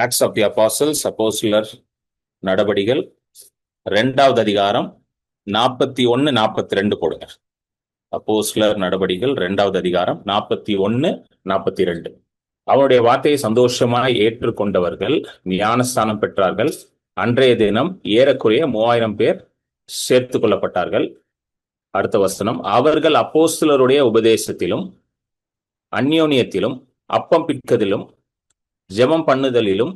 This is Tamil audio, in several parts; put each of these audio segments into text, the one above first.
ஆக்ட்ஸ் ஆஃப் தி அப்போஸ்டல்ஸ் அப்போஸ்தலர் நடபடிகள் 2வது அதிகாரம் 41 42 போடுங்க. அப்போஸ்தலர் நடபடிகள் 2வது அதிகாரம் 41 42. அவருடைய வார்த்தையை சந்தோஷமாய் ஏற்றுக்கொண்டவர்கள் ஞானஸ்தானம் பெற்றார்கள். அன்றைய தினம் ஏறக்குறைய 3000 பேர் சேர்த்து கொள்ளப்பட்டார்கள். அடுத்த வசனம், அவர்கள் அப்போஸ்தலருடைய உபதேசத்திலும் அந்யோன்யத்திலும் அப்பம் பிட்கதிலும் ஜெபம் பண்ணுதலிலும்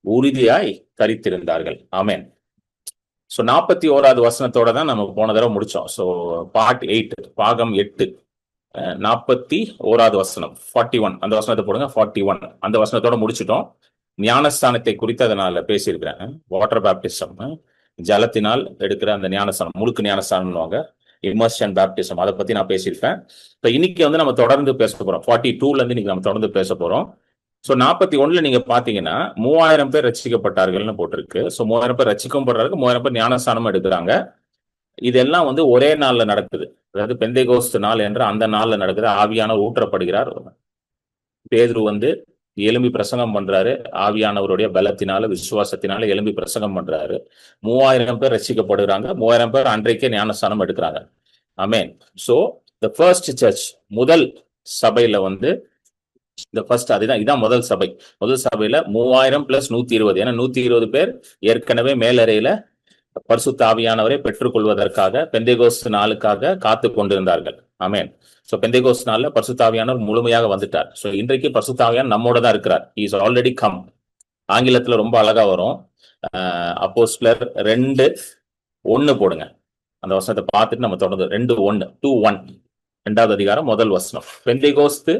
உறுதியாய் தரித்திருந்தார்கள். ஆமென். ஸோ 41வது வசனத்தோட தான் நம்ம போன தடவை முடிச்சோம். ஸோ பார்ட் 8, பாகம் 8, 41வது வசனம் 41, அந்த வசனத்தை போடுங்க. 41 அந்த வசனத்தோட முடிச்சிட்டோம். ஞானஸ்தானத்தை குறித்து அதனால பேசியிருக்கிறேன். வாட்டர் பேப்டிசம், ஜலத்தினால் எடுக்கிற அந்த ஞானஸ்தானம், முழுக்கு ஞானஸ்தானம்னுவாங்க, இமர்ஷன் பேப்டிசம், அதை பத்தி நான் பேசியிருப்பேன். இப்போ இன்னைக்கு வந்து நம்ம தொடர்ந்து பேச போறோம். 42ல இருந்து இன்னைக்கு நம்ம தொடர்ந்து பேச போறோம். ஸோ 41ல நீங்க பாத்தீங்கன்னா 3000 பேர் ரட்சிக்கப்பட்டார்கள்னு போட்டிருக்கு. ஸோ 3000 பேர் ரட்சிக்கப்படுறாங்க, 3000 பேர் ஞானஸ்தானம் எடுக்கிறாங்க. இதெல்லாம் வந்து ஒரே நாள்ல நடக்குது. அதாவது பெந்தேகோஸ்து நாள் என்ற அந்த நாள்ல நடக்குது. ஆவியானவர் ஊற்றப்படுகிறார். பேதுரு வந்து எலும்பி பிரசங்கம் பண்றாரு. ஆவியானவருடைய பலத்தினால விசுவாசத்தினால எலும்பி பிரசங்கம் பண்றாரு. 3000 பேர் ரட்சிக்கப்படுகிறாங்க. 3000 பேர் அன்றைக்கே ஞானஸ்தானம் எடுக்கிறாங்க. ஆமென். ஸோ த ஃபர்ஸ்ட் சர்ச், முதல் சபையில வந்து இந்த ஃபர்ஸ்ட், அதுதான் இதான் முதல் சபை. முதல் சபையில 3000 பிளஸ் 120, ஏன்னா 120 பேர் ஏற்கனவே மேலறையில பரிசுத்த ஆவியானவரை பெற்றுக்கொள்வதற்காக பெந்தேகோஸ்து நாளுக்காக காத்து கொண்டிருந்தார்கள். ஆமென். ஸோ பெந்தேகோஸ்து நாள்ல பரிசுத்த ஆவியானவர் முழுமையாக வந்துட்டார். ஸோ இன்றைக்கு பரிசுத்த ஆவியானவர் நம்மோட தான் இருக்கிறார். Is already come. ஆங்கிலத்துல ரொம்ப அழகா வரும். அப்போஸ்தலர் 2:1 போடுங்க. அந்த வசனத்தை பார்த்துட்டு நம்ம தொடர்ந்து 2:1, 2:1, 2வது அதிகாரம் முதல் வசனம். பெந்தேகோஸ்து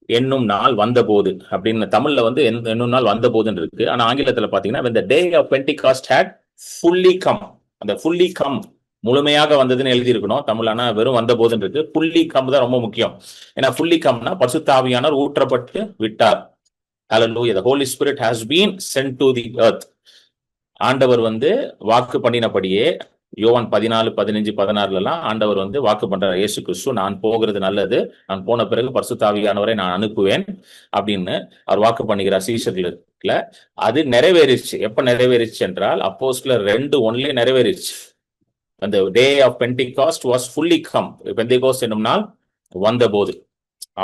என்னும் நாள் வந்தபோது அப்படின்னு தமிழ்ல வந்து என்னும் நாள் வந்தபோதுன்னு இருக்கு. ஆனா ஆங்கிலத்துல பாத்தீங்கன்னா when the day of Pentecost had fully come, அந்த fully come முழுமையாக வந்ததுன்னு எழுதி இருக்கணும். தமிழ்னா வெறும் வந்த போதுன்னு இருக்கு. fully come தான் ரொம்ப முக்கியம். ஏன்னா fully comeனா பரிசுத்த ஆவியானவர் ஊற்றப்பட்டு விட்டார். Hallelujah. The Holy Spirit has been sent to the earth. ஆண்டவர் வந்து வாக்கு பண்ணினபடியே யோவான் 14, 15, 16 ஆண்டவர் வந்து வாக்கு பண்றார். இயேசு கிறிஸ்து, நான் போகிறது நல்லது, நான் போன பிறகு பரிசுத்த ஆவியானவரை நான் அனுப்புவேன் அப்படின்னு அவர் வாக்கு பண்ணுகிறார் சீஷர்களுக்குள்ள. அது நிறைவேறிச்சு. எப்ப நிறைவேறிச்சு என்றால் அப்போஸ்தலர் 2:1 நிறைவேறிச்சு. அந்த day of Pentecost was fully come. Pentecost என்னும் நாள் வந்தபோது.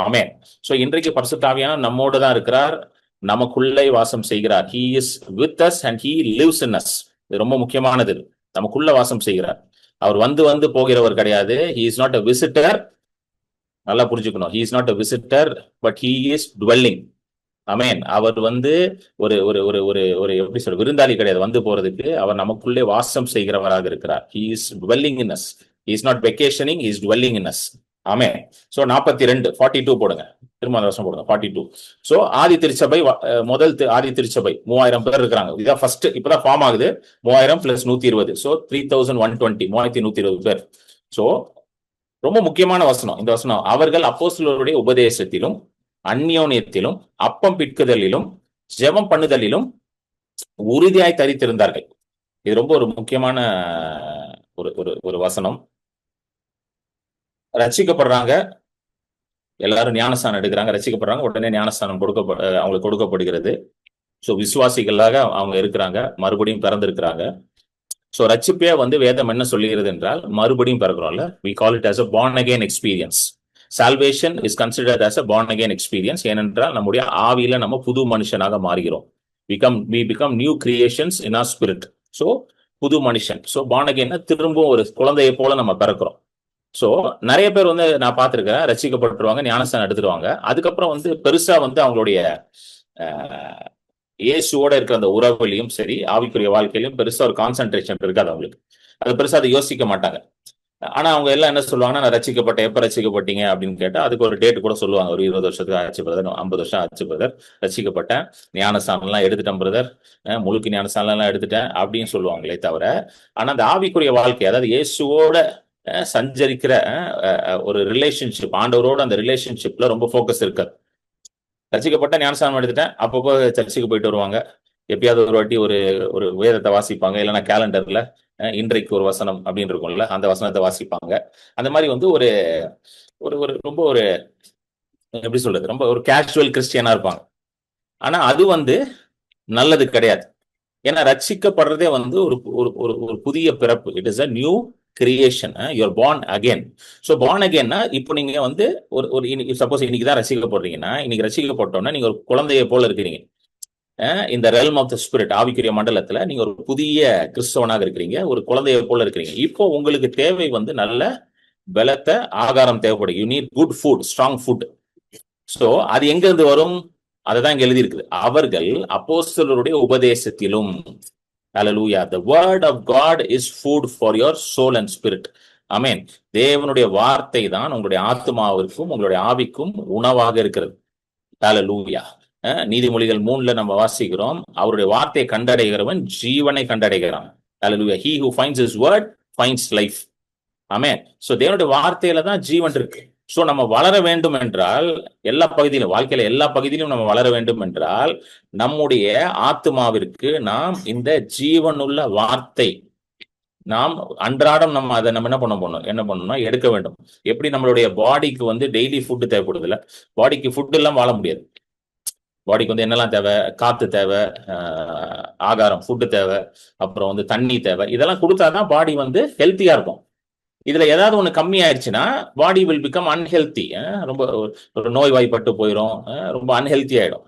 ஆமென். சோ இன்றைக்கு பரிசுத்த ஆவியானவர் நம்மோடு தான் இருக்கிறார், நமக்குள்ளே வாசம் செய்கிறார். He is with us and he lives in us. இது ரொம்ப முக்கியமானது. நமக்குள்ள வாசம் செய்கிறார். அவர் வந்து வந்து போகிறவர் கிடையாது. He is not a visitor. நல்லா புரிஞ்சுக்கணும். He is not a visitor, but he is dwelling. ஆமென். அவர் வந்து ஒரு ஒரு ஒரு ஒரு ஒரு எப்படி சொல்ற, விருந்தாளி கிடையாது வந்து போறதுக்கு. அவர் நமக்குள்ளே வாசம் செய்கிறவராக இருக்கிறார். He is dwelling in us. He is not vacationing, he is dwelling in us. Amen. So 42 போடுங்க. திரும்ப அந்த வருஷம் போடுங்க. 42. சோ ஆதி திருச்சபை, முதல் ஆதி திருச்சபை 3000 பேர் இருக்காங்க. இதான் ஃபர்ஸ்ட், இப்பதான் ஃபார்ம் ஆகுது. 3000 பிளஸ் 120, சோ 3120, 3120 பேர். சோ ரொம்ப முக்கியமான வசனம் இந்த வசனம். அவர்கள் அப்போஸ்தலருடைய உபதேசத்திலும் அந்யோன்யத்திலும் அப்பம் பிட்குதலிலும் ஜெபம் பண்ணுதலிலும் உறுதியாய் தரித்திருந்தார்கள். இது ரொம்ப ஒரு முக்கியமான ஒரு ஒரு ஒரு வசனம். ரட்சிக்கப்படுறாங்க, எல்லாரும் ஞானஸ்தானம் எடுக்கிறாங்க, ரட்சிக்கப்படுறாங்க, உடனே ஞானஸ்தானம் அவங்களுக்கு கொடுக்கப்படுகிறது. ஸோ விசுவாசிகளாக அவங்க இருக்கிறாங்க, மறுபடியும் பிறந்திருக்கிறாங்க. ஸோ ரட்சிப்பே வந்து வேதம் என்ன சொல்லுகிறது என்றால் மறுபடியும் பிறக்கிறோம்ல. we call it as a born again experience. salvation is considered as a born again experience. ஏனென்றால் நம்முடைய ஆவியில நம்ம புது மனுஷனாக மாறுகிறோம். we become new creations in our spirit. So புது மனுஷன். ஸோ born again திரும்ப ஒரு குழந்தையை போல நம்ம பிறக்கிறோம். ஸோ நிறைய பேர் வந்து நான் பார்த்திருக்கேன், ரட்சிக்கப்பட்டுருவாங்க, ஞானஸ்தானம் எடுத்துருவாங்க. அதுக்கப்புறம் வந்து பெருசா வந்து அவங்களுடைய இயேசுவோட இருக்கிற அந்த உறவுலையும் சரி, ஆவிக்குரிய வாழ்க்கையிலும் பெருசா ஒரு கான்சென்ட்ரேஷன் இருக்காது அவங்களுக்கு. அது பெருசா அதை யோசிக்க மாட்டாங்க. ஆனா அவங்க எல்லாம் என்ன சொல்லுவாங்கன்னா, நான் ரட்சிக்கப்பட்டேன், எப்ப ரட்சிக்கப்பட்டீங்க அப்படின்னு கேட்டா அதுக்கு ஒரு டேட் கூட சொல்லுவாங்க. ஒரு 20 வருஷத்துக்கு ஆச்சு பிரதர், 50 வருஷம் ஆச்சு பிரதர், ரட்சிக்கப்பட்டேன், ஞானஸ்தானம் எல்லாம் எடுத்துட்டேன் பிரதர், முழுக்கு ஞானஸ்தானம் எல்லாம் எடுத்துட்டேன் அப்படின்னு சொல்லுவாங்களே தவிர, ஆனா அந்த ஆவிக்குரிய வாழ்க்கை, அதாவது இயேசுவோட சஞ்சரிக்கிற ஒரு ரிலேஷன்ஷிப், ஆண்டவரோட அந்த ரிலேஷன்ஷிப்ல ரொம்ப ஃபோக்கஸ் இருக்காது. ரட்சிக்கப்பட்ட ஞானஸ்தானம் எடுத்துட்டேன், அப்பப்போ சர்ச்சுக்கு போயிட்டு வருவாங்க, எப்பயாவது ஒரு வாட்டி ஒரு ஒரு வேதத்தை வாசிப்பாங்க, இல்லைன்னா கேலண்டர்ல இன்றைக்கு ஒரு வசனம் அப்படின்னு இருக்கும்ல, அந்த வசனத்தை வாசிப்பாங்க. அந்த மாதிரி வந்து ஒரு ஒரு ஒரு ரொம்ப ஒரு எப்படி சொல்றது, ரொம்ப ஒரு கேஷுவல் கிறிஸ்டியனா இருப்பாங்க. ஆனா அது வந்து நல்லது கிடையாது. ஏன்னா ரட்சிக்கப்படுறதே வந்து ஒரு ஒரு ஒரு ஒரு புதிய பிறப்பு. It is a new creation. You're born again. So born அகேன்னா இப்போ நீங்க வந்து ஒரு ஒரு சப்போஸ் இன்னைக்கு தான் ரசிக்கப்படுறீங்கன்னா, இன்னைக்கு ரசிக்கப்பட்டோன்னா நீங்க ஒரு குழந்தையை போல இருக்கிறீங்க. இந்த ரெல்ம் ஆஃப் த ஸ்பிரிட், ஆவிக்குரிய மண்டலத்துல நீங்க ஒரு புதிய கிறிஸ்தவனாக இருக்கிறீங்க, ஒரு குழந்தையை போல இருக்கிறீங்க. இப்போ உங்களுக்கு தேவை வந்து நல்ல பலத்த ஆகாரம் தேவைப்படும். You need good food, strong food. So அது எங்க இருந்து வரும்? அதுதான் இங்க எழுதி இருக்குது. அவர்கள் அப்போஸ்தலருடைய உபதேசத்திலும். Hallelujah. The word of God is food for your soul and spirit. ஆமென். தேவனுடைய வார்த்தை தான் உங்களுடைய ஆத்மாவிற்கும் உங்களுடைய ஆவிக்கும் உணவாக இருக்கிறது. Hallelujah. நீதிமொழிகள் 3ல நம்ம வாசிக்கிறோம், அவருடைய வார்த்தையை கண்டடைகிறவன் ஜீவனை கண்டடைகிறான். Hallelujah. He who finds his word finds life. Amen. So தேவனுடைய வார்த்தையில தான் ஜீவன் இருக்கு. சோ நம்ம வளர வேண்டும் என்றால் எல்லா பகுதியிலும், வாழ்க்கையில எல்லா பகுதியிலும் நம்ம வளர வேண்டும் என்றால் நம்முடைய ஆத்மாவிற்கு நாம் இந்த ஜீவனுள்ள வார்த்தை நாம் அன்றாடம் நம்ம அதை நம்ம என்ன பண்ணணும்னா எடுக்க வேண்டும். எப்படி நம்மளுடைய பாடிக்கு வந்து டெய்லி ஃபுட்டு தேவைப்படுது இல்ல, பாடிக்கு ஃபுட் எல்லாம் வாழ முடியாது. பாடிக்கு வந்து என்னெல்லாம் தேவை? காத்து தேவை, ஆகாரம் ஃபுட்டு தேவை, அப்புறம் வந்து தண்ணி தேவை. இதெல்லாம் கொடுத்தாதான் பாடி வந்து ஹெல்த்தியா இருக்கும். இதுல ஏதாவது ஒண்ணு கம்மி ஆயிடுச்சுன்னா பாடி வில் பிகம் அன்ஹெல்தி. ரொம்ப ஒரு நோய்வாய்ப்பட்டு போயிடும், ரொம்ப அன்ஹெல்தி ஆயிடும்.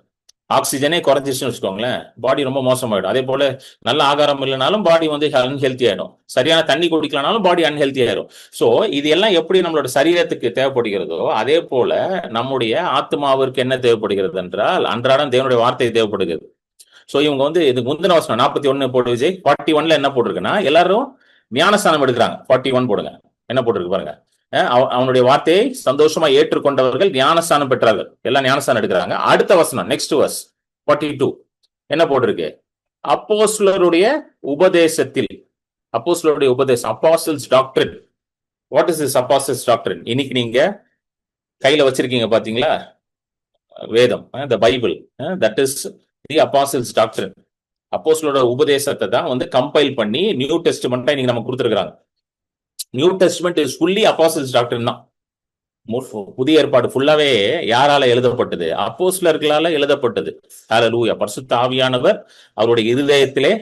ஆக்சிஜனே குறைஞ்சிச்சுன்னு வச்சுக்கோங்களேன், பாடி ரொம்ப மோசமாயிடும். அதே போல நல்ல ஆகாரம் இல்லைனாலும் பாடி வந்து அன்ஹெல்தி ஆயிடும். சரியான தண்ணி குடிக்கலனாலும் பாடி அன்ஹெல்தி ஆயிடும். சோ இது எல்லாம் எப்படி நம்மளோட சரீரத்துக்கு தேவைப்படுகிறதோ அதே போல நம்முடைய ஆத்மாவிற்கு என்ன தேவைப்படுகிறது என்றால் அன்றாடம் தேவனுடைய வார்த்தை தேவைப்படுகிறது. சோ இவங்க வந்து இதுக்கு முந்தின வசனம் 41 போட்டு விஜய் 41ல என்ன போட்டிருக்குன்னா எல்லாரும் ஞானஸ்தானம் எடுக்கிறாங்க. 41 போடுங்க, என்ன போட்டிருக்கு பாருங்க. அவனுடைய வார்த்தையை சந்தோஷமா ஏற்றுக்கொண்டவர்கள் ஞானஸ்தானம் பெற்றார்கள். எல்லாம் ஞானஸ்தானம் எடுக்கிறாங்க. அடுத்த வசனம் நெக்ஸ்ட் வர்ஸ் 42 என்ன போட்டிருக்கு? அப்போஸ்தலருடைய உபதேசத்தில். அப்போஸ்தலருடைய உபதேசம், apostles doctrine. What is this apostles doctrine? இன்னைக்கு நீங்க கையில வச்சிருக்கீங்க பாத்தீங்களா வேதம், the Bible, that is the apostles doctrine. அப்போஸ்தலரோட உபதேசத்தை தான் வந்து கம்பைல் பண்ணி நியூ டெஸ்ட்மெண்ட்டை இன்னைக்கு நம்ம கொடுத்துருக்காங்க. நியூ டெஸ்ட்மெண்ட் இஸ் ஃபுல்லி அப்போஸ்தலர்ஸ் டாக்டரின் தான். புதிய ஏற்பாடு ஃபுல்லாவே யாரால எழுதப்பட்டது? அப்போஸ்தலர்களால எழுதப்பட்டது. ஹல்லேலூயா. பரிசுத்த ஆவியானவர் அவருடைய இருதயத்திலே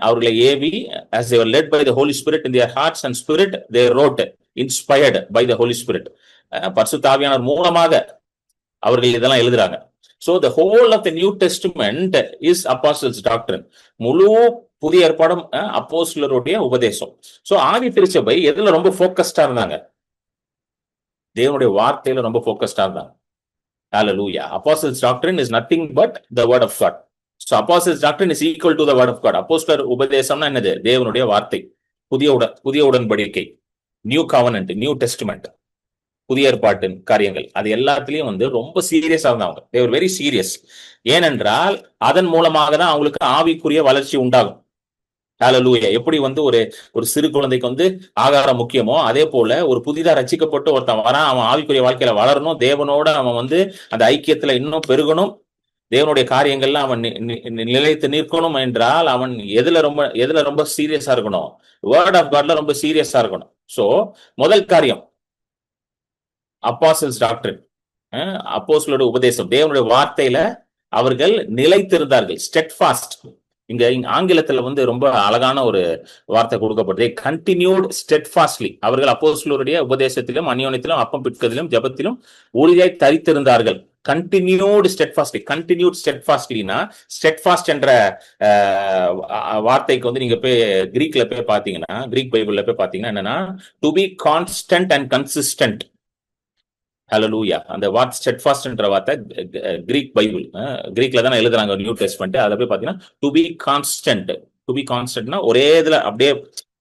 அவர்களை AV, as they were led by the Holy Spirit in their hearts and spirit, they wrote, inspired by the Holy Spirit. பரிசுத்த ஆவியானவர் மூலமாக அவர்கள் இதெல்லாம் எழுதுறாங்க. So the whole of the New Testament is apostles doctrine. முழு புதிய ஏற்பாடும் அப்போஸ்தலருடைய உபதேசம். சோ ஆதி திருச்சபை எதுல ரொம்ப ஃபோக்கஸ்டா இருந்தாங்க? தேவனுடைய வார்த்தையில ரொம்ப ஃபோக்கஸ்டா இருந்தாங்க. Hallelujah. Apostles doctrine is nothing but the word of God. So apostles doctrine is equal to the word of God. அப்போஸ்தலர் உபதேசம்னா என்னது? தேவனுடைய வார்த்தை, புதிய உடன்படிக்கை, நியூ கவர்னன்ட், நியூ டெஸ்ட்மெண்ட், புதிய ஏற்பாட்டின் காரியங்கள். அது எல்லாத்திலையும் வந்து ரொம்ப சீரியஸா இருந்தாங்க. they were very serious. ஏனென்றால் அதன் மூலமாக தான் அவங்களுக்கு ஆவிக்குரிய வளர்ச்சி உண்டாகும். ஹல்லேலூயா. எப்படி வந்து ஒரு சிறு குழந்தைக்கு வந்து ஆகாரம் முக்கியமோ அதே போல ஒரு புதிதா ரட்சிக்கப்பட்டு ஒருத்தன் வரான், அவன் ஆவிக்குரிய வாழ்க்கையில வளரணும், தேவனோட அவன் வந்து அந்த ஐக்கியத்துல இன்னும் பெருகணும், தேவனுடைய காரியங்கள்ல அவன் நிலைத்து நிற்கணும் என்றால் அவன் எதுல ரொம்ப சீரியஸா இருக்கணும்? வேர்ட் ஆஃப் காட்ல ரொம்ப சீரியஸா இருக்கணும். சோ முதல் காரியம் அப்போஸ்தலர்ஸ் டாக்டரின், அப்போஸ்தலருடைய உபதேசம், தேவனுடைய வார்த்தையில அவர்கள் நிலைத்திருந்தார்கள். ஸ்டெட்ஃபாஸ்ட். இங்க ஆங்கிலத்துல வந்து ரொம்ப அழகான ஒரு வார்த்தை கொடுக்கப்படுது, கண்டினியூட் ஸ்டெட்ஃபாஸ்ட்லி. அவர்கள் அப்போஸ்தலருடைய உபதேசத்திலும் அந்யோன்யத்திலும் அப்பம் பிட்கதிலும் ஜெபத்திலும் உறுதியாய் தரித்திருந்தார்கள். கண்டினியூட் ஸ்டெட்ஃபாஸ்ட்லி. கண்டினியூட் ஸ்டெட்ஃபாஸ்ட்லினா ஸ்டெட்ஃபாஸ்ட் என்ற வார்த்தைக்கு வந்து நீங்க போய் கிரீக்ல போய் பாத்தீங்கன்னா, கிரீக் பைபிள்ல போய் பாத்தீங்கன்னா என்னன்னா, to be constant and consistent. Hallelujah. அந்த வார்த்தை ஸ்டெட்ஃபாஸ்ட் என்ற வார்த்தை கிரீக் பைபிள், கிரீக்ல தான் எழுதுறாங்க நியூ டெஸ்ட்மெண்ட். அதுல போய் பாத்தீங்கன்னா to be constant. To be கான்ஸ்டன்ட்னா ஒரே இதுல அப்படியே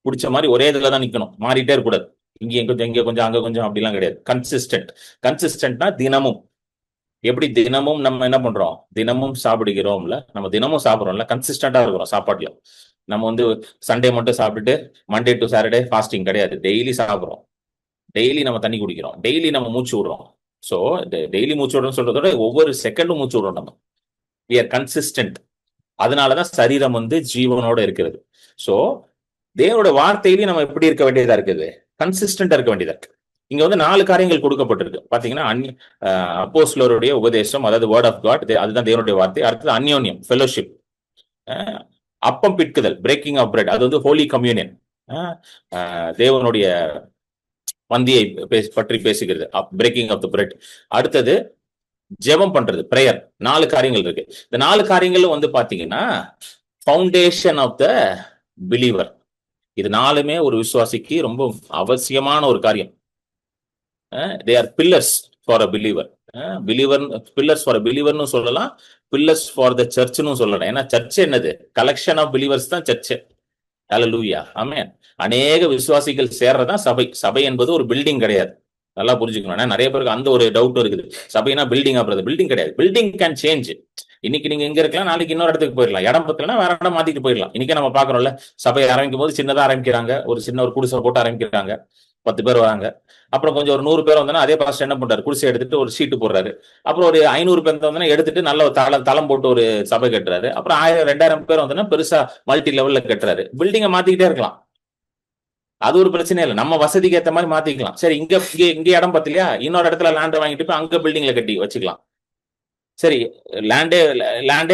பிடிச்ச மாதிரி ஒரே இதுல தான் நிக்கணும், மாறிட்டே இருக்கக்கூடாது. இங்க கொஞ்சம் அங்க கொஞ்சம் அப்படிலாம் கிடையாது. கன்சிஸ்டன்ட். கன்சிஸ்டன்ட்னா தினமும். எப்படி தினமும் நம்ம என்ன பண்றோம்? தினமும் சாப்பிடுகிறோம்ல, நம்ம தினமும் சாப்பிடுறோம்ல, கன்சிஸ்டன்டா இருக்கிறோம் சாப்பாட்டுல. நம்ம வந்து சண்டே மட்டும் சாப்பிட்டுட்டு மண்டே டு சாட்டர்டே ஃபாஸ்டிங் கிடையாது. டெய்லி சாப்பிடுறோம், டெய்லி நம்ம தண்ணி குடிக்கிறோம், டெய்லி நம்ம மூச்சு விடுறோம். ஸோ டெய்லி மூச்சு விடுறோம்னு சொல்றதோட ஒவ்வொரு செகண்டும் மூச்சு விடுறோம் நம்ம. we are consistent. அதனாலதான் சரீரம் வந்து ஜீவனோட இருக்கிறது. ஸோ தேவனோட வார்த்தையிலேயே நம்ம எப்படி இருக்க வேண்டியதா இருக்குது? கன்சிஸ்டன்டா இருக்க வேண்டியதா இருக்கு. இங்க வந்து 4 காரியங்கள் கொடுக்கப்பட்டிருக்கு பாத்தீங்கன்னா. அப்போஸ்தலருடைய உபதேசம், அதாவது வேர்ட் ஆஃப் காட், அதுதான் தேவனுடைய வார்த்தை. அடுத்தது அந்யோன்யம், ஃபெலோஷிப், அப்பம் பிட்குதல், பிரேக்கிங் ஆஃப் பிரெட், அது வந்து ஹோலி கம்யூனியன், தேவனுடைய பந்தியை பற்றி பேசுகிறது, பிரேக்கிங் ஆஃப் த பிரெட். அடுத்தது ஜெபம் பண்றது, பிரேயர். 4 காரியங்கள் இருக்கு. இந்த 4 காரியங்களும் வந்து பாத்தீங்கன்னா ஃபவுண்டேஷன் ஆஃப் த பிலீவர். இது 4மே ஒரு விசுவாசிக்கு ரொம்ப அவசியமான ஒரு காரியம். They are pillars for a believer. Believer, pillars for a பிலீவர்னு சொல்லலாம், பில்லர்ஸ் ஃபார் த சர்ச்னு சொல்லலாம். ஏன்னா சர்ச் என்னது? கலெக்ஷன் ஆஃப் பிலீவர்ஸ் தான் சர்ச். Hallelujah, amen. அநேக விசுவாசிகள் சேர்றதான் சபை. சபை என்பது ஒரு பில்டிங் கிடையாது. நல்லா புரிஞ்சுக்கணும். நிறைய பேருக்கு அந்த ஒரு டவுட் இருக்குது. சபைனா பில்டிங் ஆகிறது. பில்டிங் கிடையாது. Building can change. இன்னைக்கு நீங்க எங்க இருக்கலாம், நாளைக்கு இன்னொரு இடத்துக்கு போயிடலாம். இடம் பத்தலன்னா வேற இடம் மாத்திட்டு போயிடலாம். இன்னைக்கே நம்ம பாக்குறோம்ல, சபையை ஆரம்பிக்கும் போது சின்னதா ஆரம்பிக்கிறாங்க, ஒரு சின்ன ஒரு குடிசை போட்டு ஆரம்பிக்கிறாங்க, 10 பேர் வராங்க. அப்புறம் கொஞ்சம் ஒரு 100 பேர் வந்தோன்னா அதே பாஸ்டர் என்ன பண்றாரு, குடிசை எடுத்துட்டு ஒரு ஷீட்டு போடுறாரு. அப்புறம் ஒரு 500 பேர் வந்தோன்னா எடுத்துட்டு நல்ல தளம் போட்டு ஒரு சபை கட்டுறாரு. அப்புறம் 1000 2000 பேர் வந்தோன்னா பெருசா மல்டி லெவல்ல கட்டுறாரு. பில்டிங்கை மாத்திக்கிட்டே இருக்கலாம். அது ஒரு பிரச்சனை இல்லை. நம்ம வசதிக்கு ஏற்ற மாதிரி மாத்திக்கலாம். சரி, இங்க இடம் பத்தலையா, இன்னொரு இடத்துல லேண்ட் வாங்கிட்டு போய் அங்க பில்டிங்ல கட்டி வச்சுக்கலாம். சரி, லேண்டே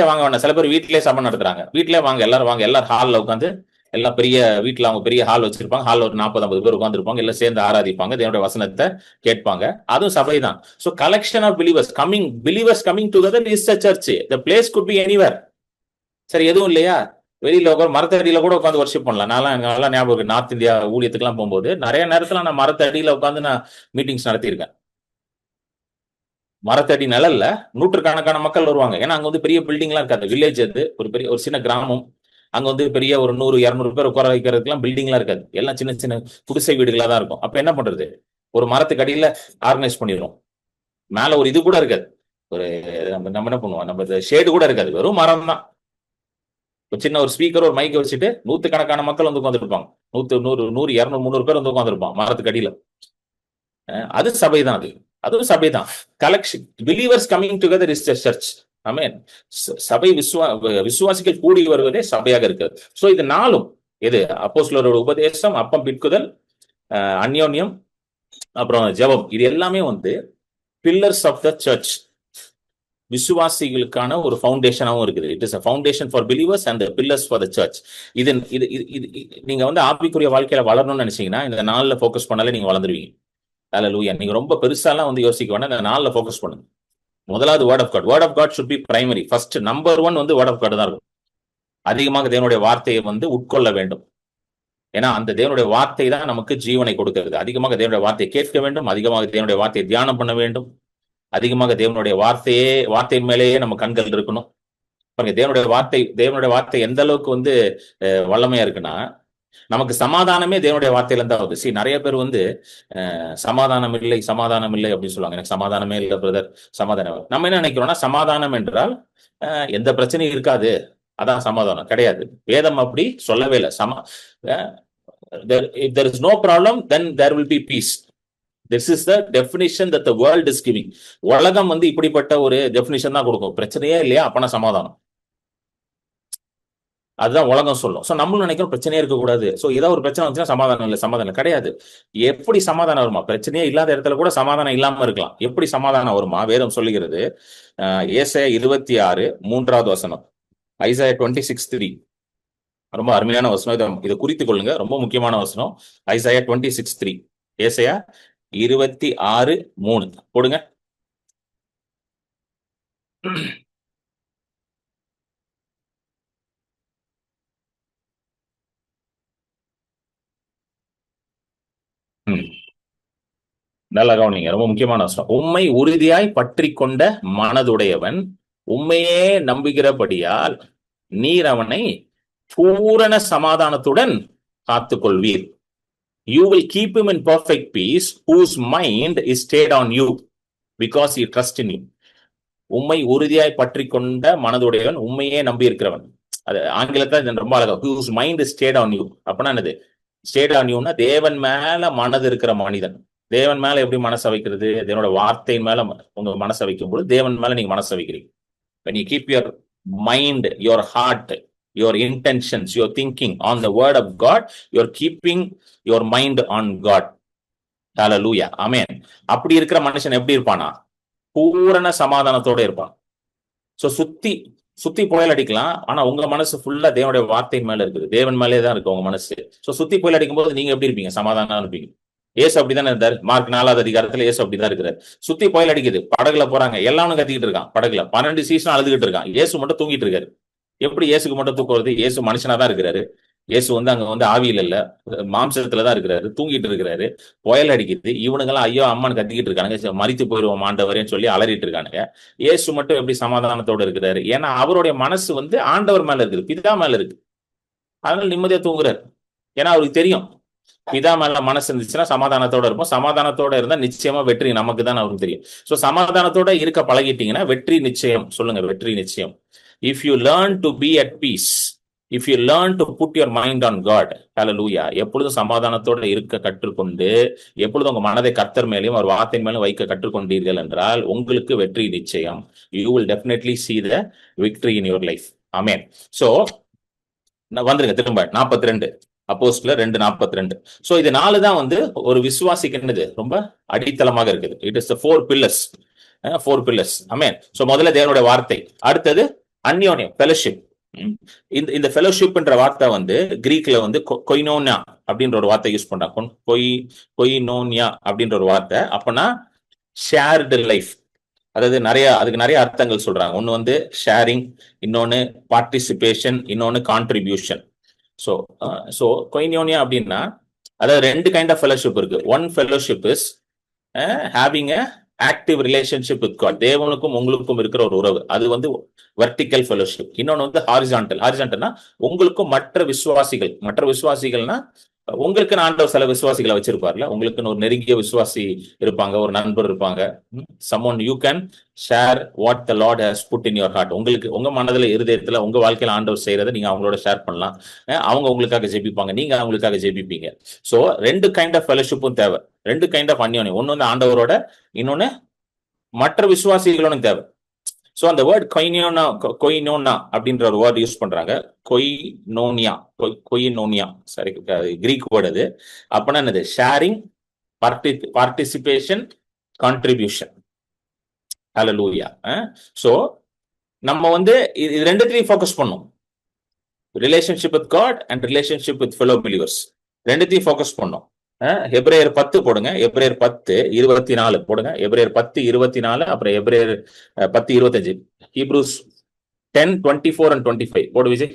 வாங்க வேண்டாம். சில பேர் வீட்டிலே சபை நடத்துறாங்க. வீட்டிலே வாங்க, எல்லாரும் வாங்க, எல்லாரும் ஹாலில் உட்காந்து, எல்லாம் பெரிய வீட்டில் அவங்க பெரிய ஹால் வச்சிருப்பாங்க. ஹால் ஒரு 40-50 பேர் உட்காந்துருப்பாங்க. எல்லாம் சேர்ந்து ஆராதிப்பாங்க, தேவனுடைய வசனத்தை கேட்பாங்க. அதுவும் சபை தான். So collection of believers coming together is a church. The place could be anywhere. சரி, எதுவும் இல்லையா, வெளியில உட்காந்து மரத்தடியில கூட உட்காந்து வர்ஷிப் பண்ணலாம். நல்லா ஞாபகம் இருக்கு. நார்த் இந்தியா ஊழியத்துக்குலாம் போகும்போது நிறைய நேரத்துல நான் மரத்தடியில உட்காந்து நான் மீட்டிங்ஸ் நடத்தியிருக்கேன். மரத்தடி நிழல்ல நூற்றுக்கணக்கான மக்கள் வருவாங்க. ஏன்னா அங்க வந்து பெரிய பில்டிங்லாம் இருக்காது. வில்லேஜ், அது ஒரு சின்ன கிராமம். அங்க வந்து பெரிய ஒரு 100-200 பேர் உட்கார வைக்கிறதுக்குலாம் பில்டிங்லாம் இருக்காது. எல்லாம் சின்ன சின்ன குடிசை வீடுகளா தான் இருக்கும். அப்ப என்ன பண்றது, ஒரு மரத்துக்கு அடியில ஆர்கனைஸ் பண்ணிடுறோம். மேல ஒரு இது கூட இருக்காது, ஒரு நம்ம என்ன பண்ணுவோம், நம்ம ஷேடு கூட இருக்காது, வெறும் மரம் தான். சின்ன ஒரு ஸ்பீக்கர், ஒரு மைக் வச்சுட்டு நூத்துக்கணக்கான மக்கள் வந்து உட்காந்துருப்பாங்க. 100 100 200 300 பேர் வந்து உட்காந்துருப்பான் மரத்துக்கு அடியில. அது சபைதான். அதுவும் சபைதான். Collection, believers coming together is the church. Amen. சபை விசுவாசிகள் கூடி வருவதே சபையாக இருக்கிறது. சோ இது 4ம் எது? அப்போஸ்தலரோட உபதேசம், அப்பம் பிட்குதல், அந்யோன்யம், அப்புறம் ஜெபம். இது எல்லாமே வந்து பில்லர்ஸ் ஆஃப் த சர்ச். விசுவாசிகளுக்கான ஒரு ஃபவுண்டேஷனாகவும் இருக்குது. It is a foundation for believers and pillars for the church. இது நீங்க வந்து ஆவிக்குரிய வாழ்க்கையில வளரணும்னு நினைச்சீங்கன்னா இந்த 4ல ஃபோக்கஸ் பண்ணாலே நீங்க வளர்ந்துருவீங்க. ஹல்லேலூயா. நீங்க ரொம்ப பெருசாலாம் வந்து யோசிக்க வேண்டாம். இந்த 4ல ஃபோக்கஸ் பண்ணுங்க. முதலாவது word of God. Word of God should be primary. First number 1 வந்து வேர்ட் ஆஃப் காட் தான் இருக்கும். அதிகமாக தேவனுடைய வார்த்தையை வந்து உட்கொள்ள வேண்டும். ஏன்னா அந்த தேவனுடைய வார்த்தை தான் நமக்கு ஜீவனை கொடுக்கிறது. அதிகமாக தேவனுடைய வார்த்தையை கேட்க வேண்டும். அதிகமாக தேவனுடைய வார்த்தையை தியானம் பண்ண வேண்டும். அதிகமாக தேவனுடைய வார்த்தையின் மேலேயே நம்ம கண்கள் இருக்கணும். பாருங்க, தேவனுடைய வார்த்தை எந்த அளவுக்கு வந்து வல்லமையா இருக்குன்னா, நமக்கு சமாதானமே தேவனுடைய வார்த்தையில இருந்தா வருது. நிறைய பேர் வந்து சமாதானம் இல்லை அப்படின்னு சொல்லுவாங்க. எனக்கு சமாதானமே இல்லை பிரதர், சமாதானம். நம்ம என்ன நினைக்கிறோம்னா, சமாதானம் என்றால் எந்த பிரச்சனையும் இருக்காது, அதான் சமாதானம். கிடையாது. வேதம் அப்படி சொல்லவே இல்லை. if there is no problem, then there will be peace. This is the definition that the world is giving. உலகம் வந்து இப்படிப்பட்ட ஒரு டெபினிஷன் தான் கொடுக்கும். பிரச்சனையே இல்லையா, அப்பனா சமாதானம். அதுதான் உலகம் சொல்லும். ஸோ நம்மளும் நினைக்கிறோம் பிரச்சனையே இருக்கக்கூடாது. ஸோ ஏதாவது ஒரு பிரச்சனை வந்துச்சுன்னா சமாதானம் கிடையாது. எப்படி சமாதானம் வருமா? பிரச்சனையே இல்லாத இடத்துல கூட சமாதானம் இல்லாம இருக்கலாம். எப்படி சமாதானம் வருமா? வேதம் சொல்லுகிறது. ஏசாயா 26 3வது வசனம், ஐசாயா 26:3. ரொம்ப அருமையான வசனம். இதை குறித்துக் கொள்ளுங்க, ரொம்ப முக்கியமான வசனம். ஐசாயா 26:3. ஏசாயா 26:3 போடுங்க. நல்லா கவனிங்க, ரொம்ப முக்கியமான வசனம். உம்மை உறுதியாய் பற்றி கொண்ட மனதுடையவன் உண்மையே நம்புகிறபடியால் நீர் அவனை பூரண சமாதானத்துடன் காத்துக்கொள்வீர். You will keep him in perfect peace whose mind is stayed on you because he trusts in you. உம்மை உறுதியாய் பற்றி கொண்ட மனதுடையவன், உண்மையே நம்பி இருக்கிறவன். அது ஆங்கிலத்துல ரொம்ப அழகா, whose mind is stayed on you. அப்படின்னா என்னது? ஸ்டேட் ஆன் யூன்னா தேவன் மேல மனது இருக்கிற மனிதன். தேவன் மேல எப்படி மனசை வைக்கிறது? தேவனோட வார்த்தையின் மேல உங்க மனசை வைக்கும் போது தேவன் மேல நீங்க மனசை வைக்கிறீங்க. When you keep your mind, your heart, your intentions, your thinking on the word of God, you're keeping your mind on God. Hallelujah. Amen. அப்படி இருக்கிற மனுஷன் எப்படி இருப்பானா? பூரண சமாதானத்தோட இருப்பான். சோ சுத்தி சுத்தி புயல் அடிக்கலாம், ஆனா உங்க மனசு ஃபுல்லா தேவனுடைய வார்த்தையின் மேல இருக்குது, தேவன் மேலே தான் இருக்கு உங்க மனசு. சோ சுத்தி புயல் அடிக்கும் போது நீங்க எப்படி இருப்பீங்க? சமாதானம் இருப்பீங்க. இயேசு அப்படித்தானே இருந்தார். மார்க் 4வது அதிகாரத்துல இயேசு அப்படிதான் இருக்கிறார். சுத்தி புயல் அடிக்குது, படகுல போறாங்க, எல்லாரும் கத்திக்கிட்டு இருக்கான் படகுல, 12 சீசன் அழுதுகிட்டு இருக்கான், இயேசு மட்டும் தூங்கிட்டு இருக்காரு. எப்படி இயேசுக்கு மட்டும் தூக்கம் வருது? இயேசு மனுஷனா தான் இருக்கிறாரு. இயேசு அங்க ஆவியில இல்ல, மாம்சத்துலதான் இருக்கிறாரு, தூங்கிட்டு இருக்கிறாரு. புயல் அடிக்குது, இவனுங்கெல்லாம் ஐயோ அம்மான்னு கத்திக்கிட்டு இருக்கானுங்க, மரித்து போயிருவோம் ஆண்டவரேன்னு சொல்லி அலறிட்டு இருக்கானுங்க. இயேசு மட்டும் எப்படி சமாதானத்தோட இருக்கிறாரு? ஏன்னா அவருடைய மனசு ஆண்டவர் மேல இருக்குது, பிதா மேல இருக்கு. அதனால நிம்மதியா தூங்குறாரு. ஏன்னா அவருக்கு தெரியும், பிதா மேல மனசு இருந்துச்சுன்னா சமாதானத்தோட இருப்போம், சமாதானத்தோட இருந்தா நிச்சயமா வெற்றி நமக்கு தான் அவருக்கு தெரியும். சோ சமாதானத்தோட இருக்க பழகிட்டீங்கன்னா வெற்றி நிச்சயம். சொல்லுங்க, வெற்றி நிச்சயம். If you learn to be at peace, if you learn to put your mind on God, hallelujah, எப்பொழுதும் சமாதானத்தோட இருக்க கற்றுக்கொண்டு, எப்பொழுதும் உங்க மனதை கர்த்தர் மேலேயும் அவர் வார்த்தை மேலும் வைக்க கற்றுக்கொண்டீர்கள் என்றால் உங்களுக்கு வெற்றி நிச்சயம். You will definitely see the victory in your life. Amen. So வந்துருங்க திரும்ப 42 அப்போஸ்தலர் 2:42. சோ இது 4 தான் ஒரு விசுவாசிக்கு என்னது ரொம்ப அடித்தளமாக இருக்குது. It is the 4 pillars. 4 pillars. Amen. So முதல்ல தேவனுடைய வார்த்தை, அடுத்தது அந்யோன்யம், ஃபெலோஷிப். இந்த ஃபெலோஷிப்ன்ற வார்த்தை கிரீக்ல கொய்னோனியா அப்படின்ற ஒரு வார்த்தை யூஸ் பண்றாங்க. கொய்னோனியா அப்படின்ற ஒரு வார்த்தை அப்பனா ஷேர்டு லைஃப். அதாவது அதுக்கு நிறைய அர்த்தங்கள் சொல்றாங்க. ஒன்னு ஷேரிங், இன்னொன்னு பார்ட்டிசிபேஷன், இன்னொன்னு கான்ட்ரிபியூஷன். ஸோ ஸோ கொய்னோனியா அப்படின்னா அதாவது 2 கைண்ட் ஆஃப் ஃபெலோஷிப் இருக்கு. One fellowship is having a active relationship with God, தேவனுக்கும் உங்களுக்கும் இருக்கிற ஒரு உறவு, அது வெர்டிக்கல் ஃபெலோஷிப். இன்னொன்னு ஹாரிசான்டல். ஹாரிசான்டல்னா உங்களுக்கும் மற்ற விசுவாசிகள்னா உங்களுக்கு ஆண்டவர் சில விசுவாசிகளை வச்சிருப்பார்ல, உங்களுக்குன்னு ஒரு நெருங்கிய விசுவாசி இருப்பாங்க, ஒரு நண்பர் இருப்பாங்க. someone you can share what the Lord has put in your heart. உங்களுக்கு உங்க மனதுல, இருதயத்துல, உங்க வாழ்க்கையில ஆண்டவர் செய்யறதை நீங்க அவங்களோட ஷேர் பண்ணலாம். அவங்க உங்களுக்காக ஜெபிப்பாங்க, நீங்க அவங்களுக்காக ஜெபிப்பீங்க. சோ 2 கைண்ட் ஆஃப் ஃபெலோஷிப்பும் தேவை, 2 கைண்ட் ஆஃப் அந்யோன்யம். ஒன்னு ஆண்டவரோட, இன்னொன்னு மற்ற விசுவாசிகளோட தேவை. சோ அந்த வேர்ட் கொய்னோனா அப்படின்ற ஒரு வேர்ட் யூஸ் பண்றாங்க. கொய்னோனியா சரி, கிரீக் வேர்டு அது. அப்படின்னா என்னது? Sharing, participation, contribution. Hallelujah. So நம்ம இது ரெண்டுத்திலையும் ஃபோக்கஸ் பண்ணும். Relationship with God and relationship with fellow believers, ரெண்டுத்தையும் ஃபோக்கஸ் பண்ணும். எபிரேயர் 10 போடுங்க, எபிரேயர் 10:24 போடுங்க, எபிரேயர் 10:24, அப்புறம் எபிரேயர் 10:25, ஹீப்ரூஸ் 10:24 and 25 போடு விஜய்.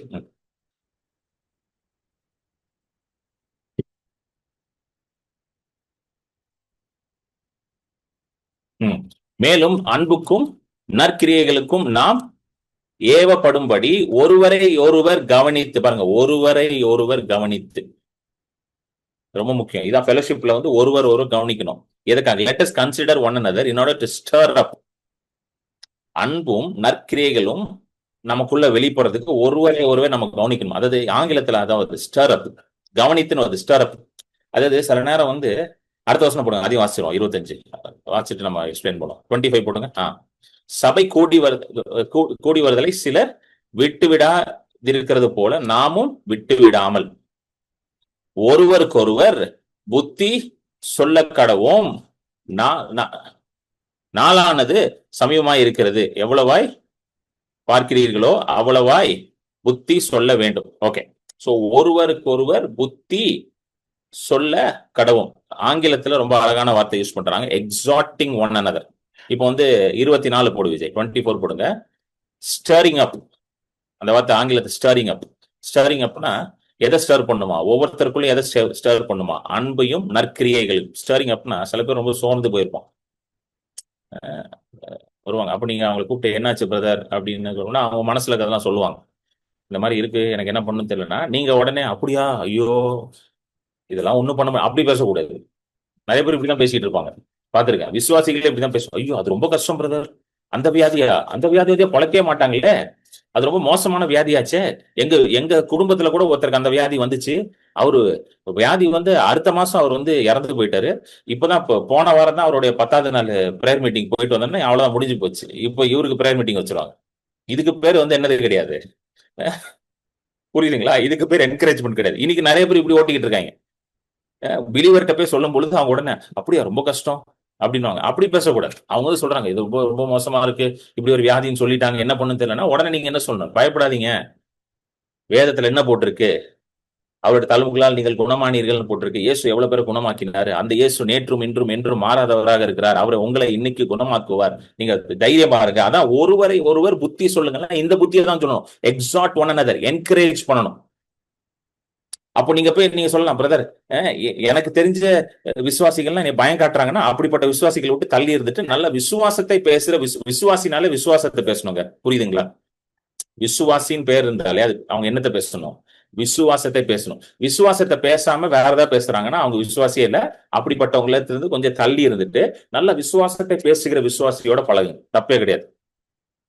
மேலும் அன்புக்கும் நற்கிரியைகளுக்கும் நாம் ஏவப்படும்படி ஒருவரை ஒருவர் கவனித்து, பாருங்க, ஒருவரை ஒருவர் கவனித்து, ரொம்ப முக்கியம். இதான் ஃபெலோஷிப்ல ஒருவர் கவனிக்கணும். எதுக்காக? Let us consider one another in order to stir up. அன்பும் நற்கிரியைகளும் நமக்குள்ள வெளிப்படுறதுக்கு ஒருவரை ஒருவர் நம்ம கவனிக்கணும். அதாவது ஆங்கிலத்துல அதாவது ஸ்டர் அப், கவனித்துன்னு ஸ்டர் அப். அதாவது சில நேரம் அடுத்த வருஷம் போடுங்க, அதையும் வாசிச்சிடும். 25 வாசிச்சுட்டு நம்ம எக்ஸ்பிளைன் பண்ணுவோம். 25 போடுங்க. சபை கூடி வருதலை சிலர் விட்டுவிடாதிருக்கிறது போல நாமும் விட்டுவிடாமல் ஒருவருக்கொருவர் புத்தி சொல்ல கடவோம், நாளானது சமீபமாய் இருக்கிறது, எவ்வளவாய் பார்க்கிறீர்களோ அவ்வளவாய் புத்தி சொல்ல வேண்டும். ஓகே, சோ ஒருவருக்கொருவர் புத்தி சொல்ல கடவும். ஆங்கிலத்துல ரொம்ப அழகான வார்த்தை யூஸ் பண்றாங்க, எக்ஸார்ட்டிங் ஒன் another. இப்போ 24 போடு விஜய், 24 போடுங்க. ஸ்டரிங் அப், அந்த வார்த்தை ஆங்கிலத்தை ஸ்டரிங் அப். ஸ்டரிங் அப்னா எதை ஸ்டர் பண்ணுமா? ஒவ்வொருத்தருக்குள்ளயும் எதை ஸ்டர் பண்ணுமா? அன்பையும் நற்கிரியைகளையும். ஸ்டரிங் அப்னா சில பேர் ரொம்ப சோர்ந்து போயிருப்போம், வருவாங்க. அப்ப நீங்க அவங்களை கூப்பிட்டு என்னாச்சு பிரதர் அப்படின்னு சொல்லணும்னா அவங்க மனசுல அதெல்லாம் சொல்லுவாங்க, இந்த மாதிரி இருக்கு, எனக்கு என்ன பண்ணணும்னு தெரியலன்னா நீங்க உடனே அப்படியா, ஐயோ இதெல்லாம் ஒண்ணும் பண்ண முடியாது அப்படி பேசக்கூடாது. நிறைய பேர் இப்படிதான் பேசிட்டு இருப்பாங்க, பாத்துருக்கேன். விசுவாசிகளே இப்படிதான் பேசுவோம். ஐயோ அது ரொம்ப கஷ்டம் பிரதர், அந்த வியாதியை பொழைக்கவே மாட்டாங்களே, அது ரொம்ப மோசமான வியாதியாச்சே. எங்க குடும்பத்துல கூட ஒருத்தருக்கு அந்த வியாதி வந்துச்சு. அவரு வியாதி அடுத்த மாசம் அவர் இறந்து போயிட்டாரு. இப்பதான் போன வாரம் தான் அவருடைய 10வது நாள் பிரேயர் மீட்டிங் போயிட்டு வந்தோம்னா அவ்வளவுதான், முடிஞ்சு போச்சு. இப்போ இவருக்கு பிரேயர் மீட்டிங் வச்சிருவாங்க. இதுக்கு பேர் என்னது கிடையாது, புரியுதுங்களா? இதுக்கு பேர் என்கரேஜ்மெண்ட் கிடையாது. இன்னைக்கு நிறைய பேர் இப்படி ஓட்டிக்கிட்டு இருக்காங்க. பிலீவர்கிட்ட போய் சொல்லும் பொழுது அவங்க உடனே அப்படியா ரொம்ப கஷ்டம், அப்படின்னுவாங்க. அப்படி பேசக்கூடாது. அவங்க வந்து சொல்றாங்க இது ரொம்ப ரொம்ப மோசமா இருக்கு, இப்படி ஒரு வியாதின்னு சொல்லிட்டாங்க, என்ன பண்ணுன்னு தெரியலன்னா உடனே நீங்க என்ன சொல்லணும்? பயப்படாதீங்க, வேதத்துல என்ன போட்டிருக்கு? அவருடைய தழும்புகளால் நீங்கள் குணமானீர்கள் போட்டிருக்கு. இயேசு எவ்வளவு பேரை குணமாக்கினாரு. அந்த இயேசு நேற்றும் இன்றும் என்றும் மாறாதவராக இருக்கிறார். அவரை உங்களை இன்னைக்கு குணமாக்குவார். நீங்க தைரியமா இருங்க. அதான் ஒருவரை ஒருவர் புத்தி சொல்லுங்கன்னா இந்த புத்தியை தான் சொல்லணும். எக்ஸாட் ஒன் another, என்கரேஜ் பண்ணணும். அப்போ நீங்க போய் நீங்க சொல்லலாம், பிரதர் எனக்கு தெரிஞ்ச விசுவாசிகள்லாம் நீ பயம் காட்டுறாங்கன்னா அப்படிப்பட்ட விசுவாசிகளை விட்டு தள்ளி இருந்துட்டு நல்ல விசுவாசத்தை பேசுற விசுவாசினாலே விசுவாசத்தை பேசணுங்க. புரியுதுங்களா? விசுவாசின்னு பேர் இருந்தாலே அது அவங்க என்னத்தை பேசணும்? விசுவாசத்தை பேசணும். விசுவாசத்தை பேசாம வேற ஏதாவது பேசுறாங்கன்னா அவங்க விசுவாசியே இல்ல. அப்படிப்பட்டவங்கள இருந்து கொஞ்சம் தள்ளி இருந்துட்டு நல்ல விசுவாசத்தை பேசுகிற விசுவாசியோட பழகுங்க. தப்பே கிடையாது.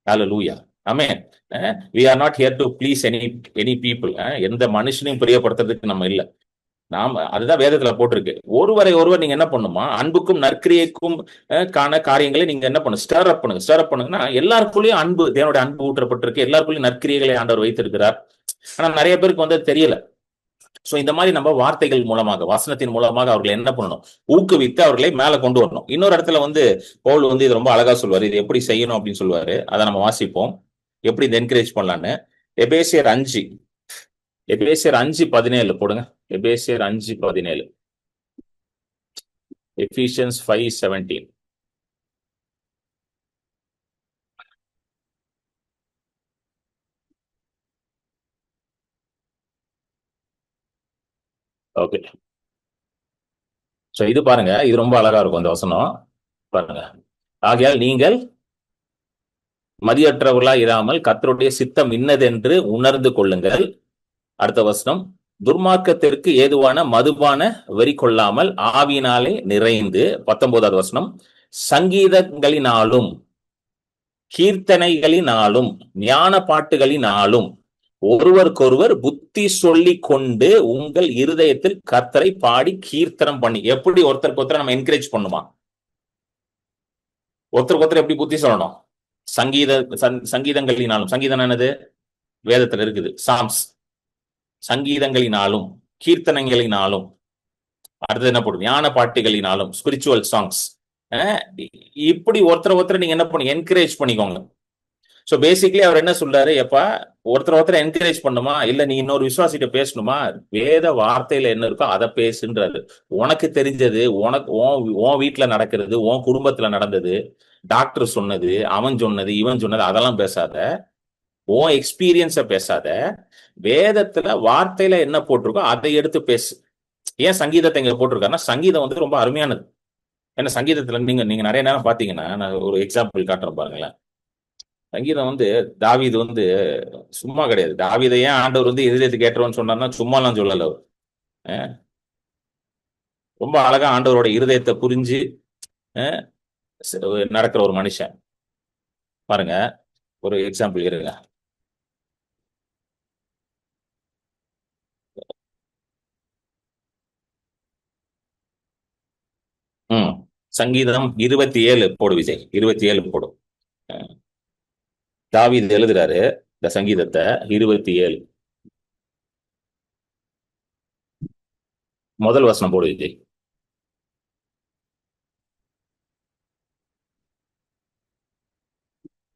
ஹல்லேலூயா. ஆமென். we are not here to please any people. எந்த மனுஷனையும் பிரியப்படுத்துறதுக்கு நம்ம இல்ல. நாம அதுதான் வேதத்துல போட்டிருக்கு. ஒருவரை ஒருவர் நீங்க என்ன பண்ணுமா? அன்புக்கும் நற்கிரியைக்கும் காண காரியங்களை நீங்க என்ன பண்ணுங்க? ஸ்டர் அப் பண்ணுங்க. ஸ்டர் அப் பண்ணுங்கன்னா எல்லாருக்குள்ளேயும் அன்பு, தேவனுடைய அன்பு ஊற்றப்பட்டிருக்கு. எல்லாருக்குள்ளேயும் நற்கிரியைகளை ஆண்டவர் வைத்திருக்கிறார். ஆனா நிறைய பேருக்கு வந்து தெரியல. சோ இந்த மாதிரி நம்ம வார்த்தைகள் மூலமாக, வசனத்தின் மூலமாக அவர்களை என்ன பண்ணணும்? ஊக்குவித்து அவர்களை மேல கொண்டு வரணும். இன்னொரு இடத்துல வந்து பவுல் வந்து இது ரொம்ப அழகா சொல்லுவாரு. இது எப்படி செய்யணும் அப்படின்னு சொல்லுவாரு. அதை நம்ம வாசிப்போம். எப்படி இதை என்கரேஜ் பண்ணலான்னு. எபேசியர் 5 5:17 போடுங்க. எபேசியர் 5:17. எபிஷியன்ஸ் 5:17. ஓகே. சோ இது பாருங்க, இது ரொம்ப அழகா இருக்கும் அந்த வசனம். பாருங்க, ஆகையால் நீங்கள் மதியற்றவர்களா இராமல் கர்த்தருடைய சித்தம் இன்னதென்று உணர்ந்து கொள்ளுங்கள். அடுத்த வசனம், துர்மார்க்கத்திற்கு ஏதுவான மதுபான வெறி கொள்ளாமல் ஆவியினாலே நிறைந்து. 19வது வசனம், சங்கீதங்களினாலும் கீர்த்தனைகளினாலும் ஞான பாட்டுகளினாலும் ஒருவருக்கொருவர் புத்தி சொல்லி கொண்டு உங்கள் இருதயத்தில் கர்த்தரை பாடி கீர்த்தனம் பண்ணி. எப்படி ஒருத்தருக்கு ஒருத்தர் நம்ம என்கரேஜ் பண்ணுமா? ஒருத்தருக்கு ஒருத்தர் எப்படி புத்தி சொல்லணும்? சங்கீதங்களினாலும். சங்கீதம் என்னது? வேதத்துல இருக்குது, சாம்ஸ். சங்கீதங்களினாலும் கீர்த்தனங்களினாலும். அடுத்தது என்ன போடும்? ஞான பாட்டுகளினாலும், ஸ்பிரிச்சுவல் சாங்ஸ். இப்படி ஒருத்தர் நீங்க என்ன பண்ணி என்கரேஜ் பண்ணிக்கோங்க. சோ பேசிக்கலி அவர் என்ன சொல்றாரு? எப்பா ஒருத்தர் என்கரேஜ் பண்ணுமா? இல்ல நீ இன்னொரு விசுவாசிட்ட பேசணுமா? வேத வார்த்தையில என்ன இருக்கோ அதை பேசுன்றாரு. உனக்கு தெரிஞ்சது, உனக்கு உன் வீட்டுல நடக்கிறது, உன் குடும்பத்துல நடந்தது, டாக்டர் சொன்னது, அவன் சொன்னது, இவன் சொன்னது, அதெல்லாம் பேசாத. உன் எக்ஸ்பீரியன்ஸ பேசாத. வேதத்துல வார்த்தையில என்ன போட்டிருக்கோ அதை எடுத்து பேசு. ஏன் சங்கீதத்தை இங்க போட்டிருக்காருன்னா, சங்கீதம் வந்து ரொம்ப அருமையானது. ஏன்னா சங்கீதத்துல நீங்க நிறைய நேரம் பாத்தீங்கன்னா, நான் ஒரு எக்ஸாம்பிள் காட்டுறேன் பாருங்களேன். சங்கீதம் வந்து தாவீது வந்து சும்மா கிடையாது. தாவீதை ஏன் ஆண்டவர் வந்து இருதயத்துக்கு ஏற்றவன்னு சொன்னார்னா சும்மாலாம் சொல்லல. அவர் ரொம்ப அழகா ஆண்டவரோட இருதயத்தை புரிஞ்சு நடக்கிற ஒரு மனுஷன். பாருங்க, ஒரு எக்ஸாம்பிள் இருங்க. சங்கீதம் 27 போடு விஜய். 27 போடும். தாவீது எழுதுறாரு இந்த சங்கீதத்தை. 27 முதல் வசனம் போடு விஜய்.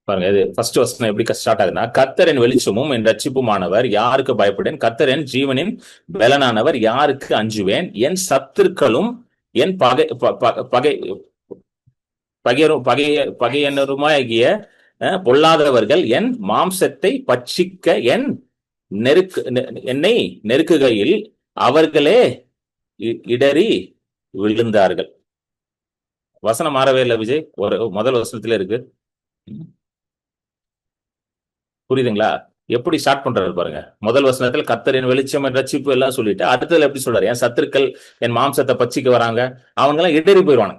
பாருங்க, இது ஃபர்ஸ்ட் வசனம் எப்படி ஸ்டார்ட் ஆகுதுன்னா, கர்த்தரின் வெளிச்சமும் என் ரட்சிப்புமானவர், யாருக்கு பயப்படேன்? கர்த்தரின் ஜீவனின் பலனானவர், யாருக்கு அஞ்சுவேன்? என் சத்துருக்களும் என் பகையனருமாகிய பொல்லாதவர்கள் என் மாம்சத்தை பட்சிக்க என்னை நெருக்குகையில் அவர்களே இடறி விழுந்தார்கள். வசனம் மாறவே இல்லை விஜய். ஒரு முதல் வசனத்துல இருக்கு. புரியுதுங்களா? எப்படி ஸ்டார்ட் பண்றாரு பாருங்க. முதல் வசனத்துல கர்த்தரின் வெளிச்சம் என் ரட்சிப்பு எல்லாம் சொல்லிட்டு, அடுத்ததுல எப்படி சொல்றாரு? என் சத்துருக்கள் என் மாம்சத்தை பச்சிக்க வராங்க, அவங்க எல்லாம் இடறி போயிடுவாங்க.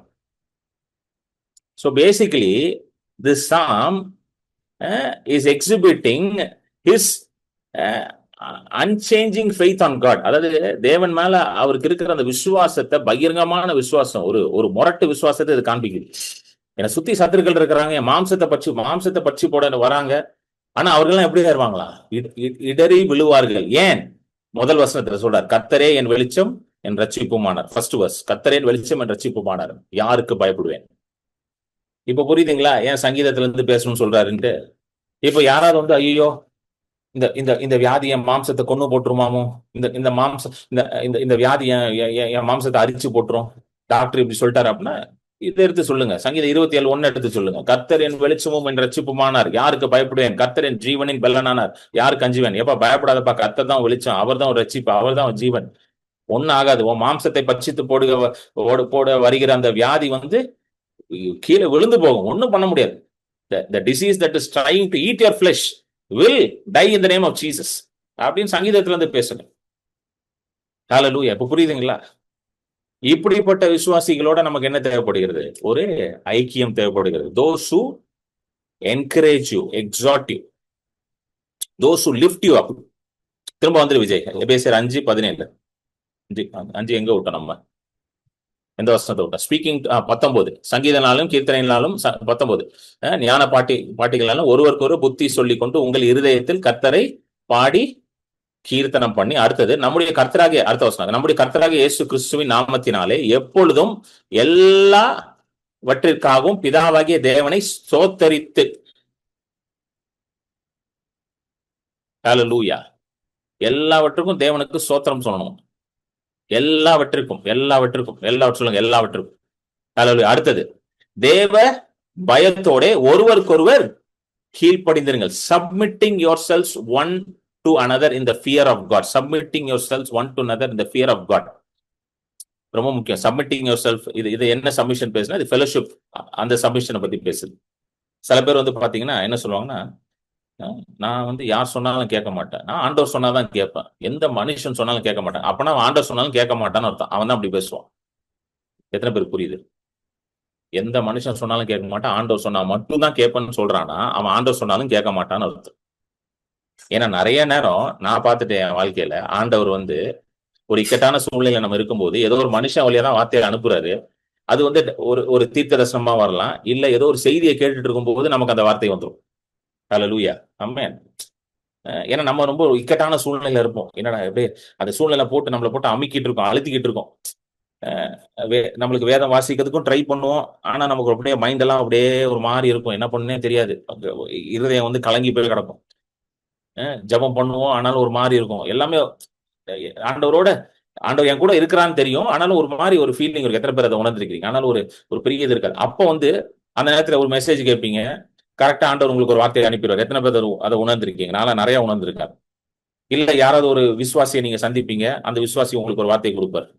So basically this psalm is exhibiting his unchanging faith on God. அதாவது தேவன் மேல அவருக்கு இருக்கிற அந்த விசுவாசத்தை, பகிரங்கமான விசுவாசம், ஒரு முரட்டு விசுவாசத்தை இது காண்பிக்குது. ஏன்னா சுத்தி சத்துருக்கள் இருக்கிறாங்க, என் மாம்சத்தை பற்றி போட வராங்க. ஆனா அவர்கள்லாம் எப்படி வருவாங்களா? இடறி விழுவார்கள். ஏன்? முதல் வசனத்துல சொல்றார், கர்த்தரே என் வெளிச்சம் என் ரட்சிப்புமானார். ஃபர்ஸ்ட் வர்ஸ், கர்த்தரே என் வெளிச்சம் என் ரட்சிப்புமானார், யாருக்கு பயப்படுவேன்? இப்ப புரியுதுங்களா ஏன் சங்கீதத்துல இருந்து பேசணும்னு சொல்றாருன்ட்டு? இப்ப யாராவது வந்து ஐயோ இந்த இந்த இந்த வியாதி என் மாம்சத்தை கொண்டு போட்டுருமாமோ, இந்த இந்த மாம்சம் இந்த இந்த இந்த வியாதி என் மாம்சத்தை அரிச்சு போட்டுரும், டாக்டர் இப்படி சொல்லிட்டாரு அப்படின்னா இதை எடுத்து சொல்லுங்க. சங்கீதம் 27:1 எடுத்து சொல்லுங்க. கர்த்தர் என் வெளிச்சமும் என் ரட்சிப்புமானார், யாருக்கு பயப்படுவேன்? கர்த்தர் என் ஜீவனின் பெலனானார், யாருக்கு அஞ்சுவேன்? எப்ப பயப்படாதப்பா, கர்த்தர் தான் வெளிச்சம், அவர் தான் ரட்சிப்பு, அவர் தான் ஜீவன். ஒன்னும் ஆகாது. உன் மாம்சத்தை பட்சித்து போட வருகிற அந்த வியாதி வந்து கீழே விழுந்து போகும், ஒன்னும் பண்ண முடியாது. The disease that is trying to eat your flesh will die in the name of Jesus அப்படின்னு சங்கீதத்துல இருந்து பேசுங்க. ஹல்லேலூயா. இப்ப புரியுதுங்களா? இப்படிப்பட்ட விசுவாசிகளோட நமக்கு என்ன தேவைப்படுகிறது? ஒரு ஐக்கியம் தேவைப்படுகிறது. Those who encourage you, exhort you, those who lift you up. திரும்ப வந்து விஜய், எபேசியர் 5:17. 5 எங்க விட்டோம் நம்ம? எந்த வசனத்தை விட்டோம்? ஸ்பீக்கிங் 19, சங்கீதனாலும் கீர்த்தனையினாலும் 19, ஞான பாட்டிகளாலும் ஒருவருக்கு ஒரு புத்தி சொல்லிக் கொண்டு உங்கள் இருதயத்தில் கர்த்தரை பாடி கீர்த்தனம் பண்ணி. அடுத்தது, நம்முடைய கர்த்தராகிய, அடுத்த வசனம், நம்முடைய கர்த்தராகிய இயேசு கிறிஸ்துவின் நாமத்தினாலே எப்பொழுதும் எல்லாவற்றிற்காகவும் பிதாவாகிய தேவனை ஸ்தோத்தரித்து. ஹல்லேலூயா. எல்லாவற்றுக்கும் தேவனுக்கு ஸ்தோத்திரம் சொல்லணும். எல்லாவற்றிற்கும் சொல்லுங்க, எல்லாவற்றுக்கும். அடுத்தது, தேவ பயத்தோட ஒருவருக்கொருவர் கீழ்ப்படிந்திருங்கள். Submitting yourselves one to another in the fear of God. Submitting yourselves one to another in the fear of God. ரொம்ப முக்கியம். சப்மிட்டிங் யோர் செல்ஃப், இது என்ன சப்மிஷன் பேசுனா, இது ஃபெலோஷிப், அந்த சப்மிஷனை பத்தி பேசுது. சில பேர் வந்து பாத்தீங்கன்னா என்ன சொல்லுவாங்கன்னா, நான் வந்து யார் சொன்னாலும் கேட்க மாட்டேன், நான் ஆண்டவர் சொன்னாதான் கேட்பேன், எந்த மனுஷன் சொன்னாலும் கேட்க மாட்டேன். அப்பனா ஆண்டவர் சொன்னாலும் கேட்க மாட்டான்னு அர்த்தம். அவன் தான் அப்படி பேசுவான். எத்தனை பேர் புரியுது? எந்த மனுஷன் சொன்னாலும் கேட்க மாட்டான், ஆண்டவர் சொன்னா மட்டும் தான் கேட்பேன்னு சொல்றானா, அவன் ஆண்டவர் சொன்னாலும் கேட்க மாட்டான்னு அர்த்தம். ஏன்னா நிறைய நேரம் நான் பார்த்துட்டேன் என் வாழ்க்கையில, ஆண்டவர் வந்து ஒரு இக்கட்டான சூழ்நிலையில நம்ம இருக்கும்போது ஏதோ ஒரு மனுஷன் வழியா தான் வார்த்தையை அனுப்புறாரு. அது வந்து ஒரு தீர்க்க தரிசனமா வரலாம், இல்ல ஏதோ ஒரு செய்தியை கேட்டுட்டு இருக்கும்போது நமக்கு அந்த வார்த்தை வந்துடும். ஹல்லேலூயா, ஆமென். ஏன்னா நம்ம ரொம்ப இக்கட்டான சூழ்நிலையில இருப்போம். என்னடா எப்படியே அந்த சூழ்நிலை போட்டு நம்மளை போட்டு அமுக்கிட்டு இருக்கோம், அழுத்திக்கிட்டு இருக்கோம். நம்மளுக்கு வேதம் வாசிக்கிறதுக்கும் ட்ரை பண்ணுவோம், ஆனா நமக்கு அப்படியே மைண்ட் எல்லாம் அப்படியே ஒரு மாதிரி இருக்கும், என்ன பண்ணே தெரியாது, இருதயம் வந்து கலங்கி போய் கிடக்கும். ஜெபம் பண்ணுவோம், ஆனாலும் ஒரு மாதிரி இருக்கும். எல்லாமே ஆண்டவர் என் கூட இருக்கிறான்னு தெரியும், ஆனாலும் ஒரு மாதிரி ஒரு ஃபீலிங் இருக்கு. எத்தனை பேர் அதை உணர்ந்துருக்கீங்க? ஆனாலும் ஒரு பெரிய இது இருக்காது. அப்போ வந்து அந்த நேரத்துல ஒரு மெசேஜ் கேட்பீங்க, கரெக்டா ஆண்டவர் உங்களுக்கு ஒரு வார்த்தையை அனுப்பிடுவார். எத்தனை பேர் அதை உணர்ந்திருக்கீங்க? நான் நிறைய உணர்ந்திருக்காரு. இல்ல யாராவது ஒரு விசுவாசியை நீங்க சந்திப்பீங்க, அந்த விசுவாசி உங்களுக்கு ஒரு வார்த்தையை கொடுப்பார்.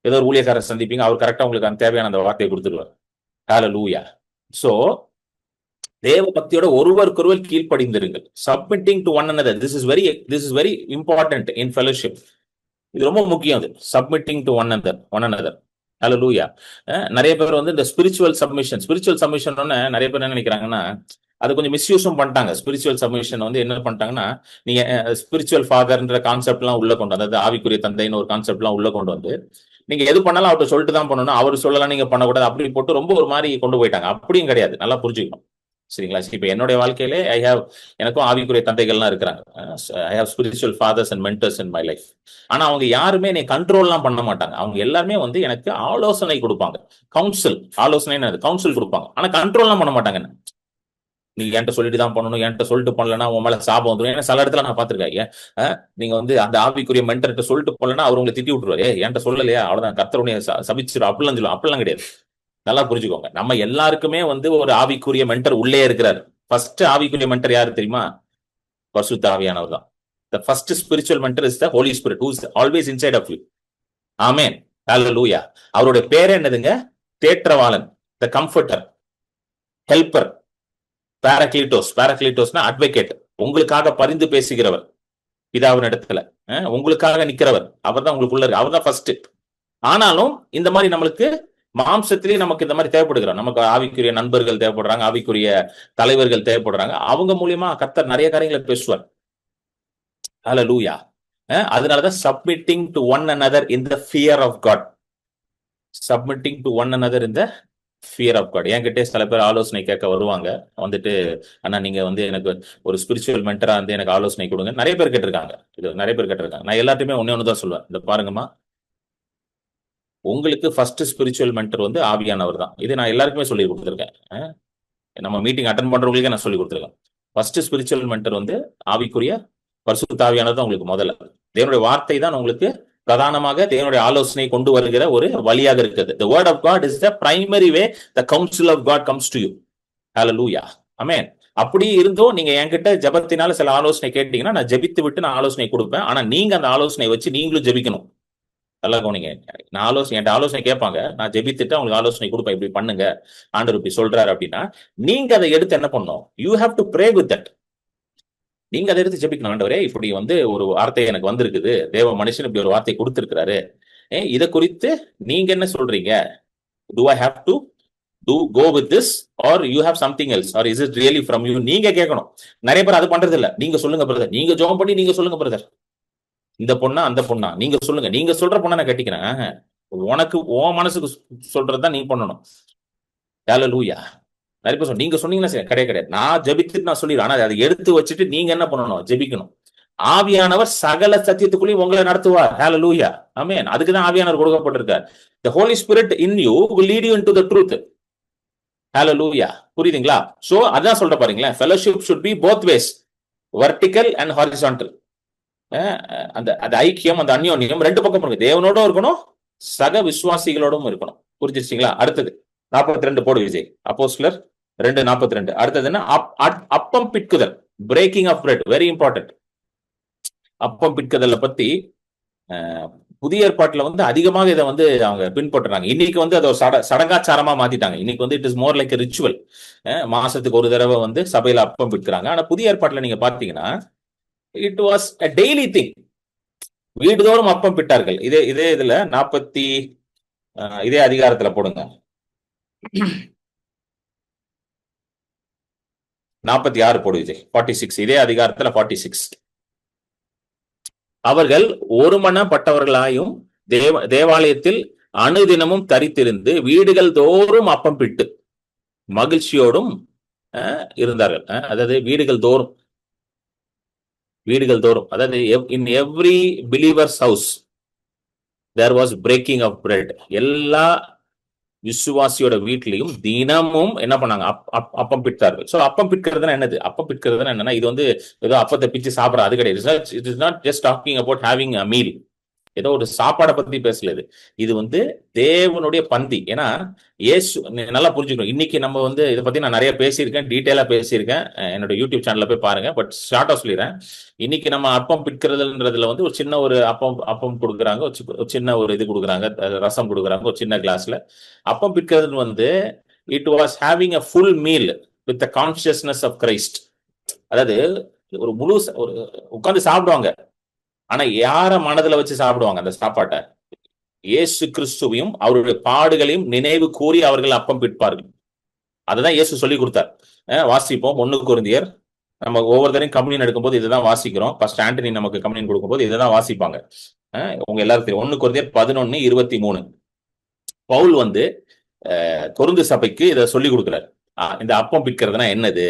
ஏதோ ஒரு ஊழியக்காரர் சந்திப்பீங்க, அவர் கரெக்டா உங்களுக்கு அந்த தேவையான அந்த வார்த்தையை கொடுத்துருவார். ஹல்லேலூயா. சோ தேவ பக்தியோட ஒருவருக்கொருவர் கீழ்ப்படிந்திருங்கள். Submitting to one another. This is very important in fellowship. இது ரொம்ப முக்கியம். அது சப்மிட்டிங் டு ஒன் another. ஹல்லேலூயா. நிறைய பேர் வந்து இந்த ஸ்பிரிச்சுவல் சப்மிஷன் நிறைய பேர் என்ன நினைக்கிறாங்கன்னா, அது கொஞ்சம் மிஸ்யூஸும் பண்ணிட்டாங்க. ஸ்பிரிச்சுவல் சப்மிஷன் வந்து என்ன பண்ணிட்டாங்கன்னா, நீங்க ஸ்பிரிச்சுவல் ஃபாதர்ன்ற கான்செப்ட் எல்லாம் உள்ள கொண்டு, அதாவது ஆவிக்குரிய தந்தைன்னு ஒரு கான்செப்ட் எல்லாம் உள்ள கொண்டு வந்து, நீங்க எது பண்ணாலும் அவர்கிட்ட சொல்லிட்டு தான் பண்ணணும், அவர் சொல்லலாம் நீங்க பண்ணக்கூடாது, அப்படி போட்டு ரொம்ப ஒரு மாதிரி கொண்டு போயிட்டாங்க. அப்படியும் கிடையாது, நல்லா புரிஞ்சுக்கணும். சரிங்களா? இப்ப என்னுடைய வாழ்க்கையிலே எனக்கும் ஆவிக்குரிய தந்தைகள்லாம் இருக்கிறாங்க. I have spiritual fathers and mentors in my life. ஆனா அவங்க யாருமே என்னை கண்ட்ரோல்லாம் பண்ண மாட்டாங்க. அவங்க எல்லாருமே வந்து எனக்கு ஆலோசனை கொடுப்பாங்க. கவுன்சில் கொடுப்பாங்க. ஆனா கண்ட்ரோல்லாம் பண்ண மாட்டாங்க. நீங்க என்கிட்ட சொல்லிட்டு தான் பண்ணணும், என்கிட்ட சொல்லிட்டு பண்ணலன்னா உன் மேல சாபம் வந்துடும். ஏன்னா சில இடத்துல நான் பாத்திருக்கேன், நீங்க வந்து அந்த ஆவிக்குரிய மென்டர்கிட்ட சொல்லிட்டு போலன்னா அவர் உங்களை திட்டி விட்டுருவாரு. என்கிட்ட சொல்லலையா, அவ்வளவுதான், கர்த்தருடைய சபிச்சிடும், அப்படிலாம் சொல்லுவோம். அப்படிலாம் கிடையாது. நல்லா புரிஞ்சுக்கோங்க. நம்ம எல்லாருக்குமே வந்து ஒரு ஆவிக்குரிய மென்டர் உள்ளே இருக்கிறார். ஃபர்ஸ்ட் ஆவிக்குரிய மென்டர் யாரு தெரியுமா? பரிசுத்த ஆவியானவர் தான். The first spiritual mentor is the Holy Spirit, who is always inside of you. ஆமென். ஹல்லேலூயா. அவருடைய பேர் என்னதுங்க? தேற்றவாளன், the comforter, helper, பாராக்ளீட்டோஸ்னா அட்வொகேட், உங்களுக்காக பரிந்து பேசுகிறவர், பிதாவின் இடத்துல உங்களுக்காக நிக்கிறவர். அவர் தான் உங்களுக்குள்ள இருக்கு, அவர் தான் ஃபர்ஸ்ட். ஆனாலும் இந்த மாதிரி நம்மளுக்கு மாம்சத்திலேயே நமக்கு இந்த மாதிரி தேவைப்படுகிறார். நமக்கு ஆவிக்குரிய நண்பர்கள் தேவைப்படுறாங்க, ஆவிக்குரிய தலைவர்கள் தேவைப்படுறாங்க. அவங்க மூலியமா கர்த்தர் நிறைய காரியங்களை பேசுவார். ஹல்லேலூயா. அதனாலதான் submitting to one another in the fear of God. Submitting to one another in the fear of God. என்கிட்ட சில பேர் ஆலோசனை கேட்க வருவாங்க. வந்துட்டு, அண்ணா நீங்க வந்து எனக்கு ஒரு ஸ்பிரிச்சுவல் மென்டரா வந்து எனக்கு ஆலோசனை கொடுங்க. நிறைய பேர் கேட்டிருக்காங்க. நான் எல்லாத்தையுமே ஒன்னே ஒண்ணுதான் சொல்லுவேன். இந்த பாருங்கம்மா, உங்களுக்கு ஃபர்ஸ்ட் ஸ்பிரிச்சுவல் மென்டர் வந்து ஆவியானவர் தான். இது நான் எல்லாருக்குமே சொல்லி கொடுத்துருக்கேன். நம்ம மீட்டிங் அட்டன் பண்றவங்களுக்கே நான் சொல்லி கொடுத்துருக்கேன். ஃபர்ஸ்ட் ஸ்பிரிச்சுவல் மென்டர் வந்து ஆவிக்குரிய பரிசுத்த ஆவியானவர் தான் உங்களுக்கு முதல்ல. தேவனுடைய வார்த்தை தான் உங்களுக்கு பிரதானமாக தேவனுடைய ஆலோசனை கொண்டு வருகிற ஒரு வழியாக இருக்குது. The word of God is the primary way the counsel of God comes to you. Hallelujah. Amen. அப்படி இருந்தோ நீங்க என்கிட்ட ஜெபத்தினால சில ஆலோசனை கேட்டீங்கன்னா நான் ஜெபித்து விட்டு நான் ஆலோசனை கொடுப்பேன். ஆனா நீங்க அந்த ஆலோசனை வச்சு நீங்களும் ஜெபிக்கணும். நல்லா கவனிங்க. நான் என்கிட்ட ஆலோசனை கேட்பாங்க, நான் ஜெபித்துட்டு அவங்களுக்கு ஆலோசனை கொடுப்பேன், இப்படி பண்ணுங்க ஆண்டவர் இப்படி சொல்றாரு அப்படின்னா நீங்க அதை எடுத்து என்ன பண்ணணும்? You have to pray with that. நீங்க அதை எடுத்து ஜெபிக்கணும். ஆண்டவரே இப்படி வந்து ஒரு வார்த்தை எனக்கு வந்திருக்குது, தேவ மனுஷன் இப்படி ஒரு வார்த்தை கொடுத்திருக்கிறாரு, இதை குறித்து நீங்க என்ன சொல்றீங்க? Do I have to go with this or you have something else or is it really from you? நீங்க கேட்கணும். நிறைய பேர் அது பண்றது இல்ல. நீங்க சொல்லுங்க பிரதர், நீங்க ஜெபம் பண்ணி நீங்க சொல்லுங்க பிரதர், இந்த பொண்ணா அந்த பொண்ணா நீங்க சொல்லுங்க, நீங்க சொல்ற பொண்ணா நான் கட்டிக்கிறேன். உனக்கு உன் மனசுக்கு சொல்றதுதான் நீ பண்ணணும். ஹல்லேலூயா. நிறைய பேர் நீங்க சொன்னீங்கன்னா சரி, கிடையாது. நான் ஜெபித்துட்டு நான் சொல்லிடுறேன். ஆனா அதை எடுத்து வச்சுட்டு நீங்க என்ன பண்ணணும்? ஜெபிக்கணும். ஆவியானவர் சகல சத்தியத்துக்குள்ளேயும் உங்களை நடத்துவார். ஹல்லேலூயா. ஆமென். அதுக்குதான் ஆவியானவர் கொடுக்கப்பட்டிருக்கார். The Holy Spirit in you will lead you into the truth. ஹல்லேலூயா. புரியுதுங்களா? சோ அதான் சொல்ற பாருங்களேன், fellowship should be both ways, vertical and horizontal. அந்த ஐக்கியம், அந்த அந்யோன்யம் ரெண்டு பக்கம் இருக்கு. தேவனோடும் இருக்கணும், சக விசுவாசிகளோடும் இருக்கணும். புரிஞ்சிருச்சிங்களா? அடுத்தது 42 போடு விஜய். அப்போஸ்தலர் 2:42. அடுத்தது என்ன? அப்பம் பிட்குதல், breaking of bread, very important. அப்பம் பிட்குதலை பத்தி புதிய ஏற்பாட்டுல வந்து அதிகமாக இதை வந்து அவங்க பின்பற்றுறாங்க. இன்னைக்கு வந்து அதை ஒரு சடங்காச்சாரமா மாத்திட்டாங்க. இன்னைக்கு வந்து it is more like ritual. மாசத்துக்கு ஒரு தடவை வந்து சபையில அப்பம் பிட்கிறாங்க. ஆனா புதிய ஏற்பாட்டுல நீங்க பாத்தீங்கன்னா it was a daily thing. வீடுதோறும் அப்பம் பிட்டார்கள். இதே இதுல 40 இதே அதிகாரத்துல போடுங்க, 46 போடு விஜய். 46 இதே அதிகாரத்துல 46. அவர்கள் ஒருமனப்பட்டவர்களாயும் தேவாலயத்தில் அனுதினமும் தரித்திருந்து வீடுகள் தோறும் அப்பம் பிட்டு மகிழ்ச்சியோடும் இருந்தார்கள். அதாவது வீடுகள் தோறும், அதாவது in every believers house there was breaking of bread. எல்லா விசுவாசியோட வீட்லயும் தினமும் என்ன பண்ணாங்க? அப்பம் பிட்டார்கள். சோ அப்பம் பிட்கிறதுனா என்னது? அப்பம் பிட்கிறதுனா என்னன்னா, இது வந்து ஏதோ அப்பத்தை பிச்சு சாப்பிட்ற அது கிடையாது. It is not just talking about having a meal. ஏதோ ஒரு சாப்பாடை பத்தி பேசல. இது வந்து தேவனுடைய பந்தி. ஏன்னா இயேசு, நல்லா புரிஞ்சுக்கணும். இன்னைக்கு நம்ம வந்து இதை பத்தி நான் நிறைய பேசியிருக்கேன், டீட்டெயிலா பேசியிருக்கேன். என்னோட யூடியூப் சேனல்ல போய் பாருங்க. பட் ஷார்ட்டா சொல்லிடுறேன். இன்னைக்கு நம்ம அப்பம் பிட்கிறதுன்றதுல வந்து ஒரு சின்ன ஒரு அப்பம் கொடுக்குறாங்க, ஒரு சின்ன ஒரு இது கொடுக்குறாங்க, ரசம் கொடுக்குறாங்க ஒரு சின்ன கிளாஸ்ல. அப்பம் பிட்கிறது வந்து it was having a full meal with the consciousness of Christ. அதாவது ஒரு முழு உட்கார்ந்து சாப்பிடுவாங்க. ஆனா யார மனதுல வச்சு சாப்பிடுவாங்க அந்த சாப்பாட்டை? இயேசு கிறிஸ்துவையும் அவருடைய பாடுகளையும் நினைவு கூறி அவர்கள் அப்பம் பிட்பார்கள். அதுதான் இயேசு சொல்லி கொடுத்தார். வாசிப்போம் 1 கொரிந்தியர். நம்ம ஒவ்வொருத்தரையும் கம்யூனியன் எடுக்கும்போது இதுதான் வாசிக்கிறோம். ஃபர்ஸ்ட் ஆண்டனி நமக்கு கம்யூனியன் கொடுக்கும்போது இதுதான் வாசிப்பாங்க. உங்க எல்லாரும் தெரியும். 1 கொரிந்தியர் 11:23. பவுல் வந்து கொரிந்து சபைக்கு இதை சொல்லி கொடுக்கிறார். இந்த அப்பம் பிட்கிறதுனா என்னது,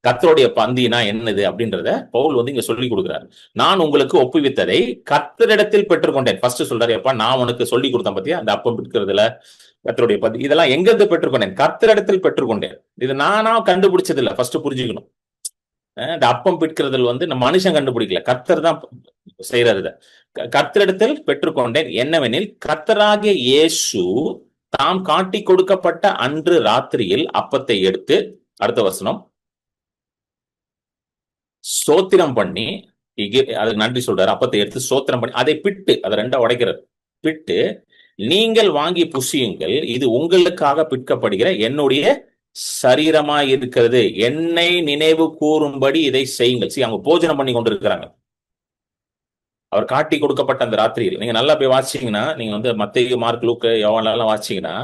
கர்த்தருடைய பந்தினா என்னது அப்படின்றத பவுல் வந்து இங்க சொல்லி கொடுக்கிறார். நான் உங்களுக்கு ஒப்புவித்ததை கர்த்தரிடத்தில் பெற்றுக்கொண்டேன். ஃபர்ஸ்ட் சொல்றாரு, எப்பா நான் உனக்கு சொல்லி கொடுத்தேன் பத்தியா அந்த அப்பம் பிட்கிறதுல கர்த்தருடைய பந்தி, இதெல்லாம் எங்கிருந்து பெற்றுக்கொண்டேன்? கர்த்தரிடத்தில் பெற்றுக்கொண்டேன். இது நானா கண்டுபிடிச்சது இல்ல. ஃபர்ஸ்ட் புரிஞ்சுக்கணும். இந்த அப்பம் பிட்கிறதுல வந்து நம்ம மனுஷன் கண்டுபிடிக்கல, கர்த்தர் தான் செய்யறது. கர்த்தரிடத்தில் பெற்றுக்கொண்டேன் என்னவெனில், கர்த்தராகிய இயேசு தாம் காட்டி கொடுக்கப்பட்ட அன்று ராத்திரியில் அப்பத்தை எடுத்து, அடுத்த வசனம், சோத்திரம் பண்ணி, அதுக்கு நன்றி சொல்றாரு. அப்பத்தை எடுத்து சோத்திரம் பண்ணி அதை பிட்டு, அதை ரெண்டா உடைக்கிறார். பிட்டு, நீங்கள் வாங்கி புசியுங்கள், இது உங்களுக்காக பிற்கப்படுகிற என்னுடைய சரீரமாய் இருக்கிறது, என்னை நினைவு கூறும்படி இதை செய்யுங்கள். அவங்க போஜனம் பண்ணி கொண்டு இருக்கிறாங்க. அவர் காட்டி கொடுக்கப்பட்ட அந்த ராத்திரியில் நீங்க நல்லா போய் வாசிச்சீங்கன்னா, நீங்க வந்து மத்தேயு, மார்க், லூக்கு, யோவான் வாசிச்சீங்கன்னா,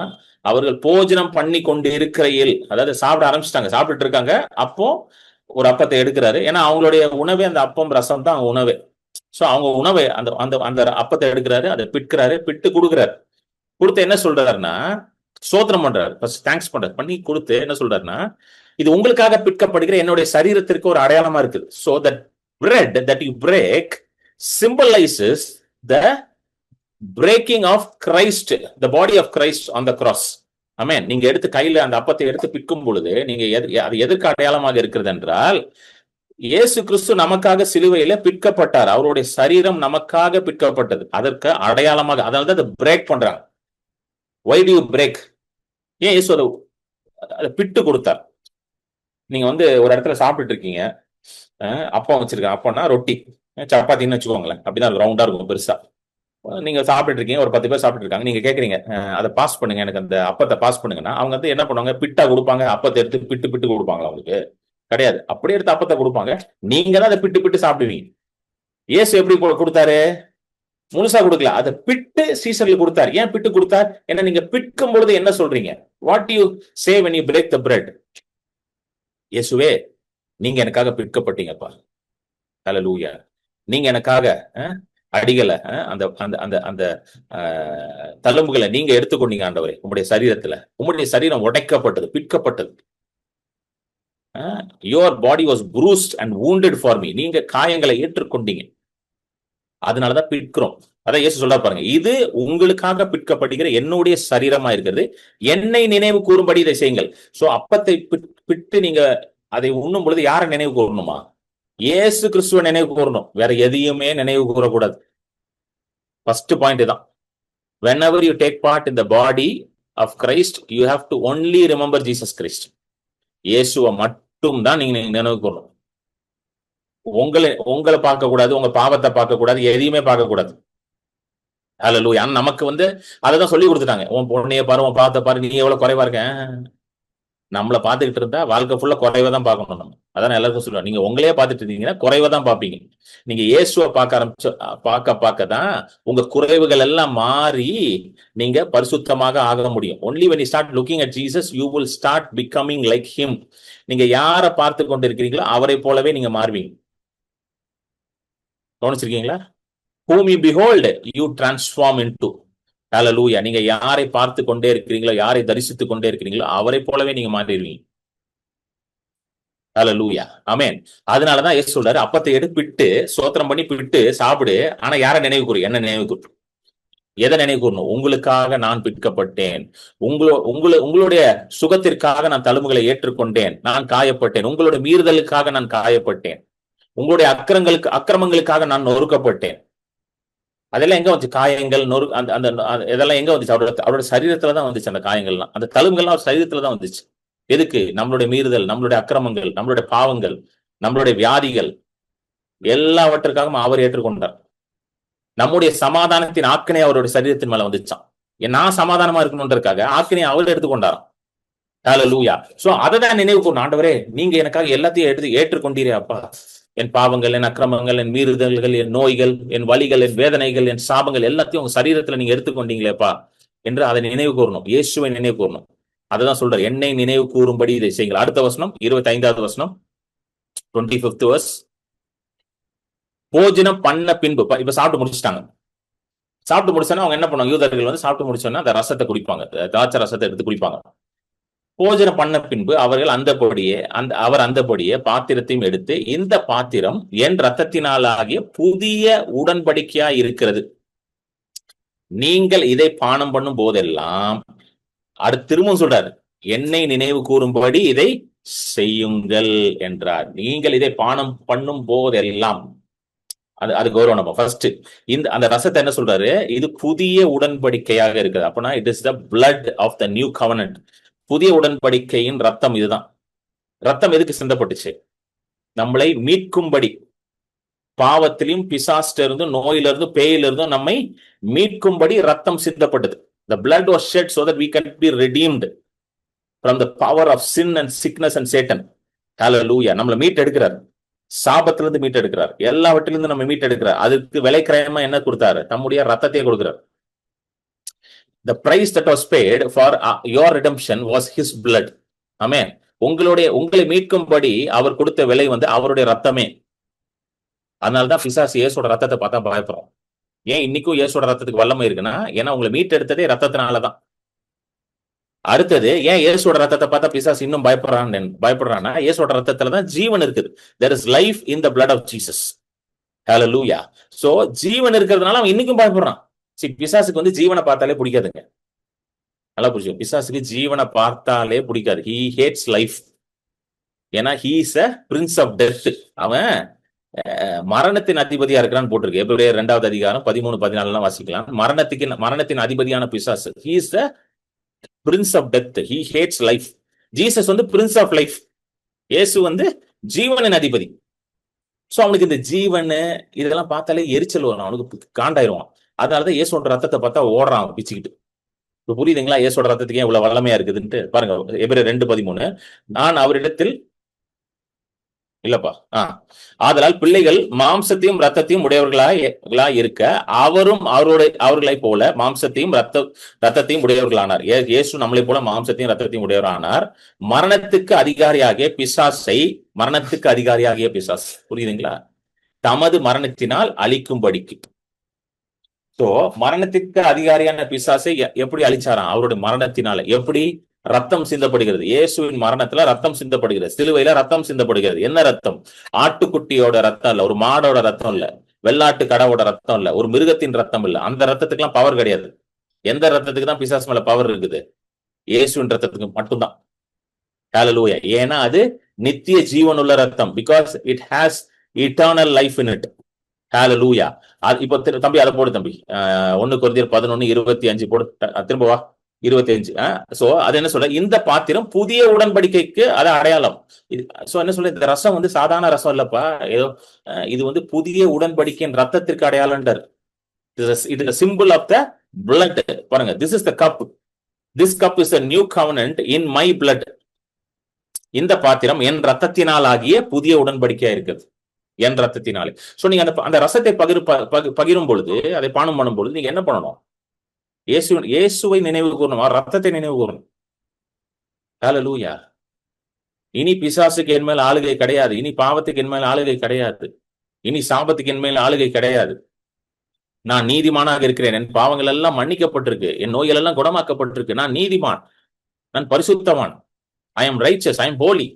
அவர்கள் போஜனம் பண்ணி கொண்டு இருக்கிறையில், அதாவது சாப்பிட ஆரம்பிச்சிட்டாங்க, சாப்பிட்டு இருக்காங்க. அப்போ ஒரு அப்பத்தை எடுக்கிறாரு. ஏன்னா அவங்களுடைய உணவே அந்த அப்பம் ரசம் தான் அவங்க உணவே. சோ அவங்க உணவை அந்த அந்த அந்த அப்பத்தை எடுக்கிறாரு, அதை பிட்கிறாரு, பிட்டு கொடுக்குறாரு. கொடுத்து என்ன சொல்றாருன்னா, சோத்திரம் பண்றாரு, தேங்க்ஸ் பண்றாரு. பண்ணி கொடுத்து என்ன சொல்றாருன்னா, இது உங்களுக்காக பிற்கப்படுகிற என்னுடைய சரீரத்திற்கு ஒரு அடையாளமா இருக்குது. So that bread that you break symbolizes the breaking of Christ, the body of Christ on the cross. ஆமென். நீங்க எடுத்து கையில அந்த அப்பத்தை எடுத்து பிக்கும் பொழுது நீங்க அது எதற்கு அடையாளமாக இருக்கிறது என்றால், இயேசு கிறிஸ்து நமக்காக சிலுவையில பிற்கப்பட்டார். அவருடைய சரீரம் நமக்காக பிற்கப்பட்டது. அதற்கு அடையாளமாக, அதனால தான் அதை பிரேக் பண்றாங்க. Why do you break? ஏன் இயேசு அதை பிட்டு கொடுத்தார்? நீங்க ஒரு இடத்துல சாப்பிட்டு இருக்கீங்க, அப்பம் வச்சிருக்காங்க. அப்பம்னா ரொட்டி, சப்பாத்தின்னு வச்சுக்கோங்களேன். அப்படிதான் ரவுண்டா இருக்கும், பெருசா. நீங்க சாப்பிட்டு இருக்கீங்க, ஒரு 10 பேர் சாப்பிட்டு இருக்காங்க. நீங்க கேக்குறீங்க, அதை பாஸ் பண்ணுங்க, எனக்கு அந்த அப்பத்தை பாஸ் பண்ணுங்கன்னா, அவங்க என்ன பண்ணுவாங்க? பிட்டா கொடுப்பாங்க. அப்பத்தை எடுத்து பிட்டு பிட்டு கொடுப்பாங்க. அவங்களுக்கு கிடையாது. அப்படியே எடுத்து அப்பத்தை கொடுப்பாங்க. நீங்க தான் அதை பிட்டு பிட்டு சாப்பிடுவீங்க. இயேசு எப்படி கொடுத்தாரு? முழுசா கொடுக்கல, அதை பிட்டு சீசர்ல கொடுத்தாரு. ஏன் பிட்டு கொடுத்தார்? ஏன்னா நீங்க பிட்கும் பொழுது என்ன சொல்றீங்க? What you say when you break the bread? இயேசுவே, நீங்க எனக்காக பிற்கப்பட்டீங்கப்பா. ஹல்லேலூயா. நீங்க எனக்காக அடிகளை, அந்த அந்த அந்த அந்த தழும்புகளை நீங்க எடுத்துக்கொண்டீங்க ஆண்டவரே. உங்களுடைய சரீரத்துல, உங்களுடைய சரீரம் உடைக்கப்பட்டது, பிற்கப்பட்டது. your body was bruised and wounded for me. நீங்க காயங்களை ஏற்றுக்கொண்டீங்க, அதனாலதான் பிற்கிறோம். அதான் இயேசு சொல்ல பாருங்க, இது உங்களுக்காக பிற்கப்படுகிற என்னுடைய சரீரமா இருக்கிறது, என்னை நினைவு கூறும்படி இதை செய்யுங்கள். சோ அப்பத்தை பிட்டு நீங்க அதை உண்ணும் பொழுது யாரை நினைவு கூறணுமா? இயேசு கிறிஸ்துவ நினைவு கூறணும். வேற எதையுமே நினைவு கூறக்கூடாது. ஃபர்ஸ்ட் பாயிண்ட் தான். whenever you take part in the body of Christ, you have to only remember Jesus Christ. இயேசுவை மட்டும் தான் நீங்க நினைவு கூறணும். உங்களை பார்க்க கூடாது, உங்க பாவத்தை பார்க்க கூடாது, எதையுமே பார்க்க கூடாது. ஹல்லேலூயா. நமக்கு அதான் சொல்லி கொடுத்துட்டாங்க. உன் பொண்ணைய பாரு, உன் பாவத்தை பாரு, நீ எவ்வளவு குறைவா இருக்க. நம்மளை பார்த்துக்கிட்டு இருந்தா வாழ்க்கை ஃபுல்லா குறைவை தான் பார்க்கணும். நம்ம அதான் எல்லாருக்கும் சொல்லுவோம், நீங்க உங்களையே பார்த்துட்டு இருந்தீங்கன்னா குறைவை தான் பார்ப்பீங்க. நீங்க இயேசுவை பார்க்க தான் உங்க குறைவுகள் எல்லாம் மாறி நீங்க பரிசுத்தமாக ஆக முடியும். only when you start looking at Jesus, you will start becoming like him. நீங்க யாரை பார்த்து கொண்டு இருக்கிறீங்களோ அவரை போலவே நீங்க மாறுவீங்க. கவனிச்சிருக்கீங்களா? whom you behold, you transform into. ஹல்லேலூயா. நீங்க யாரை பார்த்து கொண்டே இருக்கிறீங்களோ, யாரை தரிசித்து கொண்டே இருக்கிறீங்களோ அவரை போலவே நீங்க மாறிடுவீங்க. ஹல்லேலூயா. ஆமென். அதனாலதான் இயேசு சொல்றாரு, அப்பத்தை எடுத்து பிட்டு ஸ்தோத்திரம் பண்ணி பிட்டு சாப்பிடு. ஆனா யாரை நினைவு கூறு? என்ன நினைவு கூறு? எதை நினைவு கூறணும்? உங்களுக்காக நான் பிற்கப்பட்டேன், உங்களுடைய சுகத்திற்காக நான் தழும்புகளை ஏற்றுக்கொண்டேன், நான் காயப்பட்டேன், உங்களுடைய மீறுதலுக்காக நான் காயப்பட்டேன், உங்களுடைய அக்கிரமங்களுக்காக நான் நொறுக்கப்பட்டேன். அதெல்லாம் எங்க வந்துச்சு? காயங்கள், அந்த இதெல்லாம் எங்க வந்துச்சு? அவரோட சரீரத்துலதான் வந்துச்சு. அந்த காயங்கள்லாம், அந்த தழும்புகள்லாம் அவர் சரீரத்துலதான் வந்துச்சு. எதுக்கு? நம்மளுடைய மீறுதல், நம்மளுடைய அக்கிரமங்கள், நம்மளுடைய பாவங்கள், நம்மளுடைய வியாதிகள் எல்லாவற்றுக்காகவும் அவர் ஏற்றுக்கொண்டார். நம்முடைய சமாதானத்தின் ஆக்கினை அவருடைய சரீரத்தின் மேல வந்துச்சான். நான் சமாதானமா இருக்கணும்ன்றதுக்காக ஆக்கினையை அவர் எடுத்துக்கொண்டாராம். ஹல்லேலூயா. சோ அததான் நினைவு கூறணும். ஆண்டவரே, நீங்க எனக்காக எல்லாத்தையும் ஏற்றுக்கொண்டீரே அப்பா. என் பாவங்கள், என் அக்கிரமங்கள், என் மீறுதல்கள், என் நோய்கள், என் வலிகள், என் வேதனைகள், என் சாபங்கள் எல்லாத்தையும் உங்க சரீரத்துல நீங்க எடுத்துக்கொண்டீங்களேப்பா என்று அதை நினைவு கூறணும். இயேசுவை நினைவு கூறணும். அதுதான் சொல்றாரு, என்னை நினைவு கூறும்படி இதை செய்யுங்கள். அடுத்த வசனம் 25வது வசனம், 25th verse. போஜனம் பண்ண பின்பு, இப்ப சாப்பிட்டு முடிச்சுட்டாங்க. சாப்பிட்டு முடிச்சோன்னா அவங்க என்ன பண்ணுவாங்க? யூதர்கள் சாப்பிட்டு முடிச்சோன்னா அந்த ரசத்தை குடிப்பாங்க, திராட்சை ரசத்தை எடுத்து குடிப்பாங்க. போஜனம் பண்ண பின்பு அவர்கள் அவர் அந்தபடியே பாத்திரத்தையும் எடுத்து, இந்த பாத்திரம் என் இரத்தத்தினாலாகிய புதிய உடன்படிக்கையா இருக்கிறது, நீங்கள் இதை பானம் பண்ணும் போதெல்லாம், அடுத்து திரும்பவும் சொல்றாரு, என்னை நினைவு கூறும்படி இதை செய்யுங்கள் என்றார். நீங்கள் இதை பானம் பண்ணும் போதெல்லாம், அது கௌரவம். ஃபர்ஸ்ட் அந்த ரசத்தை என்ன சொல்றாரு? இது புதிய உடன்படிக்கையாக இருக்குது. அப்படின்னா it is the blood of the new covenant. புதிய உடன்படிக்கையின் ரத்தம் இதுதான். ரத்தம் எதுக்கு சிந்தப்பட்டுச்சு? நம்மளை மீட்கும்படி, பாவத்திலும் பிசாசில இருந்தும் நோயிலிருந்தும் பேயிலிருந்தும் நம்மை மீட்கும்படி ரத்தம் சிந்தப்பட்டது. The blood was shed so that we can be redeemed from the power of sin and sickness and Satan. Hallelujah. நம்மளை மீட் எடுக்கிறார், சாபத்திலிருந்து மீட் எடுக்கிறார், எல்லாவற்றிலிருந்து நம்ம மீட் எடுக்கிறார். அதுக்கு விலை கிரயமா என்ன கொடுத்தாரு? நம்முடைய ரத்தத்தையே கொடுக்கிறார். The price that was paid for your redemption was his blood. Amen. உங்களை மீட்கும்படி அவர் கொடுத்த விலை அவருடைய ரத்தமே. அதனாலதான் பிசாசு இயேசுவோட ரத்தத்தை பார்த்தா பயப்படுறோம். ஏன் இன்னைக்கும் இயேசுவோட ரத்தத்துக்கு வல்லமை இருக்குன்னா, ஏன்னா உங்களை மீட்டெடுத்ததே ரத்தத்தினாலதான். அடுத்தது, ஏன் இயேசுவோட ரத்தத்தை பார்த்தா பிசாசு இன்னும் பயப்படுறான்னா, இயேசுவோட ரத்தத்துலதான் ஜீவன் இருக்குது. There is life in the blood of Jesus. Hallelujah. So ஜீவன் இருக்கிறதுனால அவன் இன்னைக்கும் பயப்படுறான். பிசாசுக்கு வந்து ஜீவனை பார்த்தாலே பிடிக்காதுங்க. நல்லா புரிஞ்சுக்கோ, பிசாசுக்கு ஜீவனை பார்த்தாலே பிடிக்காது. He hates life. ஏன்னா he is a prince of death. அவன் மரணத்தின் அதிபதியா இருக்கிறான்னு போட்டிருக்கு. எபிரேயர் 2வது அதிகாரம் 13, 14 வாசிக்கலாம். மரணத்தின் அதிபதியான பிசாசு. He is the prince of death. He hates life. Jesus வந்து பிரின்ஸ் ஆஃப் லைஃப். இயேசு வந்து ஜீவனின் அதிபதி. சோ அவனுக்கு இந்த ஜீவன் இதெல்லாம் பார்த்தாலே எரிச்சல் வரும், அவனுக்கு காண்டாயிருவான். அதனாலதான் இயேசுவோட ரத்தத்தை பார்த்தா ஓடுறான் பிச்சுக்கிட்டு. இப்ப புரியுதுங்களா இயேசுவோட ரத்தத்துக்கு ஏன் இவ்வளவு வல்லமையா இருக்குதுன்ட்டு? பாருங்க, எபிரேயர் 2:13, நான் அவரிடத்தில் இல்லப்பா ஆதலால் பிள்ளைகள் மாம்சத்தையும் ரத்தத்தையும் உடையவர்களாய் இருக்க அவரும் அவர்களை போல மாம்சத்தையும் ரத்தத்தையும் உடையவர்களானார். இயேசு நம்மளை போல மாம்சத்தையும் ரத்தத்தையும் உடையவரானார். மரணத்துக்கு அதிகாரியாகிய பிசாஸ் புரியுதுங்களா? தமது மரணத்தினால் அழிக்கும்படிக்கு. சோ மரணத்துக்கு அதிகாரியான பிசாசை எப்படி அழிச்சாராம்? அவருடைய மரணத்தினால. எப்படி? ரத்தம் சிந்தப்படுகிறது. இயேசுவின் மரணத்துல ரத்தம் சிந்தப்படுகிறது. சிலுவையில ரத்தம் சிந்தப்படுகிறது. என்ன ரத்தம்? ஆட்டுக்குட்டியோட ரத்தம் இல்ல, ஒரு மாடோட ரத்தம் இல்ல, வெள்ளாட்டு கடாவோட ரத்தம் இல்ல, ஒரு மிருகத்தின் ரத்தம் இல்ல. அந்த ரத்தத்துக்கு எல்லாம் பவர் கிடையாது. எந்த ரத்தத்துக்கு தான் பிசாசு மேல பவர் இருக்குது? இயேசுவின் ரத்தத்துக்கு மட்டும்தான். ஹல்லேலூயா. ஏன்னா அது நித்திய ஜீவனுள்ள ரத்தம். Because it has eternal life in it. Hallelujah. இப்போ தம்பி அதை போடு தம்பி. 1 கொரிந்தியர் 11:25 போடு. திரும்பவா 25. சோ அது என்ன சொல்ற? இந்த பாத்திரம் புதிய உடன்படிக்கைக்கு அது அடையாளம். சோ என்ன சொல்ற? இந்த ரசம் வந்து சாதாரண ரசம் இல்லப்பா, ஏதோ இது வந்து புதிய உடன்படிக்கையின் ரத்தத்திற்கு அடையாளம். It is simple of the blood. பாருங்க, this is the cup. This cup is a new covenant in my blood. இந்த பாத்திரம் என் ரத்தத்தினால் ஆகிய புதிய உடன்படிக்கையா இருக்குது. என் ரத்தத்தினாலே. சோ நீங்க அந்த ரசத்தை பகிரும் பொழுது, அதை பானம் பண்ணும் பொழுது நீங்க என்ன பண்ணணும்? இயேசுவை நினைவு கூறணும், ரத்தத்தை நினைவு கூறணும். ஹல்லேலூயா. இனி பிசாசுக்கு என் மேல் ஆளுகை கிடையாது. இனி பாவத்துக்கு என் மேல் ஆளுகை கிடையாது. இனி சாபத்துக்கு என் மேல் ஆளுகை கிடையாது. நான் நீதிமானாக இருக்கிறேன். என் பாவங்கள் எல்லாம் மன்னிக்கப்பட்டிருக்கு. என் நோய்கள் எல்லாம் குணமாக்கப்பட்டிருக்கு. நான் நீதிமான், நான் பரிசுத்தவான். I am riches, I am Holi.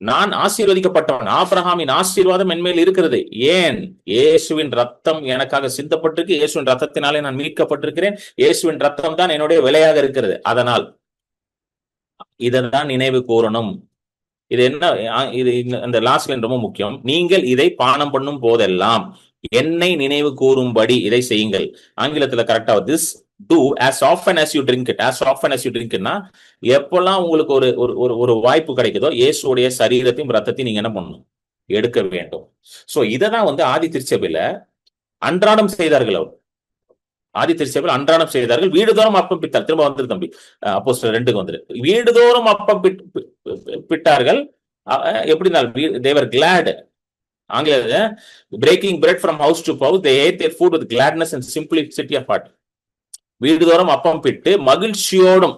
நான் ஆசீர்வதிக்கப்பட்டவன். ஆபிரகாமின் ஆசீர்வாதம் என்மேல் இருக்கிறது. ஏன்? இயேசுவின் ரத்தம் எனக்காக சிந்தப்பட்டிருக்கு. இயேசுவின் ரத்தத்தினாலே நான் மீட்கப்பட்டிருக்கிறேன். இயேசுவின் ரத்தம் தான் என்னுடைய விலையாக இருக்கிறது. அதனால் இதைதான் நினைவு கூறணும். இது என்ன? இது இந்த லாஸ்ட் லைன் ரொம்ப முக்கியம். நீங்கள் இதை பானம் பண்ணும் போதெல்லாம் என்னை நினைவு கூறும்படி இதை செய்யுங்கள். ஆங்கிலத்துல கரெக்டா this do as often as you drink it. as often as you drink it னா எப்பெல்லாம் உங்களுக்கு ஒரு வாய்ப்பு கிடைக்குதோ இயேசுடைய சரீரத்தையும் ரத்தத்தையும் நீங்க என்ன பண்ணணும்? எடுக்க வேண்டும். சோ இததான் வந்து ஆதி திருச்சபையில அன்றாடம் செய்தார்கள். அவர் ஆதி திருச்சபையில் அன்றாடம் செய்தார்கள். வீடுதோறும் அப்பம் பிட்டார். திரும்ப வந்துரு தம்பி, அப்போஸ்தலர் 2க்கு வந்துரு. வீடுதோறும் அப்பம் பிட்டார்கள். எப்படி they were glad. ஆங்கில breaking bread from house to house, they ate their food with gladness and simplicity of heart. வீடுதோறும் அப்பம் பிட்டு மகிழ்ச்சியோடும்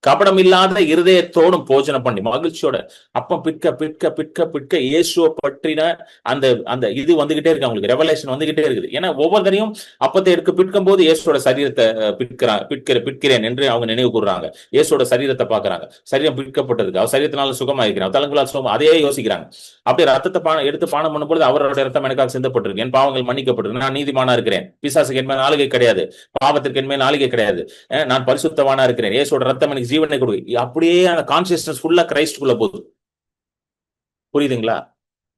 கபடம் இல்லாத இருதயத்தோடும் போஜனம் பண்ணி மகிழ்ச்சியோட அப்பம் பிட்க பிட்க பிட்க பிட்க இயேசுவை பற்றின அந்த இது வந்துகிட்டே இருக்கு. அவங்களுக்கு ரெவலேஷன் வந்துகிட்டே இருக்குது. ஏன்னா ஒவ்வொருத்தரையும் அப்பத்தை எடுக்க பிட்கும் போது இயேசுவோட சரீரத்தை பிட்கிறேன் என்று அவங்க நினைவு கூறுறாங்க. இயேசுவோட சரீரத்தை பாக்குறாங்க. சரீரம் பிட்கப்பட்டிருக்கு, அவர் சரீரத்தினால சுகமா இருக்கிறான், தலங்களால் சுகம், அதே யோசிக்கிறாங்க. அப்படியே ரத்தத்தை எடுத்து பானம் பண்ணும்போது அவரோட ரத்தம் எனக்காக சிந்தப்பட்டிருக்கு, என் பாவங்கள் மன்னிக்கப்பட்டிருக்கு, நான் நீதிமானா இருக்கிறேன், பிசாசுக்கு என் மேல் ஆளுகை கிடையாது, பாவத்திற்கு என் மேல் ஆளுகை கிடையாது, நான் பரிசுத்தவானா இருக்கிறேன், இயேசுவோட ரத்தம் எனக்கு ஜீவனை கொடுக்கு. அப்படியே அந்த கான்சியஸ்னஸ் ஃபுல்லா கிரைஸ்டுக்குள்ள போகுது. புரியுதுங்களா?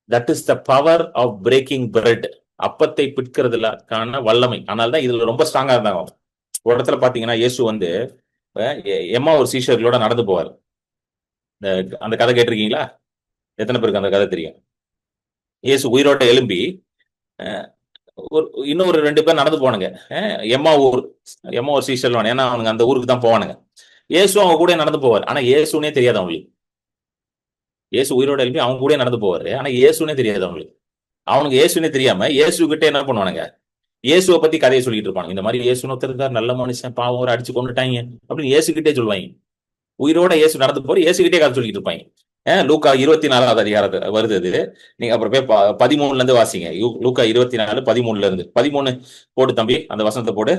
That is the power of breaking bread. அப்பத்தை பிற்கிறதுக்கான வல்லமை. அதனால்தான் இதுல ரொம்ப ஸ்ட்ராங்கா இருந்தாங்க. ஒரு இடத்துல பாத்தீங்கன்னா இயேசு வந்து எம்மா ஒரு சீஷர்களோட நடந்து போவார். அந்த கதை கேட்டிருக்கீங்களா? எத்தனை பேருக்கு அந்த கதை தெரியும்? இயேசு உயிரோட எழும்பி இன்னொரு 2 பேர் நடந்து போனாங்க. எம்மா ஒரு சீஷர், ஏன்னா அவனுங்க அந்த ஊருக்கு தான் போவானுங்க. இயேசு அவங்க கூட நடந்து போவார். ஆனா இயேசுனே தெரியாது அவங்களுக்கு. இயேசு உயிரோட எழுப்பி அவங்க கூட நடந்து போவாரு. ஆனா இயேசுனே தெரியாது அவங்களுக்கு. அவனுக்கு இயேசுனே தெரியாம இயேசு கிட்ட என்ன பண்ணுவானுங்க? இயேசுவை பத்தி கதையை சொல்லிட்டு இருப்பாங்க. இந்த மாதிரி இயேசுன்னு ஒருத்தர் இருக்கார், நல்ல மனுஷன், பாவம், ஒரு அடிச்சு கொண்டுட்டாங்க அப்படின்னு இயேசுகிட்டே சொல்லுவாங்க. உயிரோட இயேசு நடந்து போற இயேசுகிட்டே கதை சொல்லிட்டு இருப்பாங்க. லூக்கா 24வது அதிகாரத்து வருது அது. நீங்க அப்புறம் போய் 13ல இருந்து வாசிங்க. லூக்கா 24, 13ல இருந்து 13 போடு தம்பி, அந்த வசனத்தை போடு.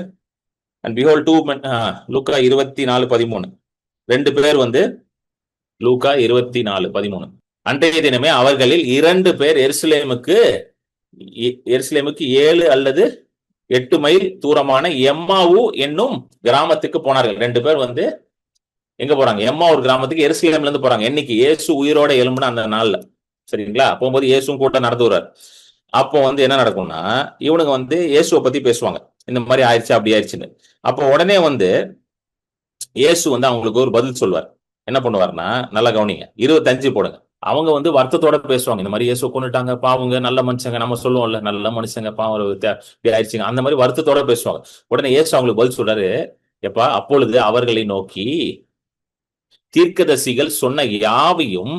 அண்ட் behold 2 men, லூக்கா 24, 13 2 பேர் வந்து லூக்கா 24, 13. அன்றைய தினமே அவர்களில் 2 பேர் எருசலேமுக்கு 7 அல்லது 8 மைல் தூரமான எம்மாவு என்னும் கிராமத்துக்கு போனார்கள். 2 பேர் வந்து எங்க போறாங்க? எம்மா ஒரு கிராமத்துக்கு எருசலேம்ல இருந்து போறாங்க. என்னைக்கு? இயேசு உயிரோட எழும்புன அந்த நாள்ல. சரிங்களா? போகும்போது இயேசுவும் கூட நடந்து வர்றாரு. அப்போ வந்து என்ன நடக்கும்னா, இவனுங்க வந்து இயேசுவை பத்தி பேசுவாங்க. இந்த மாதிரி ஆயிடுச்சு, அப்படி ஆயிடுச்சுன்னு. அப்போ உடனே வந்து இயேசு வந்து அவங்களுக்கு ஒரு பதில் சொல்வார். என்ன பண்ணுவார்னா, நல்லா கவனிங்க, 25 போடுங்க. அவங்க வந்து வருத்தத்தோட பேசுவாங்க. இந்த மாதிரி இயேசு கொண்டுட்டாங்க, பாவங்க, நல்ல மனுஷங்க. நம்ம சொல்லுவோம்ல, நல்ல மனுஷங்க, பாவம் இப்படி ஆயிடுச்சுங்க. அந்த மாதிரி வருத்தத்தோட பேசுவாங்க. உடனே இயேசு அவங்களுக்கு பதில் சொல்றாரு, எப்பா, அப்பொழுது அவர்களை நோக்கி, தீர்க்கதரிசிகள் சொன்ன யாவையும்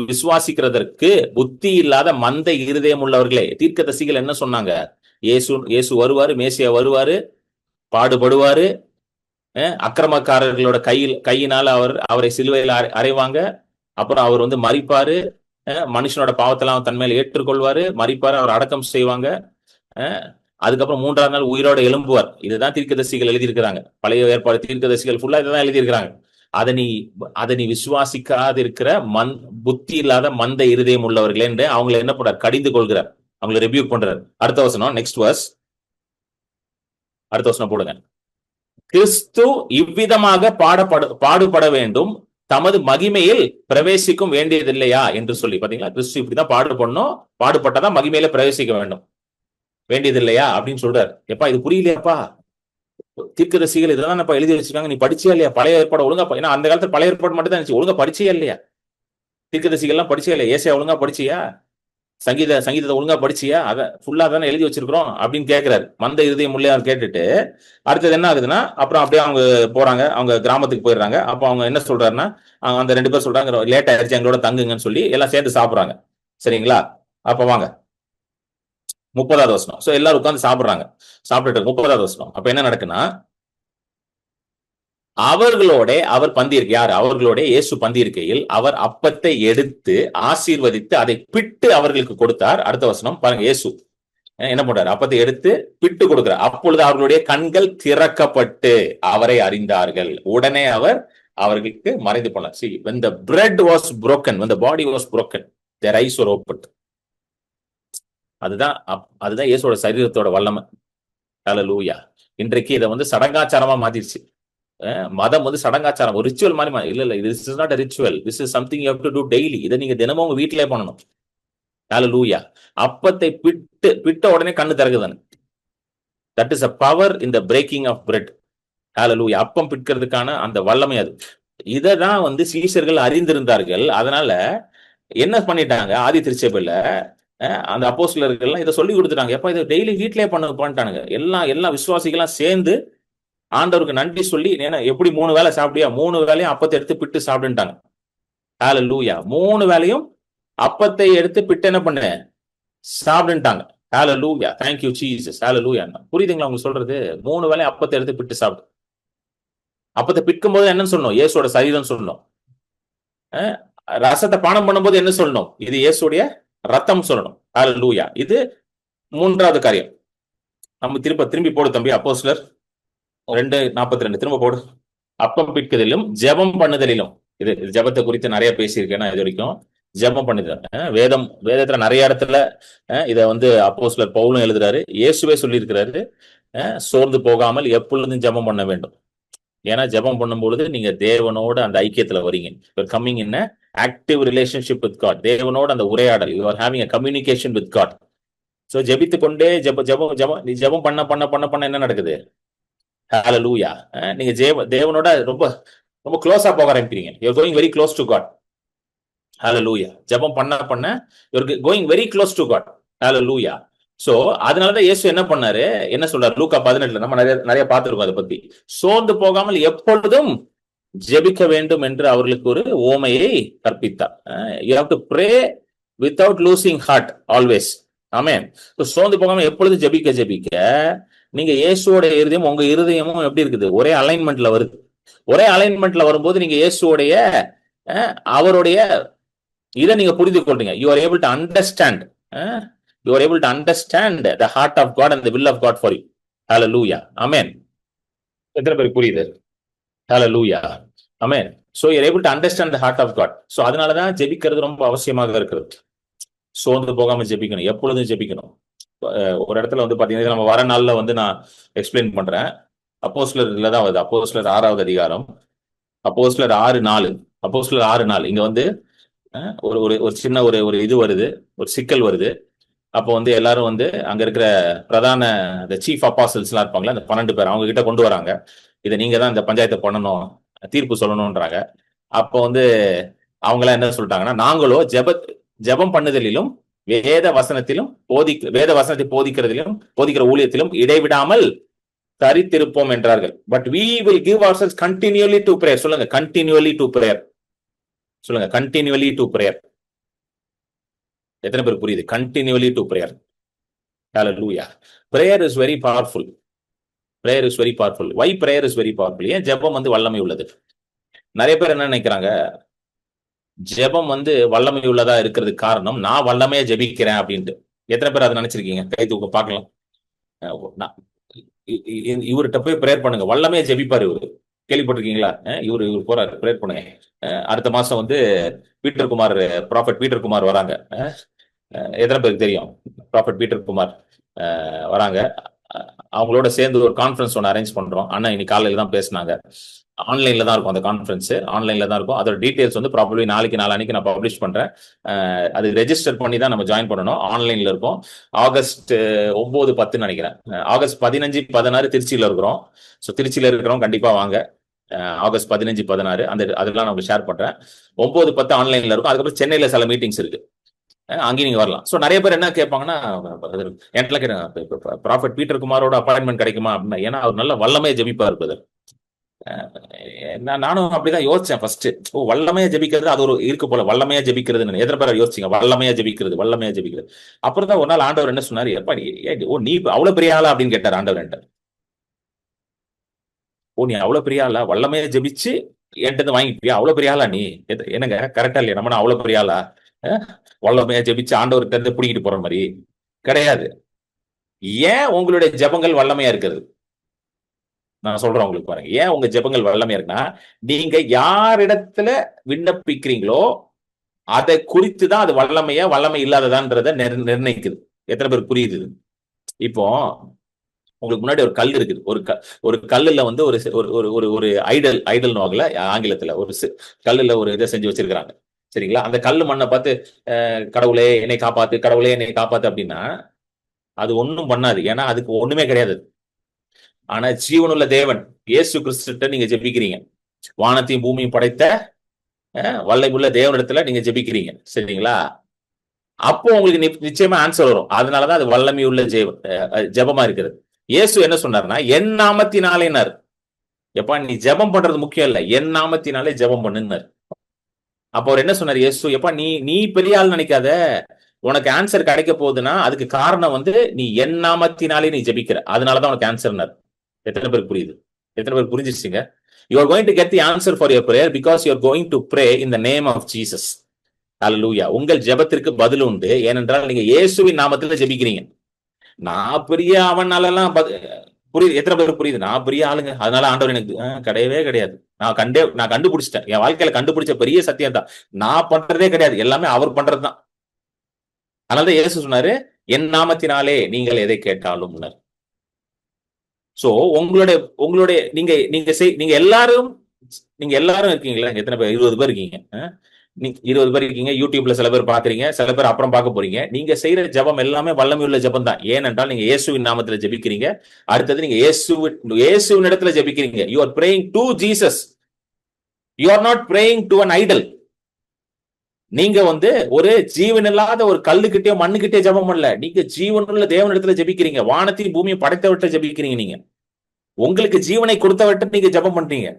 விசுவாசிக்கிறதற்கு புத்தி இல்லாத மந்த இருதயம் உள்ளவர்களே. தீர்க்கதரிசிகள் என்ன சொன்னாங்க? இயேசு வருவாரு, மேசியா வருவாரு, பாடுபடுவாரு, அக்கிரமக்காரர்களோட கையினால அவரை சிலுவையில் அறைவாங்க, அப்புறம் அவர் வந்து மரிப்பாரு, மனுஷனோட பாவத்தெல்லாம் தன் மேல ஏற்றுக்கொள்வாரு, மரிப்பாரு, அவர் அடக்கம் செய்வாங்க, அதுக்கப்புறம் 3ஆம் நாள் உயிரோட எழும்புவார். இதுதான் தீர்க்கதரிசிகள் எழுதியிருக்கிறாங்க. பழைய ஏற்பாடு தீர்க்கதரிசிகள் ஃபுல்லா இதுதான் எழுதியிருக்கிறாங்க. அதை நீ விசுவாசிக்காது இருக்கிற புத்தி இல்லாத மந்த இருதயம் உள்ளவர்களே என்று அவங்களை என்ன பண்றார்? கடிந்து கொள்கிறார், அவங்களை ரிபியூக் பண்றார். அடுத்த வசனம், நெக்ஸ்ட் வர்ஸ், அடுத்த வசனம் போடுங்க. கிறிஸ்து இவ்விதமாக பாடுபட வேண்டும், தமது மகிமையில் பிரவேசிக்கும் வேண்டியதில்லையா என்று சொல்லி. பாத்தீங்களா? கிறிஸ்து இப்படிதான் பாடுபடணும், பாடுபட்டதான் மகிமையில பிரவேசிக்க வேண்டும், வேண்டியதில்லையா அப்படின்னு சொல்றாரு. எப்பா, இது புரியலையாப்பா? தீர்க்கதரிசிகள் இதெல்லாம் நம்ம எழுதி வச்சிருக்காங்க, நீ படிச்சியா இல்லையா? பழைய ஏற்பாடு ஒழுங்கா, ஏன்னா அந்த காலத்துல பழைய ஏற்பாடு மட்டும் தான் ஒழுங்கா படிச்சியா இல்லையா? தீர்க்கதரிசிகள் எல்லாம் படிச்சியா இல்லையா? ஏசாயா ஒழுங்கா படிச்சியா? சங்கீதத்தை ஒழுங்கா படிச்சியா? அதை ஃபுல்லா தானே எழுதி வச்சிருக்கிறோம் அப்படின்னு கேட்கிறாரு. மந்த இருதயம் உள்ளே கேட்டுட்டு அடுத்தது என்ன ஆகுதுன்னா, அப்புறம் அப்படியே அவங்க போறாங்க, அவங்க கிராமத்துக்கு போயிடுறாங்க. அப்போ அவங்க என்ன சொல்றாருன்னா, அந்த 2 பேர் சொல்றாங்க, லேட் ஆயிடுச்சு, எங்களோட தங்குங்கன்னு சொல்லி எல்லாம் சேர்ந்து சாப்பிடுறாங்க. சரிங்களா? அப்ப வாங்க 30வது வசனம். சோ எல்லாரும் உட்கார்ந்து சாப்பிடுறாங்க. சாப்பிட்டுட்டு 30வது வசனம். அப்ப என்ன நடக்குன்னா, அவர்களோட அவர் பந்தியிருக்க, யார்? அவர்களோட இயேசு பந்தியிருக்கையில் அவர் அப்பத்தை எடுத்து ஆசீர்வதித்து அதை பிட்டு அவர்களுக்கு கொடுத்தார். அடுத்த வசனம் பாருங்க, இயேசு என்ன பண்றாரு? அப்பத்தை எடுத்து பிட்டு கொடுக்கிறார். அப்பொழுது அவர்களுடைய கண்கள் திறக்கப்பட்டு அவரை அறிந்தார்கள். உடனே அவர் அவர்களுக்கு மறைந்து போனார். See, when the bread was broken, when the body was broken, their eyes were opened. அதுதான் இயேசுவோட சரீரத்தோட வல்லமை. ஹல்லேலூயா. இன்றைக்கு இதை வந்து சடங்காச்சாரமா மாத்திருச்சு. மதம் வந்து சடங்காச்சாரம், ஒரு ரிச்சுவல் மாதிரி. இல்ல, this is not a ritual, this is something you have to do daily. இதை நீங்க தினமும் உங்க வீட்டிலே பண்ணணும். ஹல்லேலூயா. அப்பத்தை பிட்ட உடனே கண்ணு திறக்குதானே. That is a power in the breaking of bread. ஹல்லேலூயா. அப்பம் பிட்கிறதுக்கான அந்த வல்லமை அது. இததான் வந்து சீஷர்கள் அறிந்திருந்தார்கள். அதனால என்ன பண்ணிட்டாங்க? ஆதி திருச்சபையில அந்த அப்போஸ்தலர்கள் இதை சொல்லி கொடுத்துட்டாங்க. எப்ப இதை டெய்லி வீட்டிலே பண்ணிட்டானுங்க. எல்லா விசுவாசிகளாம் சேர்ந்து ஆண்டவருக்கு நன்றி சொல்லி, எப்படி 3 வேளை சாப்பிட்டியா? 3 வேளையும் அப்பத்தை எடுத்து பிட்டு சாப்பிடுட்டாங்க. ஹல்லேலூயா. 3 வேளையும் அப்பத்தை எடுத்து பிட்டு என்ன பண்ண சாப்பிடுட்டாங்க. ஹல்லேலூயா. Thank you Jesus. ஹல்லேலூயா. புரியுதுங்களா உங்களுக்கு சொல்றது? 3 வேளையும் அப்பத்தை எடுத்து பிட்டு சாப்பிடு. அப்பத்தை பிற்கும் போது என்னன்னு சொல்லணும்? இயேசுவோட சரீரம் சொல்லணும். ரசத்தை பானம் பண்ணும்போது என்ன சொல்லணும்? இது இயேசுடைய ரத்தம் சொல்லணும். ஹல்லேலூயா. இது 3வது காரியம். நம்ம திரும்பி போடு தம்பி, அப்போஸ்தலர் 2:42 திரும்ப போடு. அப்பம் பிட்குதலிலும் ஜெபம் பண்ணுதலிலும். இது ஜெபத்தை குறித்து நிறைய பேசியிருக்கேன் இது வரைக்கும். ஜெபம் பண்ணுதல் வேதத்துல நிறைய இடத்துல இதை வந்து அப்போஸ்தலர் பவுலும் எழுதுறாரு, இயேசுவே சொல்லியிருக்கிறாரு, சோர்ந்து போகாமல் எப்பொழுதும் ஜெபம் பண்ண வேண்டும். ஏன்னா ஜெபம் பண்ணும்பொழுது நீங்க தேவனோட அந்த ஐக்கியத்துல வரீங்க. Coming in active relationship with God. தேவனோட அந்த உரையாடல், you are having a communication with God. So ஜெபித்து கொண்டே ஜெபம் பண்ண என்ன நடக்குது? ஹல்லேலூயா. நீங்க தேவனோட ரொம்ப ரொம்ப க்ளோஸா போக ஆரம்பிக்கிறீங்க. You are going very close to God. Hallelujah. ஜெபம் பண்ண you are going very close to God. Hallelujah. So அதனாலதான் இயேசு என்ன பண்ணாரு? என்ன சொல்றாரு? லூக்கா 18 நம்ம நிறைய பார்த்திருக்கோம் அதை பத்தி. சோர்ந்து போகாமல் எப்பொழுதும் ஜெபிக்க வேண்டும் என்று அவர்களுக்கு ஒரு ஓமையை கற்பித்தார். you have to pray without losing heart always. ஆமென். சோர்ந்து போகாம எப்பொழுதும் ஜெபிக்க நீங்க இயேசுவோட இருதயம், உங்க இருதயமும் எப்படி இருக்குது? ஒரே அலைன்மெண்ட்ல வருது. ஒரே அலைன்மெண்ட்ல வரும்போது நீங்க இயேசுவோடைய அவருடைய இதை நீங்க புரிந்து கொள்றீங்க. you are able to understand. You are able to understand the heart of God and the will of God for you. Hallelujah. Amen. எத்தனை பேருக்கு புரியுது? Hallelujah. Amen. So you are able to understand the heart of God. So அதனாலதான் ஜெபிக்கிறது ரொம்ப அவசியமாக இருக்கிறது. சோர்ந்து போகாம ஜெபிக்கணும், எப்பொழுதும் ஜெபிக்கணும். ஒரு இடத்துல வந்து பாத்தீங்கன்னா நம்ம வர நாள்ல வந்து நான் எக்ஸ்பிளைன் பண்றேன். அப்போஸ்தலர்ல தான் வருது. அப்போஸ்தலர் 6வது அதிகாரம், அப்போஸ்தலர் 6:4. அப்போஸ்தலர் 6:4 இங்க வந்து ஒரு ஒரு ஒரு சின்ன ஒரு ஒரு இது வருது, ஒரு சிக்கல் வருது. அப்போ வந்து எல்லாரும் வந்து அங்க இருக்கிற பிரதான இந்த சீஃப் அப்பாசல்ஸ் எல்லாம் இருப்பாங்களா, அந்த 12 பேர் அவங்க கிட்ட கொண்டு வராங்க. இதை நீங்க தான் இந்த பஞ்சாயத்தை பண்ணணும், தீர்ப்பு சொல்லணும்ன்றாங்க. அப்போ வந்து அவங்க எல்லாம் என்ன சொல்லிட்டாங்கன்னா, நாங்களோ ஜெபம் பண்ணுதலிலும் வேத வசனத்திலும் வேத வசனத்தை போதிக்கிற ஊழியத்திலும் இடைவிடாமல் தரித்திருப்போம் என்றார்கள். But we will give ourselves continually to prayer. சொல்லுங்க, continually to prayer. சொல்லுங்க, continually to prayer. எத்தனை பேர் புரியுது? continually to prayer. Hallelujah. Prayer is very powerful. Prayer is very powerful. Why prayer is very powerful? ஏன் ஜெபம் வந்து வல்லமை உள்ளது? நிறைய பேர் என்ன நினைக்கிறாங்க, ஜெபம் வந்து வல்லமை உள்ளதா இருக்கிறதுக்கு காரணம் நான் வல்லமையா ஜெபிக்கிறேன் அப்படின்ட்டு. எத்தனை பேர் அதை நினைச்சிருக்கீங்க? கை தூக்க பார்க்கலாம். இவர்கிட்ட போய் பிரேயர் பண்ணுங்க, வல்லமையா ஜெபிப்பாரு இவரு. கேள்விப்பட்டிருக்கீங்களா? இவரு போறாரு, பிரேயர் பண்ணுங்க. அடுத்த மாசம் வந்து ப்ராஃபட் பீட்டர் குமார் வராங்க. எத்தனை பேருக்கு தெரியும்? ப்ராஃபட் பீட்டர் குமார் வராங்க. அவங்களோட சேர்ந்து ஒரு கான்ஃபரன்ஸ் ஒன்று அரேஞ்ச் பண்றோம். அண்ணா இன்னைக்கு காலையில தான் பேசினாங்க. ஆன்லைன்ல தான் இருக்கும் அந்த கான்ஃபரன்ஸ், ஆன்லைன்ல தான் இருக்கும். அதோட டீடைல்ஸ் வந்து ப்ராபப்ளி நாளைக்கு நான் பப்ளிஷ் பண்றேன். அது ரெஜிஸ்டர் பண்ணி தான் நம்ம ஜாயின் பண்ணணும். ஆன்லைன்ல இருக்கும். ஆகஸ்ட் 9, 10 நினைக்கிறேன். ஆகஸ்ட் 15, 16 திருச்சியில இருக்கிறோம். ஸோ திருச்சியில இருக்கிறோம், கண்டிப்பா வாங்க. ஆகஸ்ட் 15, 16 அதெல்லாம் நான் ஷேர் பண்றேன். 9, 10 ஆன்லைன்ல இருக்கும். அதுக்கப்புறம் சென்னையில சில மீட்டிங்ஸ் இருக்கு, அங்கேயும் நீங்க வரலாம். ஸோ நிறைய பேர் என்ன கேட்பாங்கன்னா, என்கிட்ட கேட்டாங்க, ப்ராஃபட் பீட்டர் குமாரோட அப்பாயின்மெண்ட் கிடைக்குமா அப்படின்னா. ஏன்னா அவர் நல்ல வல்லமையை ஜெபிப்பா இருப்பது. நானும் அப்படிதான் யோசிச்சேன் ஃபர்ஸ்ட். வல்லமையா ஜெபிக்கிறது அது ஒரு இருக்கு போல, வல்லமையா ஜெபிக்கிறது எத்தனை பேர் யோசிச்சீங்க? வல்லமையா ஜெபிக்கிறது. அப்புறம் தான் ஒரு நாள் ஆண்டவர் என்ன சொன்னாரு, எப்பா நீ அவ்வளவு பெரிய ஆளா அப்படின்னு கேட்டார் ஆண்டவர் என்கிட்ட. நீ அவ்வளவு பெரிய ஆளா, வல்லமையா ஜெபிச்சு என்கிட்ட வாங்கிப்பியா? அவ்வளவு பெரிய ஆளா நீ? என்னங்க கரெக்டா இல்லையா? நம்ம அவ்வளவு பெரிய ஆளா? வல்லமையா ஜெபிச்சு ஆண்டவர்கிட்ட இருந்து பிடிக்கிட்டு போற மாதிரி கிடையாது. ஏன் உங்களுடைய ஜெபங்கள் வல்லமையா இருக்கிறது? நான் சொல்றேன் உங்களுக்கு, பாருங்க. ஏன் உங்க ஜெபங்கள் வல்லமையா இருக்குன்னா, நீங்க யாரிடத்துல விண்ணப்பிக்கிறீங்களோ அதை குறித்து தான் அது வல்லமை இல்லாததான்றத நிர்ணயிக்குது. எத்தனை பேர் புரியுது? இப்போ உங்களுக்கு முன்னாடி ஒரு கல் இருக்குது. ஒரு கல்லுல வந்து ஒரு ஐடல் நோகல ஆங்கிலத்துல ஒரு கல்லுல ஒரு இதை செஞ்சு வச்சிருக்கிறாங்க, சரிங்களா? அந்த கல்லு மண்ணை பார்த்து கடவுளே என்னை காப்பாத்து அப்படின்னா அது ஒண்ணும் பண்ணாது. ஏன்னா அதுக்கு ஒண்ணுமே கிடையாது. ஆனா ஜீவனுள்ள தேவன் இயேசு கிறிஸ்துட்ட நீங்க ஜெபிக்கிறீங்க, வானத்தையும் பூமியும் படைத்த வல்லமையுள்ள தேவனிடத்துல நீங்க ஜெபிக்கிறீங்க, சரிங்களா? அப்போ உங்களுக்கு நிச்சயமா ஆன்சர் வரும். அதனாலதான் அது வல்லமையுள்ள ஜெபமா இருக்கிறது. இயேசு என்ன சொன்னார்னா, என் நாமத்தினாலேனார். எப்பா நீ ஜெபம் பண்றது முக்கியம் இல்ல, என் நாமத்தினாலே ஜெபம் பண்ணுன்னார். அப்போ அவர் என்ன சொன்னார் இயேசு, எப்பா நீ பெரிய ஆள் நினைக்காத, உனக்கு ஆன்சர் கிடைக்க போகுதுன்னா அதுக்கு காரணம் வந்து நீ என் நாமத்தினாலே நீ ஜெபிக்கிற, அதனாலதான் உனக்கு ஆன்சர்னார். எத்தனை பேருக்கு புரியுது? எத்தனை பேருக்கு புரிஞ்சிருச்சுங்க? You are going to get the answer for your prayer because you are going to pray in the name of Jesus. Hallelujah. உங்கள் ஜெபத்திற்கு பதில் உண்டு, ஏனென்றால் நீங்க இயேசுவின் நாமத்துல ஜெபிக்கிறீங்க. நான் பெரிய அவனாலலாம் புரியுது? எத்தனை பேருக்கு புரியுது? நான் பெரிய ஆளுங்க அதனால ஆண்டவர் எனக்கு கிடையவே கிடையாது. நான் கண்டுபிடிச்சிட்டேன். என் வாழ்க்கையில கண்டுபிடிச்ச பெரிய சத்தியம் தான், நான் பண்றதே கிடையாது, எல்லாமே அவர் பண்றதுதான். அதனாலதான் இயேசு சொன்னாரு, என் நாமத்தினாலே நீங்கள் எதை கேட்டாலும். சோ உங்களுடைய நீங்க எல்லாரும் இருக்கீங்களா? எத்தனை பேர்? 20 பேர் இருக்கீங்க. 20 பேர் இருக்கீங்க. யூடியூப்ல சில பேர் பாக்குறீங்க, சில பேர் அப்புறம் பார்க்க போறீங்க. நீங்க செய்யற ஜெபம் எல்லாமே வல்லமையுள்ள ஜெபம் தான். ஏனென்றால் நீங்க இயேசுவின் நாமத்துல ஜெபிக்கிறீங்க. அடுத்தது நீங்க இயேசுவின் இடத்துல ஜெபிக்கிறீங்க. You are praying to Jesus. You are not praying to an idol. நீங்க வந்து ஒரு ஜீவன் இல்லாத ஒரு கல்லுகிட்டயோ மண்ணுகிட்டே ஜெபம் பண்ணல. நீங்க ஜீவனுள்ள தேவனிடத்துல ஜெபிக்கிறீங்க, வானத்தையும் பூமியும் படைத்தவர்கிட்ட ஜெபிக்கிறீங்க. நீங்க உங்களுக்கு ஜீவனை கொடுத்தவர்கிட்ட நீங்க ஜெபம் பண்றீங்க.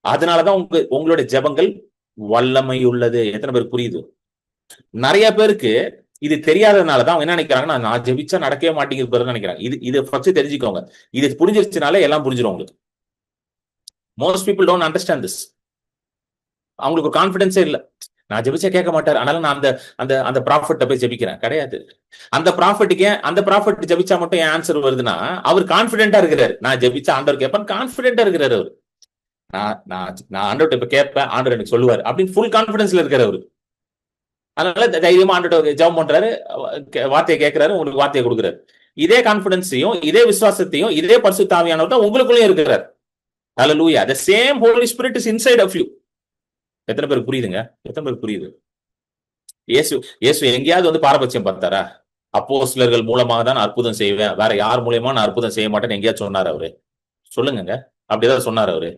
அதனாலதான் உங்களுடைய ஜெபங்கள் வல்லமை உள்ளது. எத்தனை பேருக்கு புரியுது? நிறைய பேருக்கு இது தெரியாததுனாலதான் அவங்க என்ன நினைக்கிறாங்கன்னா, நான் ஜெபிச்சா நடக்கவே மாட்டேங்குது நினைக்கிறாங்க. இது ஃபர்ஸ்ட் தெரிஞ்சுக்கோங்க. இது புரிஞ்சிருச்சுனாலே எல்லாம் புரிஞ்சிடும் உங்களுக்கு. Most people don't understand this. அவங்களுக்கு ஒரு கான்பிடன்ஸே இல்லை. நான் ஜெபிச்சா கேட்க மாட்டார், அதனால நான் அந்த ப்ராஃபட்ட போய் ஜெபிக்கிறேன். கிடையாது. அந்த ப்ராஃபட் ஜெபிச்சா மட்டும் என் ஆன்சர் வருதுன்னா அவர் கான்பிடென்டா இருக்கிறாரு. நான் ஜெபிச்சா ஆண்டவர் கேட்பேன், கான்பிடென்டா இருக்கிறாரு அவர். நான் ஆண்டவர்கிட்ட இப்ப கேட்பேன், ஆண்டவர் எனக்கு சொல்லுவார் அப்படின்னு ஃபுல் கான்பிடன்ஸ்ல இருக்கிற அவரு. அதனால தைரியமா ஆண்டவர்கிட்ட ஜெபம் பண்றாரு, வார்த்தையை கேட்கிறாரு, உங்களுக்கு வார்த்தையை கொடுக்குறாரு. இதே கான்பிடன்ஸையும் இதே விசுவாசத்தையும் இதே பரிசுத்த ஆவியானவர் தான் உங்களுக்குள்ளே இருக்கிறார். ஹல்லேலூயா. the same Holy Spirit is inside of you. எத்தனை பேருக்கு புரியுதுங்க? எத்தனை பேருக்கு புரியுது? இயேசு எங்கேயாவது வந்து பாரபட்சம் பார்த்தாரா? அப்போஸ்தலர்கள் மூலமாக தான் அற்புதம் செய்வேன், வேற யார் மூலியமா நான் அற்புதம் செய்ய மாட்டேன்னு எங்கேயாவது சொன்னார் அவரு? சொல்லுங்க. அப்படிதான் சொன்னார் அவரு.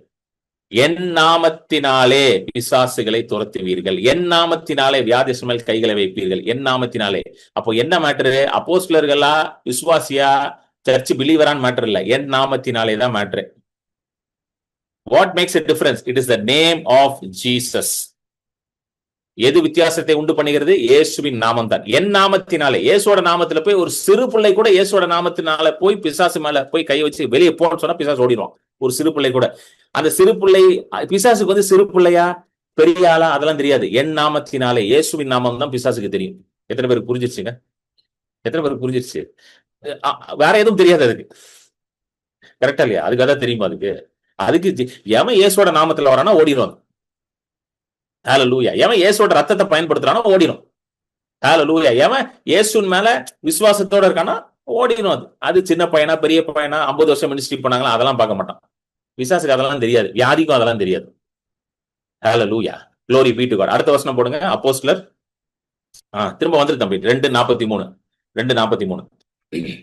என் நாமத்தினாலே பிசாசுகளை துரத்துவீர்கள், என் நாமத்தினாலே வியாதியின் மேல் கைகளை வைப்பீர்கள், என் நாமத்தினாலே. அப்போ என்ன மேட்டரு? அப்போஸ்தலர்களா, விசுவாசியா, சர்ச் பிலீவரான் மேட்டர் இல்ல, என் நாமத்தினாலே தான் matter. What makes a difference? It is the name of Jesus. எது வித்தியாசத்தை உண்டு பண்ணுகிறது? இயேசுவின் நாமம் தான். என் நாமத்தினாலே, இயேசுவோட நாமத்துல போய் ஒரு சிறு பிள்ளை கூட இயேசுவோட நாமத்தினால போய் பிசாசு மேல போய் கை வச்சு வெளியே போன்னு சொன்னா பிசாசு ஓடிடுவான். ஒரு சிறு பிள்ளை கூட. அந்த சிறு பிள்ளை, பிசாசுக்கு வந்து சிறு பிள்ளையா பெரிய ஆளா அதெல்லாம் தெரியாது. என் நாமத்தினாலே, இயேசுவின் நாமம் தான் பிசாசுக்கு தெரியும். எத்தனை பேருக்கு புரிஞ்சிருச்சுங்க? எத்தனை பேருக்கு புரிஞ்சிருச்சு? வேற எதுவும் தெரியாது அதுக்கு. கரெக்டா இல்லையா? அதுக்கு அதான் தெரியுமா? அதுக்கு எவன் இயேசுவோட நாமத்துல வரானா ஓடிடுவாங்க. ஹல்லேலூயா. எவன் இயேசுவோட ரத்தத்தை பயன்படுத்துறானோ ஓடிடும். ஹல்லேலூயா. எவன் இயேசுவின் மேல விசுவாசத்தோட இருக்கானா ஓடிடும். அது சின்ன பையனா பெரிய பையனா 50 வருஷம் மினிஸ்ட்ரி பண்ணாங்களா அதெல்லாம் பார்க்க மாட்டான். விசுவாசுக்கு அதெல்லாம் தெரியாது, வியாதிக்கும் அதெல்லாம் தெரியாது. ஹல்லேலூயா. glory be to God. அடுத்த வசனம் போடுங்க. அப்போஸ்தலர் திரும்ப வந்துரு தம்பி. 2:43 2:43.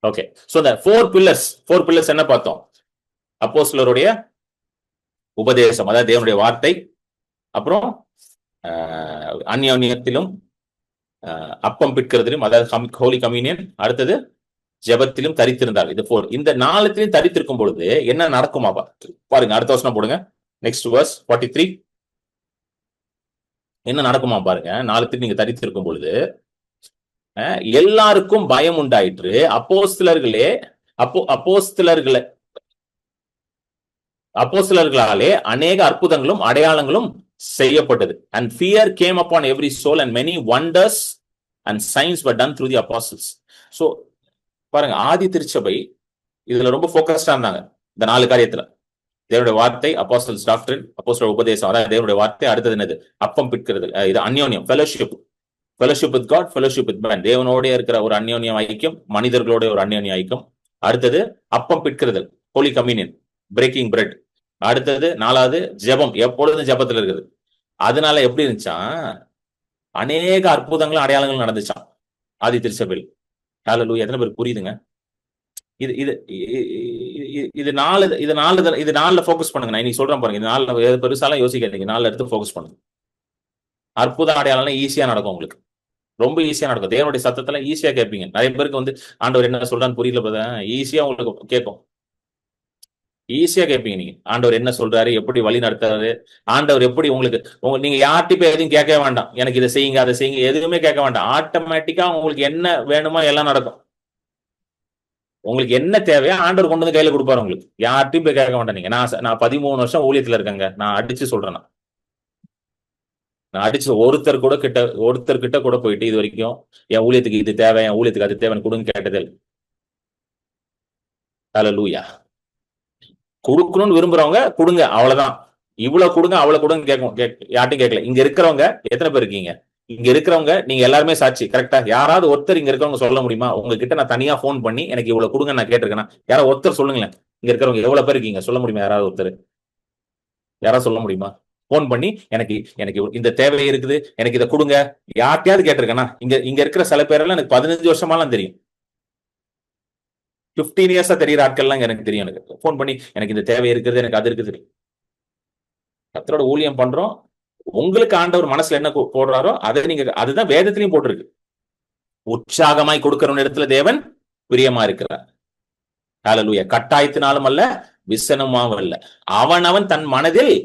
Okay. So the four pillars என்ன பார்த்தோம்? அப்போஸ்தலருடைய உபதேசம், அதாவது தேவனுடைய வார்த்தை, அப்புறம் அந்யோன்யத்திலும் அப்பம் பிற்கிறதிலும், அதாவது ஹோலி கம்யூனியன், அடுத்தது ஜெபத்திலும் தரித்திருந்தார். இது 4. இந்த 4த்திலும் தரித்திருக்கும் பொழுது என்ன நடக்குமா பாருங்க. அடுத்த வசனம் போடுங்க. Next verse 43. என்ன நடக்குமா பாருங்க. 4த்திலும் நீங்க தரித்திருக்கும் பொழுது எல்லாருக்கும் பயம் உண்டாயிற்று. அப்போஸ்தலர்களாலே அநேக அற்புதங்களும் அடையாளங்களும் செய்யப்பட்டது. and fear came upon every soul and many wonders and signs were done through the apostles. so பாருங்க, ஆதி திருச்சபை இதுல ரொம்ப போக்கஸ்டா இருந்தாங்க இந்த 4 காரியத்துல. தேவனுடைய வார்த்தை, அப்போஸ்தலர்ஸ் டாக்டரின், அப்போஸ்தலர் உபதேசம், அதாவது தேவனுடைய வார்த்தை. அடுத்தது என்னது? அப்பம் பிற்கிறது. இது அந்யோன்யம், fellowship with God, fellowship with man. தேவனோட இருக்கிற ஒரு அந்யோன்யம் ஐக்கியம், மனிதர்களோட ஒரு அந்யோன்யம் ஐக்கியம். அடுத்தது அப்பம் பிற்கிறது, ஹோலி கம்யூனியன், பிரேக்கிங் பிரெட். அடுத்தது 4வது ஜெபம், எப்பொழுதும் ஜெபத்துல இருக்குது. அதனால எப்படி இருந்துச்சான்? அநேக அற்புதங்களும் அடையாளங்களும் நடந்துச்சான் ஆதி திருச்சபையில். ஹல்லேலூயா. எத்தனை பேருக்கு புரியுதுங்க? இது 4ல ஃபோக்கஸ் பண்ணுங்க. நான் இன்னைக்கு சொல்றேன் பாருங்க. இது 4 பெருசாலாம் யோசிக்காதீங்க. 4 எடுத்து ஃபோக்கஸ் பண்ணுங்க. அற்புத அடையாளம் ஈஸியா நடக்கும் உங்களுக்கு, ரொம்ப ஈஸியா நடக்கும். தேவனுடைய சத்தத்துல ஈஸியா கேட்பீங்க. நிறைய பேருக்கு வந்து ஆண்டவர் என்ன சொல்றான்னு புரியல, ஈஸியா உங்களுக்கு கேட்கும். ஈஸியா கேட்பீங்க. நீங்க ஆண்டவர் என்ன சொல்றாரு, எப்படி வழி நடத்துறாரு, ஆண்டவர் எப்படி உங்களுக்கு நீங்க யார்கிட்ட போய் எதுவும் கேட்க வேண்டாம். எனக்கு இதை செய்யுங்க அதை செய்யுங்க எதுவுமே கேட்க வேண்டாம். ஆட்டோமேட்டிக்கா உங்களுக்கு என்ன வேணுமோ எல்லாம் நடக்கும். உங்களுக்கு என்ன தேவையோ ஆண்டவர் கொண்டு வந்து கையில கொடுப்பாரு உங்களுக்கு. யார்கிட்டையும் போய் கேட்க வேண்டாம். நீங்க நான் 13 வருஷம் ஊழியத்துல இருக்கேங்க. நான் அடிச்சு சொல்றேன். நான் அடிச்சு ஒருத்தர் கிட்ட கூட போயிட்டு இது வரைக்கும் என் ஊழியத்துக்கு இது தேவை, என் ஊழியத்துக்கு அது தேவைன்னு கொடுங்க கேட்டதே. ஹல்லேலூயா. கொடுக்கணும்னு விரும்புறவங்க கொடுங்க, அவ்வளவுதான். இவ்வளவு கொடுங்க அவ்வளவு கொடுங்க யார்ட்டும் கேட்கல. இங்க இருக்கிறவங்க எத்தனை பேர் இருக்கீங்க? இங்க இருக்கிறவங்க நீங்க எல்லாருமே சாட்சி. கரெக்டா? யாராவது ஒருத்தர் இங்க இருக்கிறவங்க சொல்ல முடியுமா? உங்ககிட்ட நான் தனியா போன் பண்ணி எனக்கு இவ்வளவு கொடுங்க நான் கேட்டிருக்கேன், யாராவது ஒருத்தர் சொல்லுங்களேன். இங்க இருக்கிறவங்க எவ்வளவு பேர் இருக்கீங்க சொல்ல முடியுமா? யாராவது ஒருத்தர் யாராவது சொல்ல முடியுமா? போன் பண்ணி எனக்கு இந்த தேவை இருக்குது, எனக்கு இதை கொடுங்க யார்ட்டையாவது கேட்டிருக்கேன்னா? இங்க இருக்கிற சில பேரெல்லாம் எனக்கு 15 வருஷமாலாம் தெரியும், 15 இயர்ஸா தெரியுற ஆட்கள்லாம் எனக்கு தெரியும். எனக்கு போன் பண்ணி எனக்கு இந்த தேவை இருக்குது, எனக்கு அது இருக்குது. கர்த்தரோட ஊழியம் பண்றோம். உங்களுக்கு ஆண்டவர் மனசுல என்ன போடுறாரோ அதை நீங்க, அதுதான் வேதத்திலையும் போட்டிருக்கு. உற்சாகமாய் கொடுக்கிற இடத்துல தேவன் பிரியமா இருக்கிறார். ஹல்லேலூயா. கட்டாயத்தினாலும் அல்ல, விசனமாவும் அல்ல, அவன் தன் மனதில்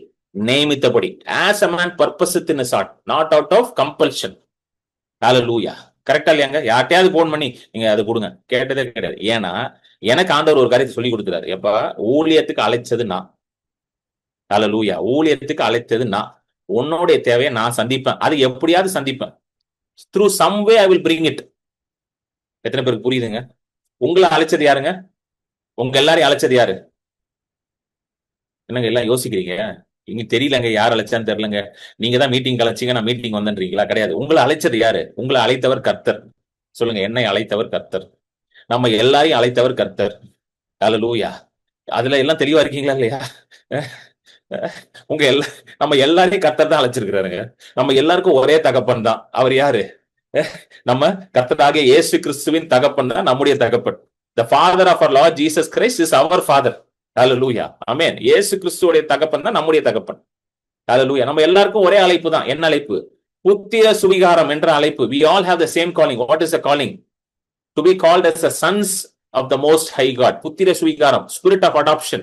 நியமித்தபடி, as a man purposeth in his heart, not out of compulsion. ஹல்லேலூயா. கரெக்டா இல்லையாங்க? யார்ட்டையாவது போன் பண்ணி நீங்க அதை கொடுங்க கேட்டதே கிடையாது. ஏன்னா எனக்கு ஆண்டவர் ஒரு காரியத்தை சொல்லி கொடுத்துறாரு. எப்ப ஊழியத்துக்கு அழைச்சது நான். ஹல்லேலூயா. ஊழியத்துக்கு அழைத்தது நான். உன்னோடைய தேவையை நான் சந்திப்பேன். அது எப்படியாவது சந்திப்பேன். Through some way I will bring it. எத்தனை பேருக்கு புரியுதுங்க? உங்களை அழைச்சது யாருங்க? உங்க எல்லாரையும் அழைச்சது யாரு? என்னங்க எல்லாம் யோசிக்கிறீங்க? இங்க தெரியலங்க, யார் அழைச்சான்னு தெரியலங்க. நீங்க தான் மீட்டிங் அழைச்சிங்க, நான் மீட்டிங் வந்தேன்றீங்களா? கிடையாது. உங்களை அழைச்சது யாரு? உங்களை அழைத்தவர் கர்த்தர். சொல்லுங்க, என்னை அழைத்தவர் கர்த்தர். நம்ம எல்லாரையும் அழைத்தவர் கர்த்தர். ஹல்லேலூயா. அதுல எல்லாம் தெளிவா இருக்கீங்களா இல்லையா? உங்க எல்லா நம்ம எல்லாரையும் கர்த்தர் தான் அழைச்சிருக்கிறாருங்க. நம்ம எல்லாருக்கும் ஒரே தகப்பன் தான். அவர் யாரு? நம்ம கர்த்தராகிய இயேசு கிறிஸ்துவின் தகப்பன் தான் நம்முடைய தகப்பன். The father of our Lord Jesus Christ is our father. ஹல்லேலூயா. ஆமென். இயேசு கிறிஸ்துவுடைய தகப்பன் தான் நம்முடைய தகப்பன். ஹல்லேலூயா. நம்ம எல்லாருக்கும் ஒரே அழைப்பு தான். என்ன அழைப்பு? புத்திர சுவிகாரம் என்ற அழைப்பு. We all have the same calling. What is the calling? To be called as the sons of the most high God. புத்திர சுவிகாரம், spirit of adoption.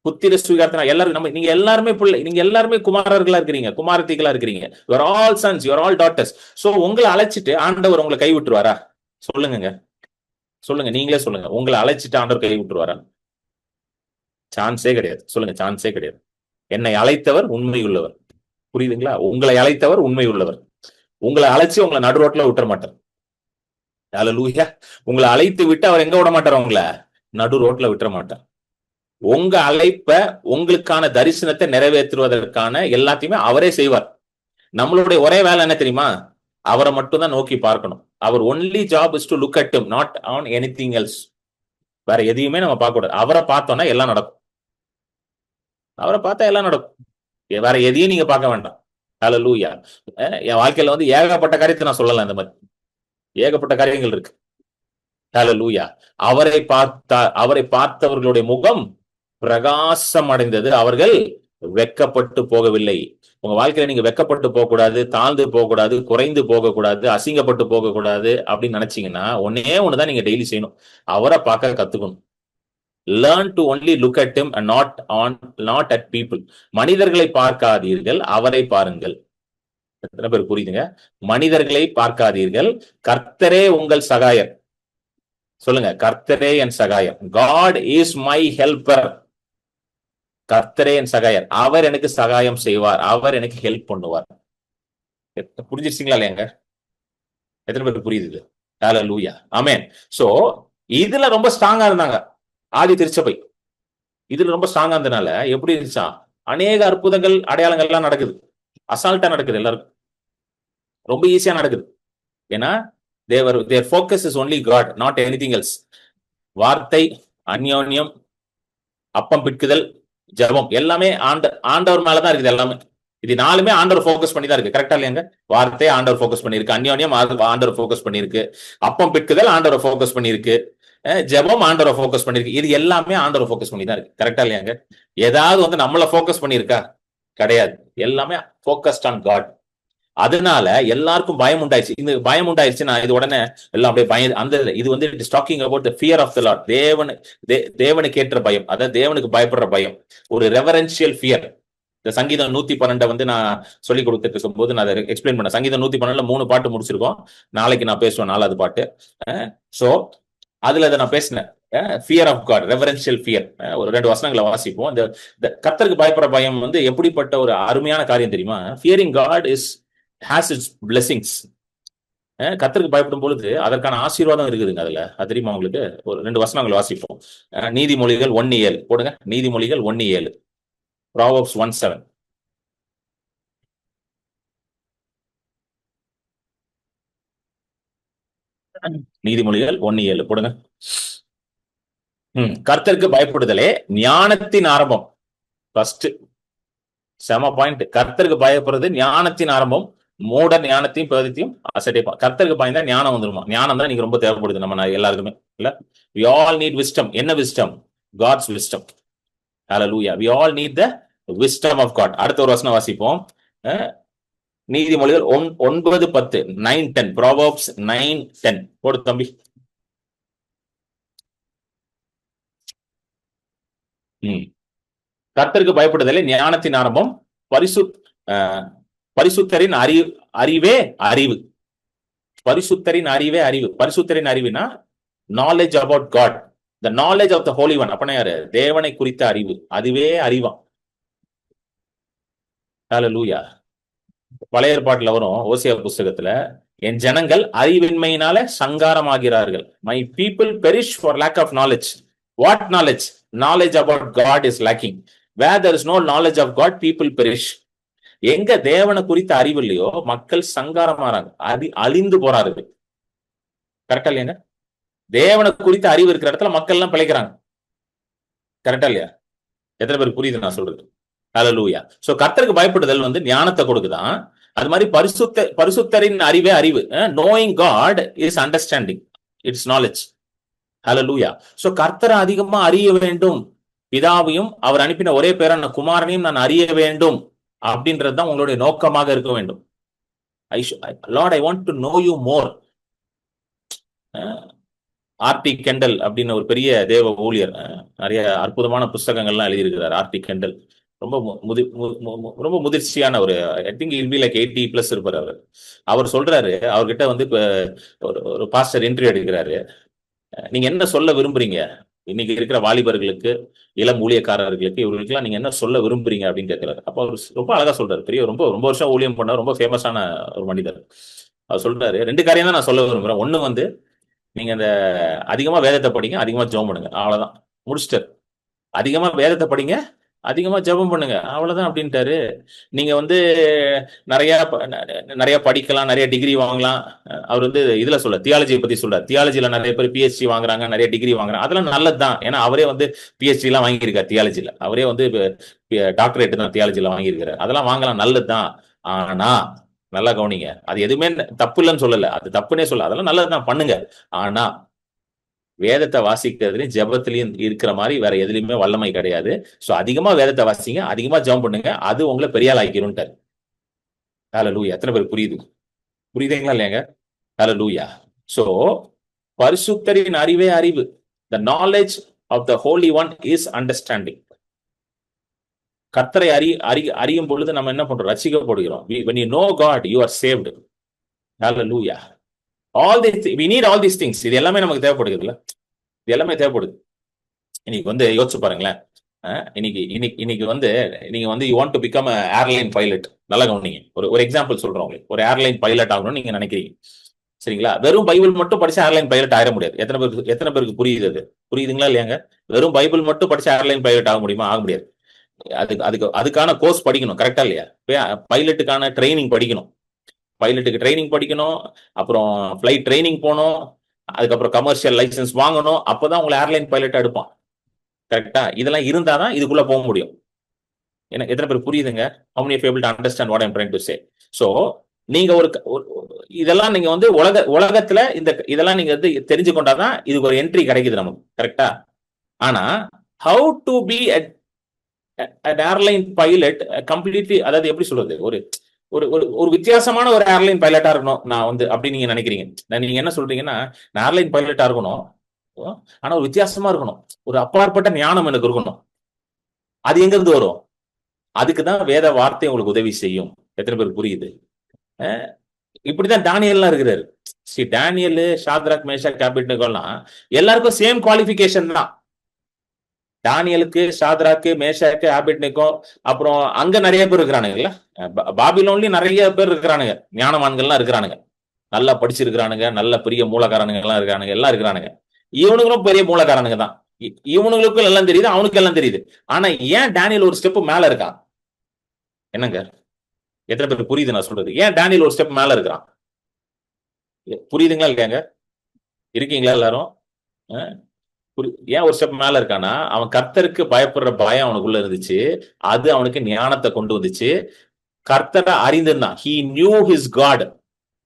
புத்திர சுவிகாரத்தினா எல்லாரும் நம்ம, நீங்க எல்லாருமே பிள்ளை, நீங்க எல்லாருமே குமாரர்களா இருக்கிறீங்க, குமாரத்திகளா இருக்கிறீங்க. You are all sons, you are all daughters. So உங்களை அழைச்சிட்டு ஆண்டவர் உங்களை கை விட்டுருவாரா? சொல்லுங்க, சொல்லுங்க, நீங்களே சொல்லுங்க. உங்களை அழைச்சிட்டு ஆண்டவர் கை விட்டுருவாரா? சான்ஸே கிடையாது. சொல்லுங்க, சான்ஸே கிடையாது. என்னை அழைத்தவர் உண்மை உள்ளவர். புரியுதுங்களா? உங்களை அழைத்தவர் உண்மை உள்ளவர். உங்களை அழைச்சு உங்களை நடு ரோட்ல விட்டுற மாட்டார். ஹல்லேலூயா. உங்களை அழைத்து விட்டு அவர் எங்க விட மாட்டார்? உங்களை நடு ரோட்ல விட்டுற மாட்டார். உங்க அழைப்ப, உங்களுக்கான தரிசனத்தை நிறைவேற்றுவதற்கான எல்லாத்தையுமே அவரே செய்வார். நம்மளுடைய ஒரே வேலை என்ன தெரியுமா? அவரை மட்டும் தான் நோக்கி பார்க்கணும். அவர் only job is to look at him, not on anything else. வேற எதையுமே நம்ம பார்க்க கூடாது. அவரை பார்த்தோம்னா எல்லாம் நடக்கும். அவரை பார்த்தா எல்லாம் நடக்கும். வேற எதையும் நீங்க பார்க்க வேண்டாம். ஹல்லேலூயா. என் வாழ்க்கையில வந்து ஏகப்பட்ட காரியத்தை நான் சொல்லலாம். இந்த மாதிரி ஏகப்பட்ட காரியங்கள் இருக்கு. ஹல்லேலூயா. அவரை பார்த்தவர்களுடைய முகம் பிரகாசம் அடைந்தது, அவர்கள் வெக்கப்பட்டு போகவில்லை. உங்க வாழ்க்கையில நீங்க வெக்கப்பட்டு போக கூடாது, தாழ்ந்து போக கூடாது, குறைந்து போக கூடாது, அசிங்கப்பட்டு போக கூடாது அப்படின்னு நினைச்சீங்கன்னா ஒன்னே ஒண்ணுதான் நீங்க டெய்லி செய்யணும். அவரை பார்க்க கத்துக்கணும். Learn to only look at him and not at people. மனிதர்களை பார்க்காதீர்கள், அவரை பாருங்கள். எத்தனை பேர் புரியுதுங்க? மனிதர்களை பார்க்காதீர்கள், கர்த்தரே உங்கள் சகாயர். சொல்லுங்க, கர்த்தரே என் சகாயர். God is my helper. கர்த்தரே என் சகாயர். அவர் எனக்கு சகாயம் செய்வார், அவர் எனக்கு ஹெல்ப் பண்ணுவார். புரிஞ்சிருச்சீங்களா இல்லையாங்க? எத்தனை பேருக்கு புரியுது? ஹல்லேலூயா. ஆமென். சோ இதுல ரொம்ப ஸ்ட்ராங்கா இருந்தாங்க ஆதி திருச்சபை. இதுல ரொம்ப ஸ்ட்ராங்கா இருந்தனால எப்படி இருந்துச்சா? அநேக அற்புதங்கள், அடையாளங்கள் எல்லாம் நடக்குது. அசால்ட்டா நடக்குது. எல்லாருக்கும் ரொம்ப ஈஸியா நடக்குது. ஏன்னா their focus is only God, not anything else. வார்த்தை, அந்யோன்யம், அப்பம் பிட்குதல், ஜெபம் எல்லாமே ஆண்டவர் மேலதான் இருக்குது. எல்லாமே இது நாலுமே ஆண்டவர் ஃபோக்கஸ் பண்ணி தான் இருக்கு. கரெக்டா இல்லையாங்க? வார்த்தை ஆண்டவர் ஃபோக்கஸ் பண்ணிருக்கு, அந்யோன்யம் ஆண்டவர் ஃபோக்கஸ் பண்ணிருக்கு, அப்பம் பிட்குதல் ஆண்டவர் ஃபோக்கஸ் பண்ணிருக்கு, ஜெபம் ஆண்டவர் ஃபோக்கஸ் பண்ணிருக்கு. இது எல்லாமே ஆண்டவர் ஃபோக்கஸ் பண்ணி தான் இருக்கு. கரெக்டா இல்லையாங்க? ஏதாவது வந்து நம்மள ஃபோக்கஸ் பண்ணிருக்கா? கிடையாது. எல்லாமே ஃபோக்கஸ்ட் ஆன் காட். அதனால எல்லாருக்கும் பயம் உண்டாயிடுச்சு. இந்த பயம் உண்டாயிடுச்சுன்னா இது உடனே எல்லாம் அப்படியே பயம். அந்த இது வந்து it is talking about the fear of the Lord. தேவனுக்கு ஏற்ற பயம், அதாவது தேவனுக்கு பயப்படுற பயம், ஒரு ரெவரன்ஷியல் ஃபியர். இந்த சங்கீதம் 112 வந்து நான் சொல்லி கொடுத்துட்டு இருக்கும்போது நான் அதை எக்ஸ்பிளைன் பண்ணேன். சங்கீதம் 112 3 பாட்டு முடிச்சிருக்கோம். நாளைக்கு நான் பேசுவேன் 4வது பாட்டு. சோ அதுல அதை நான் பேசினேன். Fear of God, reverential fear. ஒரு 2 வசனங்களை வாசிப்போம். இந்த கர்த்தருக்கு பயப்படுற பயம் வந்து எப்படிப்பட்ட ஒரு அருமையான காரியம் தெரியுமா? Fearing God has its blessings. கர்த்தருக்கு பயப்படும் பொழுது அதற்கான ஆசீர்வாதம் இருக்குதுங்க. அதுல அது தெரியுமா உங்களுக்கு? ஒரு 2 வசனங்களை வாசிப்போம். நீதிமொழிகள் 1:7 போடுங்க. நீதிமொழிகள் 1:7. Proverbs 1:7. நீதிமொழிகள் 1:7 போடுங்க. கர்த்தருக்கு பயப்படுதலே ஞானத்தின் ஆரம்பம். ஃபர்ஸ்ட் செம பாயிண்ட். கர்த்தருக்கு பயப்படுறது ஞானத்தின் ஆரம்பம். மூட ஞானத்தையும் பேதத்தையும் அசட்டையும். கர்த்தருக்கு பயந்தா ஞானம் வந்துருமா? ஞானம் தான் நீங்க ரொம்ப தேவைப்படுது நம்ம எல்லாருக்குமே இல்ல. We all need wisdom. என்ன wisdom? God's wisdom. Hallelujah. We all need the wisdom of God. அடுத்த ஒரு வசனம் வாசிப்போம். நீதிமொழிகள் 9:10. 9:10. Proverbs 9:10 போடு தம்பி. கர்த்தருக்கு பயப்படுதலே ஞானத்தின் ஆரம்பம், பரிசுத்தரின் அறிவே அறிவு. பரிசுத்தரின் அறிவே அறிவு. பரிசுத்தரின் அறிவுனா knowledge about God, the knowledge of the holy one. அப்படின்னா யாரு? தேவனை குறித்த அறிவு. அதுவே அறிவான். ஹல்லேலூயா. பழைய ஏற்பாட்டுல வரும் ஓசியா புஸ்தகத்துல, என் ஜனங்கள் அறிவின்மையினால சங்காரமாகிறார்கள். My people perish for lack of knowledge. What knowledge? Knowledge about God is lacking. Where there is no knowledge of God, people perish. எங்க தேவனை குறித்த அறிவு இல்லையோ மக்கள் சங்காரமாறாங்க, அழிந்து போறார்கள். கரெக்டா இல்லையாங்க? தேவனை குறித்த அறிவு இருக்கிற இடத்துல மக்கள் எல்லாம் பிழைக்கிறாங்க. கரெக்டா இல்லையா? எத்தனை பேருக்கு புரியுது நான் சொல்றது? ஹல்லேலூயா. சோ கர்த்தருக்கு பயப்படுதல் வந்து ஞானத்தை கொடுக்குதான். அது மாதிரி பரிசுத்தரின் அறிவே அறிவு. Knowing God is understanding, it's knowledge. ஹல்லேலூயா. சோ கர்த்தரை அதிகமா அறிய வேண்டும், பிதாவையும் அவர் அனுப்பின ஒரே பேரான குமாரனையும் நான் அறிய வேண்டும் அப்படின்றது தான் உங்களுடைய நோக்கமாக இருக்க வேண்டும். Lord, I want to know you more. R T Kendall அப்படின்னு ஒரு பெரிய தேவ ஊழியர், நிறைய அற்புதமான புஸ்தகங்கள்லாம் எழுதியிருக்கிறார். ஆர்டி கெண்டல் ரொம்ப ரொம்ப முதிர்ச்சியான ஒரு, I think he'll be like 80+ இருப்பார் அவர். அவர் சொல்றாரு, அவர்கிட்ட வந்து இப்ப ஒரு பாஸ்டர் இன்டர்வியூ எடுக்கிறாரு. நீங்க என்ன சொல்ல விரும்புறீங்க இன்னைக்கு இருக்கிற வாலிபர்களுக்கு, இளம் ஊழியக்காரர்களுக்கு, இவர்களுக்கெல்லாம் நீங்க என்ன சொல்ல விரும்புறீங்க அப்படின்னு கேட்கிறாரு. அப்ப அவர் ரொம்ப அழகா சொல்றாரு. பெரிய ரொம்ப ரொம்ப வருஷம் ஊழியம் பண்ண ரொம்ப ஃபேமஸான ஒரு மனிதர். அவர் சொல்றாரு, 2 காரியம் தான் நான் சொல்ல விரும்புறேன். ஒண்ணு வந்து நீங்க இந்த அதிகமா வேதத்தை படிங்க, அதிகமா ஜெபம் பண்ணுங்க, அவ்வளவுதான். முடிச்சிட்டாரு. அதிகமா வேதத்தை படிங்க, அதிகமா ஜெபம் பண்ணுங்க, அவ்வளவுதான் அப்படின்ட்டாரு. நீங்க வந்து நிறைய நிறைய படிக்கலாம், நிறைய டிகிரி வாங்கலாம். அவர் வந்து இதுல சொல்ல தியாலஜியை பத்தி சொல்றாரு. தியாலஜில நிறைய பேர் பிஹெச்டி வாங்குறாங்க, நிறைய டிகிரி வாங்குறாங்க, அதெல்லாம் நல்லதுதான். ஏன்னா அவரே வந்து பிஹெச்டி எல்லாம் வாங்கியிருக்காரு தியாலஜில. அவரே வந்து டாக்டரேட் தான் தியாலஜில வாங்கியிருக்காரு. அதெல்லாம் வாங்கலாம், நல்லதுதான். ஆனா நல்லா கவனிங்க, அது எதுவுமே தப்பு இல்லைன்னு சொல்லல, அது தப்புன்னே சொல்ல, அதெல்லாம் நல்லதுதான், பண்ணுங்க. ஆனா வேதத்தை வாசிக்கிறதுலயும் ஜெபத்திலையும் இருக்கிற மாதிரி வேற எதுலையுமே வல்லமை கிடையாது. சோ அதிகமா வேதத்தை வாசிங்க, அதிகமா ஜெபம் பண்ணுங்க, அது உங்களை பெரிய ஆள் ஆக்கிரும்ட்டாரு. ஹல்லேலூயா. எத்தனை பேர் புரியுது? புரியுதுங்களா இல்லையாங்க? ஹல்லேலூயா. சோ பரிசுத்தரின் அறிவே அறிவு. The knowledge of the Holy One is understanding. கர்த்தரை அறியும் பொழுது நம்ம என்ன பண்றோம்? ரட்சிக்கப்படுகிறோம். When you know God, you are saved. Hallelujah. We need all these things. இது எல்லாமே நமக்கு தேவைப்படுகிறதுல, இது எல்லாமே தேவைப்படுது. இன்னைக்கு வந்து யோசிச்சு பாருங்களேன். இன்னைக்கு வந்து நீங்க வந்து you want to become airline pilot. நல்லா கவனிங்க. ஒரு எக்ஸாம்பிள் சொல்றோம் உங்களுக்கு. ஒரு ஏர்லைன் பைலட் ஆகணும்னு நீங்க நினைக்கிறீங்க, சரிங்களா? வெறும் பைபிள் மட்டும் படிச்சா ஏர்லைன் பைலட் ஆயிட முடியாது. எத்தனை பேருக்கு புரியுது? அது புரியுதுங்களா இல்லையாங்க? வெறும் பைபிள் மட்டும் படிச்சா ஏர்லைன் பைலட் ஆக முடியுமா? ஆக முடியாது. அதுக்கான கோர்ஸ் படிக்கணும், கரெக்டா இல்லையா? பைலட்டுக்கான ட்ரைனிங் படிக்கணும், பைலட்டுக்கு ட்ரைனிங் படிக்கணும், அப்புறம் ஃபிளைட் ட்ரைனிங் போகணும், அதுக்கப்புறம் கமர்ஷியல் லைசன்ஸ் வாங்கணும். அப்பதான் உங்களை ஏர்லைன் பைலட் எடுப்பான், கரெக்டா? இதெல்லாம் இருந்தாதான் இதுக்குள்ள போக முடியும். எனக்கு எத்தனை பேர் புரியுதுங்க? How many of you able to understand what I'm trying to say? So நீங்க இதெல்லாம் நீங்க வந்து உலகத்துல இதெல்லாம் நீங்க வந்து தெரிஞ்சு கொண்டாதான் இதுக்கு ஒரு என்ட்ரி கிடைக்குது நமக்கு, கரெக்டா? ஆனா how to be an airline pilot completely, அதாவது எப்படி சொல்றது, ஒரு ஒரு வித்தியாசமான ஒரு ஏர்லைன் பைலட்டா இருக்கணும் நான் வந்து அப்படி நீங்க நினைக்கிறீங்க. நீங்க என்ன சொல்றீங்கன்னா, நான் ஏர்லைன் பைலட்டா இருக்கணும், ஆனா ஒரு வித்தியாசமா இருக்கணும், ஒரு அப்பாற்பட்ட ஞானம் எனக்கு இருக்கணும். அது எங்க இருந்து வரும்? அதுக்குதான் வேத வார்த்தை உங்களுக்கு உதவி செய்யும். எத்தனை பேருக்கு புரியுது? இப்படிதான் டானியல்லாம் இருக்கிறாரு. ஸ்ரீ டானியல், ஷாத்ராக், மேஷாக், ஆபேத்நேகோலாம் எல்லாருக்கும் சேம் குவாலிஃபிகேஷன் தான். டானியலுக்கு, ஷாத்ராக்கு, மேஷாக்கு, ஆபேத்நேகோ, அப்புறம் அங்க நிறைய பேர் இருக்கிறானுங்கல்ல, பாபிலோன்லயும் நிறைய பேர் இருக்கிறானுங்க, ஞானவான்கள்லாம் இருக்கிறானுங்க, நல்லா படிச்சிருக்கிறானுங்க, நல்ல பெரிய மூலக்காரனுங்க எல்லாம் இருக்கானுங்க, எல்லாம் இருக்கிறானுங்க. இவனுங்களும் பெரிய மூலக்காரனுங்க தான். இவனுங்களுக்கும் எல்லாம் தெரியுது, அவனுக்கு எல்லாம் தெரியுது. ஆனா ஏன் டானியல் ஒரு ஸ்டெப் மேல இருக்கான்? என்னங்க, எத்தனை பேருக்கு புரியுது நான் சொல்றது? ஏன் டானியல் ஒரு ஸ்டெப் மேல இருக்கிறான்? புரியுதுங்களா இல்லையாங்க? இருக்கீங்களா எல்லாரும்? ஏன் ஒரு ஸ்டெப் மேல இருக்கானா, அவன் கர்த்தருக்கு பயப்படுற பயம் அவனுக்குள்ள இருந்துச்சு, அது அவனுக்கு ஞானத்தை கொண்டு வந்துச்சு. கர்த்தரை அறிந்திருந்தான். He knew his God.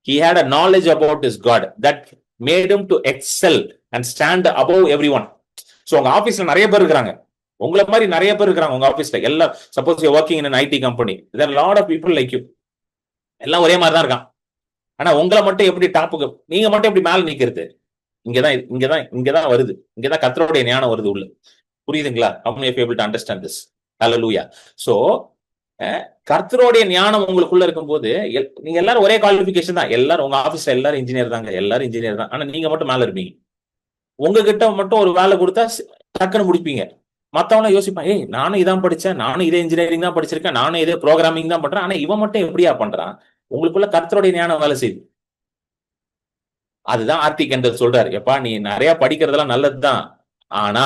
He had a knowledge about his God that made him to excel and stand above everyone. So உங்க ஆபீஸ்ல நிறைய பேர் இருக்காங்க, உங்களை மாதிரி நிறைய பேர் இருக்காங்க உங்க ஆபீஸ்ல. எல்லாம் suppose you working in an IT company, there are a lot of people like you. எல்லாம் ஒரே மாதிரி தான் இருக்கான். ஆனா உங்களை மட்டும் எப்படி டாப்புக்கு, நீங்க மட்டும் எப்படி மேல நிக்கிறது? இங்கதான் வருது, இங்கதான் கர்த்தருடைய ஞானம் வருது உள்ள. புரியுதுங்களா? How many of you able to understand this? Hallelujah. So கர்த்தருடைய ஞானம் உங்களுக்குள்ள இருக்கும்போது நீங்க எல்லாரும் ஒரே குவாலிஃபிகேஷன் தான். எல்லாரும் உங்க ஆபீஸ்ல எல்லாரும் இன்ஜினியர் தாங்க, எல்லாரும் இன்ஜினியர் தான். ஆனா நீங்க மட்டும் மேல இருப்பீங்க. உங்ககிட்ட மட்டும் ஒரு வேலை கொடுத்தா டக்குன்னு முடிப்பீங்க. மத்தவன யோசிப்பான், ஏய் நானும் இதான் படிச்சேன், நானும் இதே இன்ஜினியரிங் தான் படிச்சிருக்கேன், நானும் இதே ப்ரோக்ராமிங் தான் பண்றேன், ஆனா இவன் மட்டும் எப்படியா பண்றான்? உங்களுக்குள்ள கர்த்தருடைய ஞானம் வேலை செய்யுது. அதுதான் ஆர்த்தி கெண்டல் சொல்றாரு, எப்பா நீ நிறைய படிக்கிறதெல்லாம் நல்லதுதான், ஆனா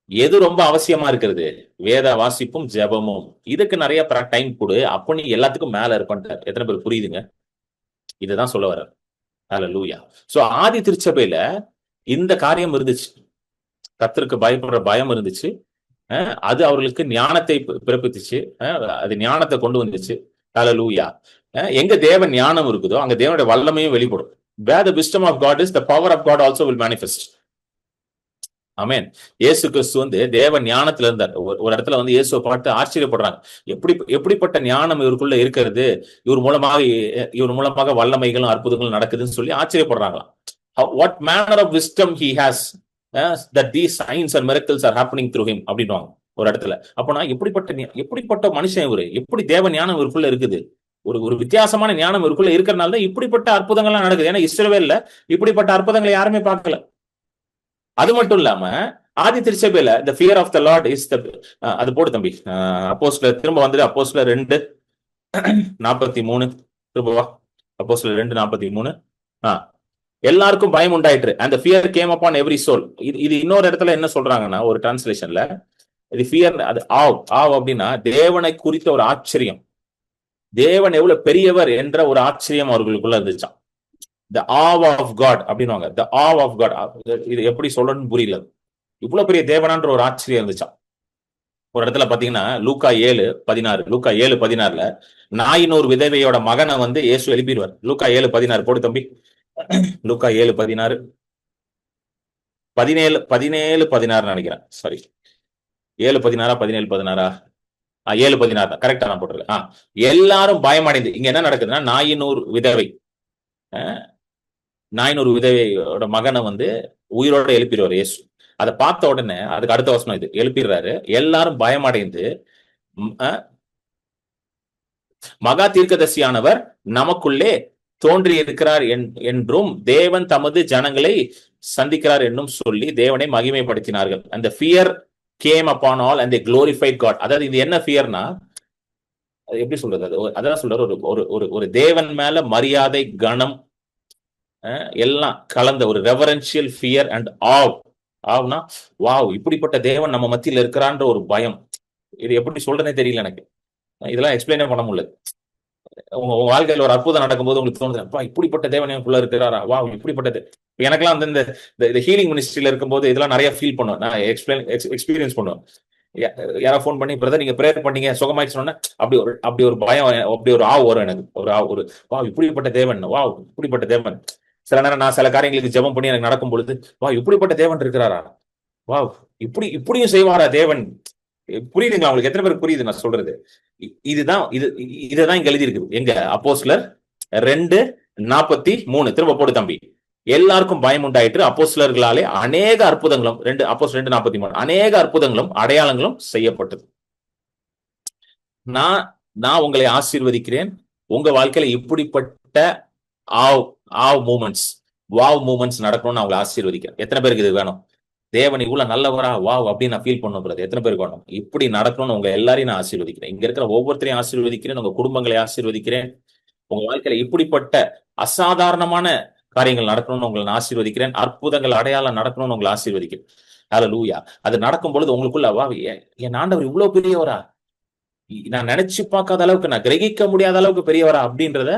எது ரொம்ப அவசியமா இருக்கிறது? வேத வாசிப்பும் ஜெபமும். இதுக்கு நிறைய டைம் கொடு, அப்ப நீ எல்லாத்துக்கும் மேல இருப்பன்ட்டார். எத்தனை பேர் புரியுதுங்க? இதுதான் சொல்ல வர. ஹல்லேலூயா. சோ ஆதி திருச்சபையில இந்த காரியம் இருந்துச்சு. கர்த்தருக்கு பயப்படுற பயம் இருந்துச்சு. அது அவர்களுக்கு ஞானத்தை பிறப்பித்துச்சு. அது ஞானத்தை கொண்டு வந்துச்சு. ஹல்லேலூயா. எங்க தேவன் ஞானம் இருக்குதோ அங்க தேவனுடைய வல்லமையும் வெளிப்படும். Where the wisdom of God is, the power of God also will manifest. ஆமென். இயேசு கிறிஸ்து வந்து தேவ ஞானத்துல இருந்தார். ஒரு இடத்துல வந்து இயேசுவை பார்த்து ஆச்சரியப்படுறாங்க. எப்படிப்பட்ட ஞானம் இவருக்குள்ள இருக்கிறது, இவர் மூலமாக வல்லமைகளும் அற்புதங்களும் நடக்குதுன்னு சொல்லி ஆச்சரியப்படுறாங்களாம். What manner of wisdom he has, that these signs and miracles are happening through him அப்படின்வாங்க ஒரு இடத்துல. அப்பனா எப்படிப்பட்ட மனுஷன் இவரு, எப்படி தேவ ஞானம் இவருக்குள்ள இருக்குது, ஒரு வித்தியாசமான ஞானம் இவருக்குள்ள இருக்கிறனால தான் இப்படிப்பட்ட அற்புதங்கள்லாம் நடக்குது. ஏன்னா இஸ்ரவேல்ல இப்படிப்பட்ட அற்புதங்களை யாருமே பார்க்கல. அது மட்டும் இல்லாம ஆதி திருச்சபையில the fear of the Lord is the அது போடு தம்பி. அப்போஸ்தலர் திரும்ப வந்து அப்போஸ்தலர் 2:43 திரும்ப வா. அப்போஸ்தலர் 2:43. எல்லாருக்கும் பயம் உண்டாயிற்று. and the fear came upon every soul. இது இன்னொரு இடத்துல என்ன சொல்றாங்கன்னா ஒரு டிரான்ஸ்லேஷன்ல இது ஃபியர், அது ஆவ் அப்படின்னா தேவனை குறித்த ஒரு ஆச்சரியம், தேவன் எவ்வளவு பெரியவர் என்ற ஒரு ஆச்சரியம் அவர்களுக்குள்ள இருந்துச்சான். the awe of God அப்படின்னுவாங்க. the awe of God, இது எப்படி சொல்லணும்னு புரியல. இவ்வளவு பெரிய தேவனான்ற ஒரு ஆச்சரியம் இருந்துச்சான். ஒரு இடத்துல பாத்தீங்கன்னா லூக்கா 7:16 நாயின் ஒரு விதவையோட மகனை வந்து இயேசு எழுப்பிடுவார். லூக்கா 7:16 போடு தம்பி. லூக்கா 7:16 17:16 நினைக்கிறேன். சாரி, 7:16 17:16 7:16 தான் கரெக்டா நான் போட்டுருக்கேன். எல்லாரும் பயமடைந்து, இங்க என்ன நடக்குதுன்னா நாயினூர் விதவையோட மகனை வந்து உயிரோட எழுப்பிடுவார் இயேசு. அதை பார்த்த உடனே அதுக்கு அடுத்த வசனம் இது எழுப்பிடுறாரு. எல்லாரும் பயமடைந்து மகா தீர்க்கதரிசியானவர் நமக்குள்ளே தோன்றி இருக்கிறார் என்றும் தேவன் தமது ஜனங்களை சந்திக்கிறார் என்னும் சொல்லி தேவனை மகிமைப்படுத்தினார்கள். அந்த fear came upon all and they glorified God. அதாவது இது என்ன ஃபியர்னா, அது எப்படி சொல்றது, அதான் சொல்றாரு, ஒரு தேவன் மேல மரியாதை, கணம் எல்லாம் கலந்த ஒரு ரெவரன்ஷியல் ஃபியர் அண்ட் ஆவ்னா வாவ், இப்படிப்பட்ட தேவன் நம்ம மத்தியில் இருக்கிறான்ற ஒரு பயம். இது எப்படி சொல்றதே தெரியல எனக்கு, இதெல்லாம் எக்ஸ்பிளைனே பண்ண முடியல. உங்க வாழ்க்கையில் ஒரு அற்புதம் நடக்கும்போது உங்களுக்கு தோணுது, அப்பா இப்படிப்பட்ட தேவன் எனக்குள்ள இருக்கிறாரா, வா இப்படிப்பட்டது. எனக்கெல்லாம் வந்து இந்த ஹீலிங் மினிஸ்ட்ரியில இருக்கும்போது இதெல்லாம் நிறைய ஃபீல் பண்ணுவேன், நான் எக்ஸ்பீரியன்ஸ் பண்ணுவேன். யாரா ஃபோன் பண்ணி பிரதர் நீங்க ப்ரேயர் பண்ணீங்க சுகமாயிடுச்சு சொன்னா அப்படி ஒரு பயம், அப்படி ஒரு ஆவ் வரும் எனக்கு. ஒரு வா இப்படிப்பட்ட தேவன், வா இப்படிப்பட்ட தேவன். சில நேரம் நான் சில காரியங்களுக்கு ஜெபம் பண்ணி எனக்கு நடக்கும் பொழுது, வா இப்படிப்பட்ட தேவன் இருக்கிறாரா, வா இப்படியும் செய்வாரா தேவன். புரியுதுங்களா உங்களுக்கு? எத்தனை பேருக்கு புரியுது நான் சொல்றது? இதுதான் இங்க எழுதி இருக்குது. எங்க அப்போஸ்தலர் 2:43 திரும்ப போடு தம்பி. எல்லாருக்கும் பயம் உண்டாயிற்று, அப்போஸ்தலர்களாலே அநேக அற்புதங்களும், அப்போஸ்தலர் 2:43 அநேக அற்புதங்களும் அடையாளங்களும் செய்யப்பட்டது. நான் உங்களை ஆசீர்வதிக்கிறேன். உங்க வாழ்க்கையில இப்படிப்பட்ட வாவ் மூமெண்ட்ஸ் நடக்கணும்னு அவங்களை ஆசீர்வதிக்கிறேன். எத்தனை பேருக்கு இது வேணும்? தேவன் இவ்வளவு நல்லவரா, வாவ் அப்படின்னு நான் ஃபீல் பண்ணுறது எத்தனை பேருக்கு வேணும்? இப்படி நடக்கணும்னு உங்க எல்லாரையும் நான் ஆசீர்வதிக்கிறேன். இங்க இருக்கிற ஒவ்வொருத்தரையும் ஆசீர்வதிக்கிறேன். உங்க குடும்பங்களை ஆசீர்வதிக்கிறேன். உங்க வாழ்க்கையில இப்படிப்பட்ட அசாதாரணமான காரியங்கள் நடக்கணும்னு உங்களை நான் ஆசீர்வதிக்கிறேன். அற்புதங்கள் அடையாளம் நடக்கணும்னு உங்களை ஆசீர்வதிக்கிறேன். ஹல்லேலூயா. அது நடக்கும் பொழுது உங்களுக்குள்ள வா, என் ஆண்டவர் இவ்வளவு பெரியவரா, நான் நினைச்சு பார்க்காத அளவுக்கு, நான் கிரகிக்க முடியாத அளவுக்கு பெரியவரா அப்படின்றத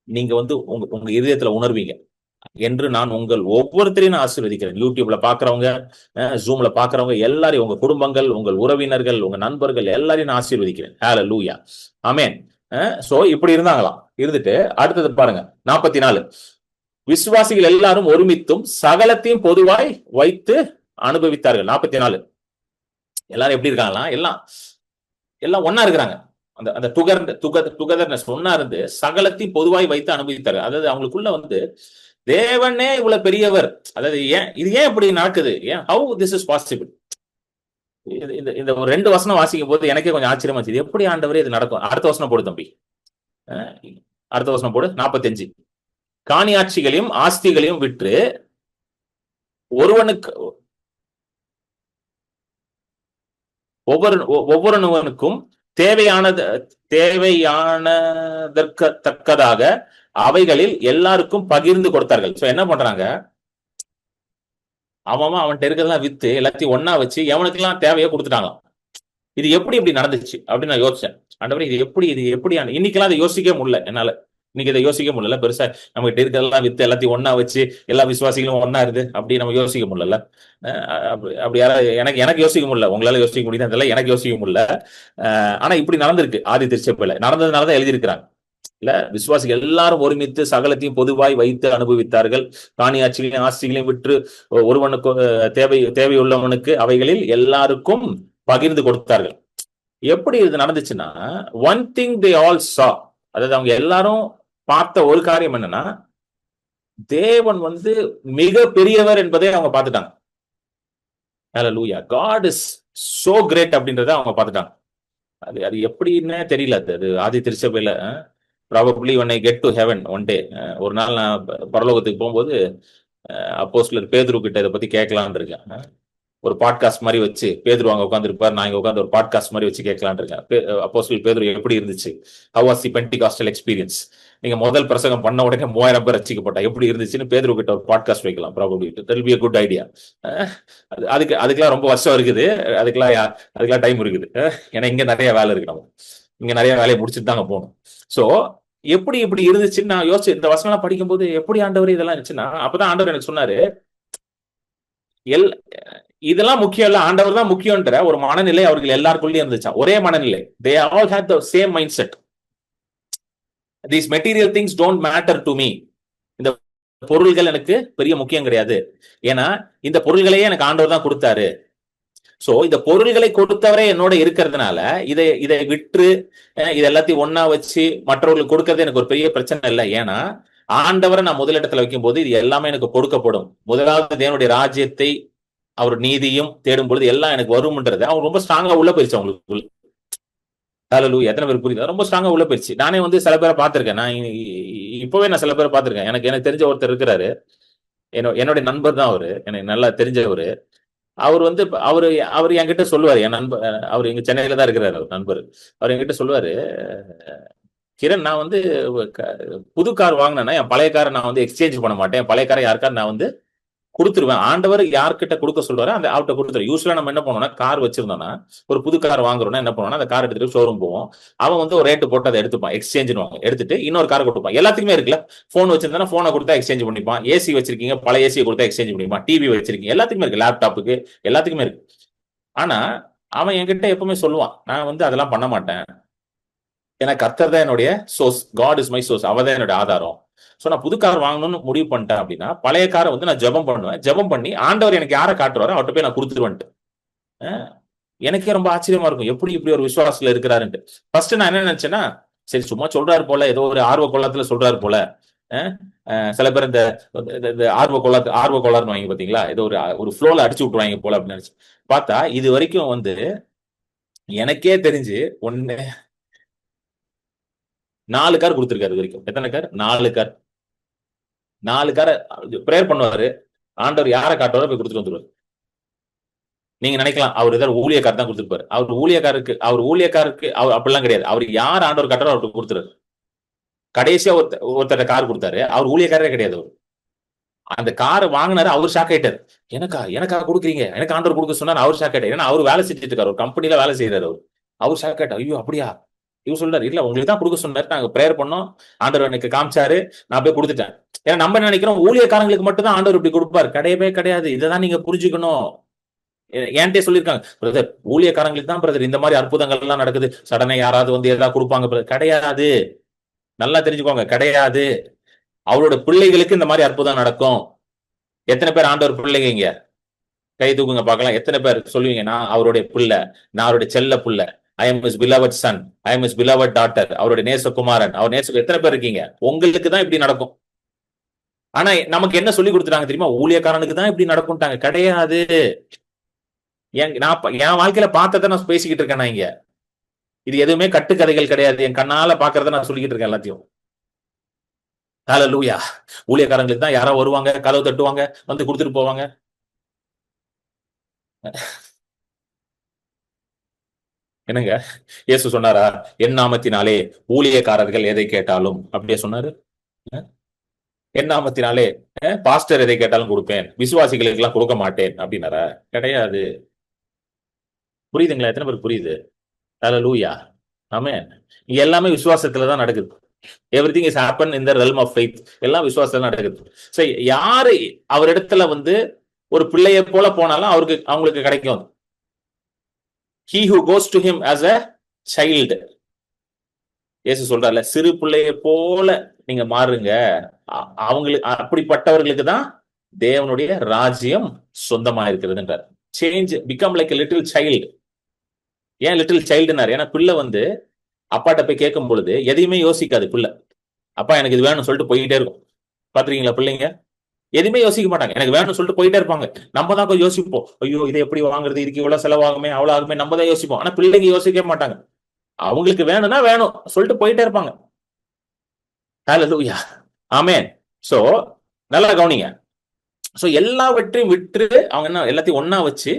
நீங்க வந்து உங்க இதயத்துல உணர்வீங்க என்று நான் உங்கள் ஒவ்வொருத்தரையும் ஆசீர்வதிக்கிறேன். யூடியூப்ல பாக்குறவங்க, ஜூம்ல பாக்குறவங்க எல்லாரையும், உங்க குடும்பங்கள், உங்கள் உறவினர்கள், உங்க நண்பர்கள் எல்லாரையும் நான் ஆசீர்வதிக்கிறேன். ஹல்லேலூயா. ஆமென். சோ இப்படி இருந்தாங்களாம். இருந்துட்டு அடுத்தது பாருங்க 44. விசுவாசிகள் எல்லாரும் ஒருமித்தும் சகலத்தையும் பொதுவாய் வைத்து அனுபவித்தார்கள். 44 எல்லாரும் எப்படி இருக்காங்களா, எல்லாம் ஒன்னா இருக்கிறாங்க. அந்த டுகெதர்னஸ் ஒன்னா இருந்து சகலத்தையும் பொதுவாய் வைத்து அனுபவித்தாரு. அதாவது அவங்களுக்குள்ள வந்து தேவனே இவ்வளவு பெரியவர், அதாவது இது ஏன் இப்படி நடக்குது, ஹவு திஸ் இஸ் பாசிபிள். இந்த ஒரு 2 வசனம் வாசிக்கும் போது எனக்கே கொஞ்சம் ஆச்சரியமா இருந்துச்சு, எப்படி ஆண்டவரே இது நடக்கும். அடுத்த வசனம் போடு தம்பி, அடுத்த வசனம் போடு. 45. காணியாட்சிகளையும் ஆஸ்திகளையும் விற்று ஒவ்வொருவனுக்கும் தேவையானதற்கத்தக்கதாக அவைகளில் எல்லாருக்கும் பகிர்ந்து கொடுத்தார்கள். சோ என்ன பண்றாங்க, அவன்கிட்ட இருக்கிறதெல்லாம் வித்து எல்லாத்தையும் ஒன்னா வச்சு எவனுக்கெல்லாம் தேவையோ கொடுத்துட்டாங்க. இது எப்படி நடந்துச்சு அப்படின்னு நான் யோசிச்சேன். ஆண்டவரே இது எப்படி இன்னைக்கெல்லாம் அதை யோசிக்கவே முடியல என்னால. இன்னைக்கு இதை யோசிக்க முடியல. பெருசா நம்ம கிட்ட இருக்கிறதெல்லாம் வித்து எல்லாத்தையும் ஒண்ணா வச்சு எல்லா விசுவாசிகளும் ஒண்ணா இருந்து அப்படி நம்ம யோசிக்க முடியல. அப்படி யாராவது எனக்கு எனக்கு யோசிக்க முடியல. உங்களால யோசிக்க முடியுது அதெல்லாம் எனக்கு யோசிக்க முடியல. ஆனா இப்படி நடந்திருக்கு ஆதி திருச்சபையில. நடந்ததுனாலதான் எழுதியிருக்கிறாங்க. இல்ல, விசுவாசிகள் எல்லாரும் ஒருமித்து சகலத்தையும் பொதுவாய் வைத்து அனுபவித்தார்கள். காணியாட்சிகளையும் ஆஸ்திகளையும் விற்று ஒருவனுக்கு தேவையுள்ளவனுக்கு அவைகளில் எல்லாருக்கும் பகிர்ந்து கொடுத்தார்கள். எப்படி இது நடந்துச்சுன்னா, ஒன் திங் தே ஆல் சா, அதாவது அவங்க எல்லாரும் பார்த்த ஒரு காரியம் என்னன்னா, தேவன் மிக பெரியவர் என்பதை அவங்க பார்த்துட்டாங்க. ஹல்லேலூயா, காட் இஸ் சோ கிரேட் அப்படின்றத அவங்க பார்த்துட்டாங்க. அது அது எப்படின்னே தெரியல. அது ஆதி திருச்சபையில probably when I get to heaven one day, ஒரு நாள் நான் பரலோகத்துக்கு போகும்போது அப்போஸ்தலர் பேதுரு கிட்ட இதை பத்தி கேட்கலான்னு இருக்கேன். ஒரு பாட்காஸ்ட் மாதிரி வச்சு பேதுரு அங்க உட்காந்துருப்பார், நான் இங்க உட்காந்து ஒரு பாட்காஸ்ட் மாதிரி வச்சு கேட்கலான்னு இருக்கேன். அப்போஸ்தலர் பேதுரு எப்படி இருந்துச்சு, how was the Pentecostal experience, நீங்க முதல் பிரசங்கம் பண்ண உடனே 3000 பேர் ரசிக்கப்பட்டா எப்படி இருந்துச்சுன்னு பேதுரு கிட்ட ஒரு பாட்காஸ்ட் வைக்கலாம். Probably that will be a good idea. அதுக்கெல்லாம் ரொம்ப வருஷம் இருக்குது, அதுக்கெல்லாம் டைம் இருக்குது. ஏன்னா இங்க நிறைய வேலை இருக்கு, நம்ம இங்க நிறைய வேலையை முடிச்சுட்டு தாங்க போகணும். சோ எப்படி இப்படி இருந்துச்சுன்னு நான் யோசிச்சு இந்த வசனம் படிக்கும்போது எப்படி ஆண்டவர் இதெல்லாம் இருந்துச்சுன்னா, அப்பதான் ஆண்டவர் எனக்கு சொன்னாரு, இதெல்லாம் முக்கியம் இல்ல, ஆண்டவர் தான் முக்கியம்ன்ற ஒரு மனநிலை அவர்கள் எல்லாருக்குள்ளேயும் இருந்துச்சா. ஒரே மனநிலை. they all had the same mindset. these material things don't matter to me. இந்த பொருள்கள் எனக்கு பெரிய முக்கியம் கிடையாது, ஏன்னா இந்த பொருள்களையே எனக்கு ஆண்டவர் தான் கொடுத்தாரு. சோ இந்த பொருள்களை கொடுத்தவரே என்னோட இருக்கிறதுனால இதை விற்று இது எல்லாத்தையும் ஒன்னா வச்சு மற்றவர்களுக்கு கொடுக்கறது எனக்கு ஒரு பெரிய பிரச்சனை இல்லை. ஏன்னா ஆண்டவரை நான் முதலிடத்துல வைக்கும் போது இது எல்லாமே எனக்கு கொடுக்கப்படும். முதலாவது தேவனுடைய ராஜ்யத்தை அவர் நீதியும் தேடும் பொழுது எல்லாம் எனக்கு வரும்ன்றது அவங்க ரொம்ப ஸ்ட்ராங்கா உள்ள போயிருச்சு அவங்களுக்கு. ஹல்லேலூயா, எத்தனை பேர் புரியுது? ரொம்ப ஸ்ட்ராங்கா உள்ள போயிருச்சு. நானே சில பேரை பார்த்திருக்கேன். நான் இப்பவே நான் சில பேரை பார்த்திருக்கேன். எனக்கு தெரிஞ்ச ஒருத்தர் இருக்கிறாரு, என்னுடைய நண்பர் தான் அவரு, எனக்கு நல்லா தெரிஞ்சவரு. அவர் அவர் என்கிட்ட சொல்லுவாரு, என் நண்பர், அவர் இங்க சென்னையில தான் இருக்கிறாரு அவர் நண்பர். அவர் என்கிட்ட சொல்லுவாரு, கிரண், நான் புது கார் வாங்கினேன்னா என் பழைய காரை நான் எக்ஸ்சேஞ்ச் பண்ண மாட்டேன், என் பழைய காரை யாருக்காரு நான் கொடுத்துருவேன். ஆண்டவர் யார்கிட்ட கொடுக்க சொல்றாரு அந்த அவர்கிட்ட கொடுத்துரு. யூஸ்வலா நம்ம என்ன பண்ணுவோம்னா, கார் வச்சிருந்தோம்னா ஒரு புது கார் வாங்குறோம்னா என்ன பண்ணுவோம்னா, அந்த கார் எடுத்துட்டு ஷோரூம் போவோம். அவன் ஒரு ரேட்டு போட்டு அதை எடுத்துப்பான், எக்ஸ்சேஞ்ச் எடுத்துட்டு இன்னொரு கார் கொடுப்பான். எல்லாத்துக்குமே இருக்குல்ல, போன் வச்சிருந்தா போனை கொடுத்தா எக்ஸ்சேஞ்ச் பண்ணிப்பான், ஏசி வச்சிருக்கீங்க பழைய ஏசியை கொடுத்தா எக்ஸ்சேஞ்ச் பண்ணிப்பான், டிவி வச்சிருக்கீங்க எல்லாத்துக்குமே இருக்கு, லேப்டாப்புக்கு எல்லாத்துக்குமே இருக்கு. ஆனா அவன் என்கிட்ட எப்பவுமே சொல்லுவான், நான் அதெல்லாம் பண்ண மாட்டேன், ஏன்னா கர்த்தர் தான் என்னுடைய source, God is my source, அவதான் என்னுடைய ஆதாரம். சோ நான் புது கார் வாங்கணும்னு முடிவு பண்ணிட்டேன் அப்படின்னா பழைய காரை நான் ஜெபம் பண்ணுவேன். ஜெபம் பண்ணி ஆண்டவர் எனக்கு யாரை காட்டுவாரோ அவர்கிட்ட போய் நான் கொடுத்துருவேன்ட்டு. எனக்கே ரொம்ப ஆச்சரியமா இருக்கும், எப்படி இப்படி ஒரு விசுவாசத்துல இருக்கிறாருன்ட்டு. ஃபர்ஸ்ட் நான் என்ன நினைச்சேன்னா, சரி சும்மா சொல்றாரு போல, ஏதோ ஒரு ஆர்வ கோலத்துல சொல்றாரு போல. சில பேர் இந்த ஆர்வ கோளாறுன்னு வாங்கி பாத்தீங்களா, ஏதோ ஒரு ஃப்ளோல அடிச்சு விட்டுருவாங்க போல அப்படின்னு நினைச்சு பார்த்தா, இது வரைக்கும் எனக்கே தெரிஞ்சு 4 கார் கொடுத்திருக்காரு வரைக்கும். எத்தனை கார்? 4 கார். 4 காரை பிரேயர் பண்ணுவாரு, ஆண்டவர் யாரை காட்டுவாரோ போய் கொடுத்துட்டு வந்துருவாரு. நீங்க நினைக்கலாம் அவர் ஏதாவது ஊழியக்கார் தான் கொடுத்துருப்பாரு. அவர் ஊழியக்காருக்கு அவர் அப்படிலாம் கிடையாது. அவர் யார் ஆண்டவர் காட்டுறோ அவருக்கு கொடுத்துருவாரு. கடைசியா ஒருத்தர் கார் கொடுத்தாரு, அவர் ஊழியக்காரரே கிடையாது. அவர் அந்த காரை வாங்கினாரு, அவர் ஷாக் ஆயிட்டாரு. எனக்கா கொடுக்குறீங்க, எனக்கு ஆண்டவர் கொடுக்க சொன்னார். அவர் ஷாக் ஆயிட்டாரு. ஏன்னா அவர் வேலை செஞ்சுட்டு இருக்காரு, ஒரு கம்பெனில வேலை செய்யறாரு. அவர் ஷாக் ஆயிட்டார். ஐயோ அப்படியா, இவர் சொல்றாரு, இல்ல உங்களுக்கு தான் கொடுக்க சொன்னாரு, நாங்க பிரேயர் பண்ணோம், ஆண்டவர் எனக்கு காமிச்சாரு, நான் போய் கொடுத்துட்டேன். ஏன்னா நம்ம நினைக்கிறோம் ஊழியக்காரங்களுக்கு மட்டும் தான் ஆண்டவர் இப்படி கொடுப்பாரு. கிடையவே கிடையாது. இதைதான் நீங்க புரிஞ்சுக்கணும். என்கிட்ட சொல்லியிருக்காங்க, பிரதர் ஊழியக்காரங்களுக்கு தான் பிரதர் இந்த மாதிரி அற்புதங்கள் எல்லாம் நடக்குது, சடனே யாராவது ஏதாவது கொடுப்பாங்க. கிடையாது, நல்லா தெரிஞ்சுக்கோங்க, கிடையாது. அவரோட பிள்ளைகளுக்கு இந்த மாதிரி அற்புதம் நடக்கும். எத்தனை பேர் ஆண்டவர் பிள்ளைங்க இங்க கை தூக்குங்க பார்க்கலாம். எத்தனை பேர் சொல்லுவீங்க, நான் அவருடைய பிள்ளை, நான் அவருடைய செல்ல பிள்ளை, I am his beloved son, I am his beloved daughter, அவருடைய நேசகுமாரன், அவர் நேச. எத்தனை பேர் இருக்கீங்க? உங்களுக்கு தான் இப்படி நடக்கும். ஆனா நமக்கு என்ன சொல்லி கொடுத்துட்டாங்க தெரியுமா? ஊழியக்காரனுக்கு தான் இப்படி நடக்கும்ட்டாங்க. கிடையாது. என் வாழ்க்கையில பார்த்ததை நான் பேசிக்கிட்டு இருக்கேன். நான் இங்க இது எதுவுமே கட்டுக்கதைகள் கிடையாது, என் கண்ணால பாக்குறத நான் சொல்லிக்கிட்டு இருக்கேன் எல்லாத்தையும். ஹல்லேலூயா. ஊழியக்காரங்களுக்கு தான் யாரோ வருவாங்க, கதவு தட்டுவாங்க, கொடுத்துட்டு போவாங்க. என்னங்க இயேசு சொன்னாரா, என் நாமத்தினாலே ஊழியக்காரர்கள் எதை கேட்டாலும்? அப்படியே சொன்னாரு. என் நாமத்தினாலே பாஸ்டர் எதை கேட்டாலும் கொடுப்பேன், விசுவாசிகளுக்கு எல்லாம் கொடுக்க மாட்டேன் அப்படின்னாரா? கிடையாது. புரியுதுங்களா? எத்தனை பேர் புரியுது? ஹல்லேலூயா. ஆமென். எல்லாமே விசுவாசத்துலதான் நடக்குது. Everything is happen in the realm of faith. எல்லாம் விசுவாசத்துல நடக்குது. சோ யாரு அவரிடத்துல வந்து ஒரு பிள்ளையை போல போனாலும் அவங்களுக்கு கிடைக்கும். he who goes to him as a child. இயேசு சொல்றாருல, சிறு பிள்ளையை போல நீங்க மாறுங்க, அவங்களுக்கு அப்படிப்பட்டவர்களுக்கு தான் தேவனுடைய ராஜ்யம் சொந்தமா இருக்கிறதுன்றார். Change become like little child. ஏன் லிட்டில் சைல்டுனாரு? ஏன்னா பிள்ளை வந்து அப்பாட்ட போய் கேட்கும் பொழுது எதையுமே யோசிக்காது பிள்ளை. அப்பா எனக்கு இது வேணும்னு சொல்லிட்டு போயிட்டே இருக்கும். பாத்துருக்கீங்களா பிள்ளைங்க? எதுவுமே யோசிக்க மாட்டாங்க, எனக்கு வேணும்னு சொல்லிட்டு போயிட்டே இருப்பாங்க. நம்ம தான் கொஞ்சம் யோசிப்போம், ஐயோ இதை எப்படி வாங்குறது, இதுக்கு இவ்வளவு செலவாகுமே அவ்வளவு ஆகுமே, நம்ம தான் யோசிப்போம். ஆனா பிள்ளைங்க யோசிக்க மாட்டாங்க, அவங்களுக்கு வேணும்னா வேணும் சொல்லிட்டு போயிட்டே இருப்பாங்க. ஹல்லேலூயா, ஆமென். சோ நல்லா கவனிங்க. சோ எல்லாவற்றையும் விட்டு அவங்க என்ன எல்லாத்தையும் ஒன்னா வச்சு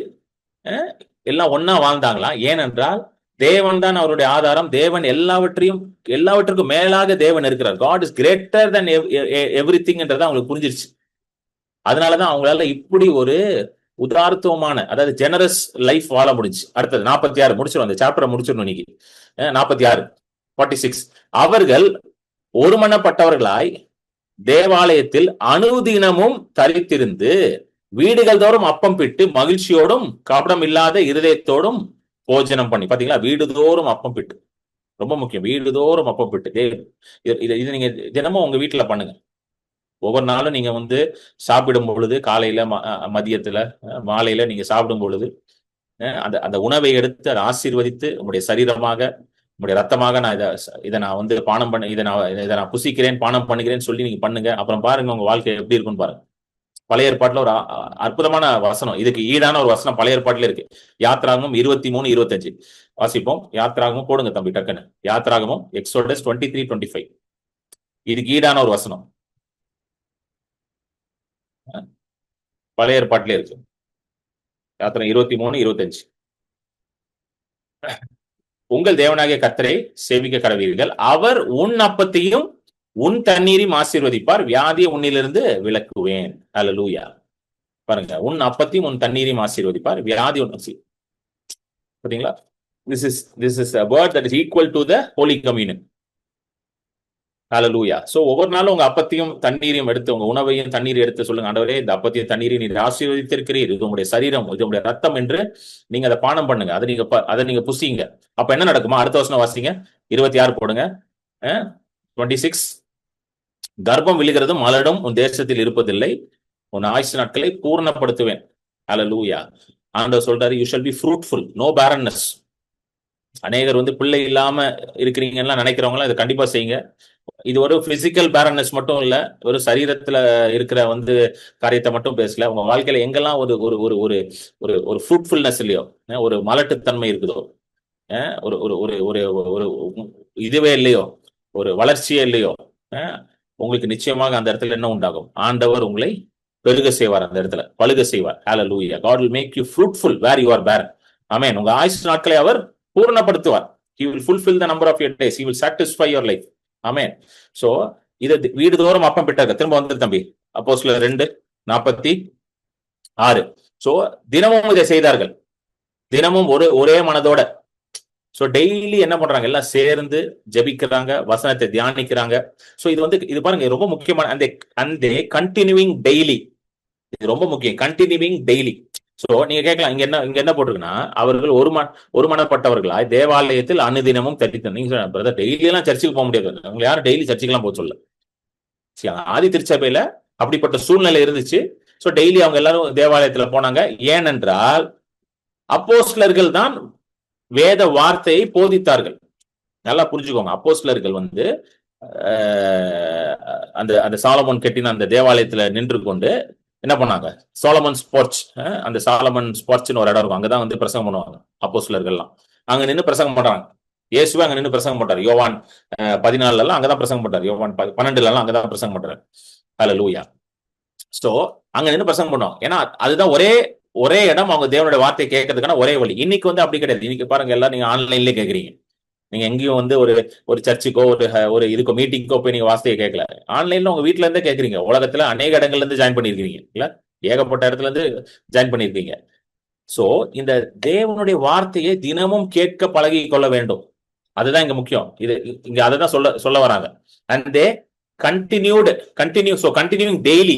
எல்லாம் ஒன்னா வாழ்ந்தாங்களா? ஏனென்றால் தேவன் தான் அவருடைய ஆதாரம். தேவன் எல்லாவற்றுக்கும் மேலாக தேவன் இருக்கிறார். God is greater than everything என்றது அவங்களுக்கு புரிஞ்சிருச்சு. அதனாலதான் அவங்களால இப்படி ஒரு உதார்த்தமான, அதாவது ஜெனரஸ் லைஃப் வாழ முடிஞ்சு. அடுத்தது 46 முடிச்சிடும், அந்த சாப்டரை முடிச்சிடணும் இன்னைக்கு. 46 அவர்கள் ஒருமனப்பட்டவர்களாய் தேவாலயத்தில் அனுதினமும் தரித்திருந்து வீடுகள் தோறும் அப்பம் பிட்டு மகிழ்ச்சியோடும் கபடம் இல்லாத இருதயத்தோடும் போஜனம் பண்ணி. பாத்தீங்களா, வீடுதோறும் அப்பம் பிட்டு, ரொம்ப முக்கியம். வீடுதோறும் அப்பம் பிட்டு இது நீங்க தினமும் உங்க வீட்டுல பண்ணுங்க. ஒவ்வொரு நாளும் நீங்க வந்து சாப்பிடும் பொழுது, காலையில மதியத்துல மாலையில நீங்க சாப்பிடும் பொழுது அந்த உணவை எடுத்து அதை ஆசீர்வதித்து உங்களுடைய சரீரமாக உங்களுடைய ரத்தமாக நான் இதை நான் வந்து பானம் பண்ண இதை நான் புசிக்கிறேன் பானம் பண்ணுகிறேன்னு சொல்லி நீங்க பண்ணுங்க. அப்புறம் பாருங்க உங்க வாழ்க்கை எப்படி இருக்குன்னு பாருங்க. பழைய ஏற்பாட்டுல ஒரு அற்புதமான வசனம், இதுக்கு ஈடான ஒரு வசனம் பழைய ஏற்பாட்டுல இருக்கு. யாத்ராகமம் 23:25 வாசிப்போம். யாத்ராகமம் போடுங்க தம்பி டக்குன்னு. யாத்ராகமம் எக்ஸோடஸ் 23:25 இதுக்கு ஈடான ஒரு வசனம் பழைய ஏற்பாட்டிலே இருக்கு. யாத்திரை 23:25 உங்கள் தேவனாகிய கர்த்தரை சேவிக்க கடவீர்கள், அவர் உன் அப்பத்தையும் உன் தண்ணீரையும் ஆசீர்வதிப்பார், வியாதியை உன்னிலிருந்து விலக்குவேன். ஹல்லேலூயா. பாருங்க, உன் அப்பத்தையும் உன் தண்ணீரையும் ஆசீர்வதிப்பார், வியாதி பாத்தீங்களா? This is a word that is equal to the Holy Communion. Hallelujah. So ஒவ்வொரு நாளும் உங்க அப்பத்தையும் தண்ணீரையும் எடுத்து, உங்க உணவையும் தண்ணீரை எடுத்து சொல்லுங்க, ஆண்டவரே இந்த அப்பத்தையும் தண்ணீரையும் நீர் ஆசீர்வதித்திருக்கிறீர், இது உங்களுடைய சரீரம், இது உங்களுடைய ரத்தம் என்று நீங்க அதை பானம் பண்ணுங்க, அதை நீங்க புசிங்க. அப்ப என்ன நடக்குமா? அடுத்த வசனம் வாசிங்க. 26 போடுங்க. 26 கர்ப்பம் விழுகிறதும் மலடும் உன் தேசத்தில் இருப்பதில்லை, உன் ஆயுசு நாட்களை பூர்ணப்படுத்துவேன். ஹல்லேலூயா. ஆண்டவர் சொல்றாரு, you shall be fruitful, no barrenness. அநேகர் வந்து பிள்ளை இல்லாம இருக்கிறீங்கன்னா நினைக்கிறவங்களாம் இதை கண்டிப்பா செய்யுங்க. இது ஒரு பிசிக்கல் பேரன்னஸ் மட்டும் இல்ல, ஒரு சரீரத்துல இருக்கிற வந்து காரியத்தை மட்டும் பேசல. உங்க வாழ்க்கையில எங்கெல்லாம் ஒரு ஒரு ஒரு ஒரு ஒரு ஒரு ஃப்ரூட்ஃபுல்னஸ் இல்லையோ, ஒரு மலட்டுத்தன்மை இருக்குதோ, ஒரு ஒரு ஒரு ஒரு ஒரு இதுவே இல்லையோ, ஒரு வளர்ச்சியே இல்லையோ, உங்களுக்கு நிச்சயமாக அந்த இடத்துல என்ன உண்டாகும்? ஆண்டவர் உங்களை பெருக செய்வார், அந்த இடத்துல பழுக செய்வார். ஹல்லேலூயா. God will make you fruitful where you are barren. ஆமென். உங்க ஆயுசு நாட்களை அவர் பூர்ணப்படுத்துவார். He will fulfill the number of your days. He will satisfy your life. Amen. So இதை வீடு தோறும் அப்பம் பிட்டாங்க. திரும்ப வந்து தம்பி அப்போஸ்தலர் 2:46. சோ தினமும் இதை செய்தார்கள், தினமும் ஒரே மனதோட. சோ டெய்லி என்ன பண்றாங்க? எல்லாம் சேர்ந்து ஜெபிக்கிறாங்க, வசனத்தை தியானிக்கிறாங்க. சோ இது பாருங்க, ரொம்ப முக்கியமான அந்த கண்டினியூவிங் டெய்லி, இது ரொம்ப முக்கியம். Continuing daily. சோ நீங்க கேட்கலாம், இங்க என்ன போட்டிருக்குன்னா, அவர்கள் ஒருமனப்பட்டவர்களாய் தேவாலயத்தில் அனுதினமும் தரித்து. நீங்க பிரதர் டெய்லி எல்லாம் சர்ச்சுக்கு போக முடியாது, அவங்க யாரும் டெய்லி சர்ச்சுக்கு எல்லாம் போக சொல்ல. ஆதி திருச்சபையில அப்படிப்பட்ட சூழ்நிலை இருந்துச்சு. சோ டெய்லி அவங்க எல்லாரும் தேவாலயத்துல போனாங்க. ஏனென்றால் அப்போஸ்தலர்கள் தான் வேத வார்த்தையை போதித்தார்கள். நல்லா புரிஞ்சுக்கோங்க. அப்போஸ்தலர்கள் வந்து அந்த சாலமோன் கட்டின அந்த தேவாலயத்துல நின்று கொண்டு என்ன பண்ணாங்க? சாலமன் ஸ்போர்ட்ஸ், அந்த சாலமன் ஸ்போர்ட்ஸ்னு ஒரு இடம் இருக்கும், அங்கதான் வந்து பிரசங்கம் பண்ணுவாங்க அப்போஸ்தலர்கள்லாம். அங்க நின்று பிரசங்கம் பண்றாங்க. இயேசுவே அங்க நின்று பிரசங்கம் பண்றாரு. யோவான் 14 அங்கதான் பிரசங்கம் பண்றாரு. யோவான் 12 அங்கதான் பிரசங்கம் பண்றாரு. ஹல்லேலூயா. சோ அங்க நின்று பிரசங்கம் பண்ணுவாங்க. ஏன்னா அதுதான் ஒரே இடம், அவங்க தேவனுடைய வார்த்தையை கேட்கறதுக்கான ஒரே வழி. இன்னைக்கு வந்து அப்படி கிடையாது. இன்னைக்கு பாருங்க, எல்லாம் நீங்க ஆன்லைன்லயே கேட்கறீங்க. நீங்க எங்கேயும் வந்து ஒரு சர்ச்சுக்கோ ஒரு இதுக்கோ மீட்டிங்கோ போய் நீங்க வார்த்தையை கேட்கல, ஆன்லைன்ல உங்க வீட்டுல இருந்தே கேட்கறீங்க. உலகத்துல அநேக இடங்கள்ல இருந்து ஜாயின் பண்ணிருக்கீங்க இல்ல, ஏகப்பட்ட இடத்துல இருந்து ஜாயின் பண்ணிருக்கீங்க. சோ இந்த தேவனுடைய வார்த்தையை தினமும் கேட்க பழகி கொள்ள வேண்டும். அதுதான் இங்க முக்கியம். இது இங்க அதுதான் சொல்ல வராங்க. அண்ட் தே கண்டினியூங் டெய்லி,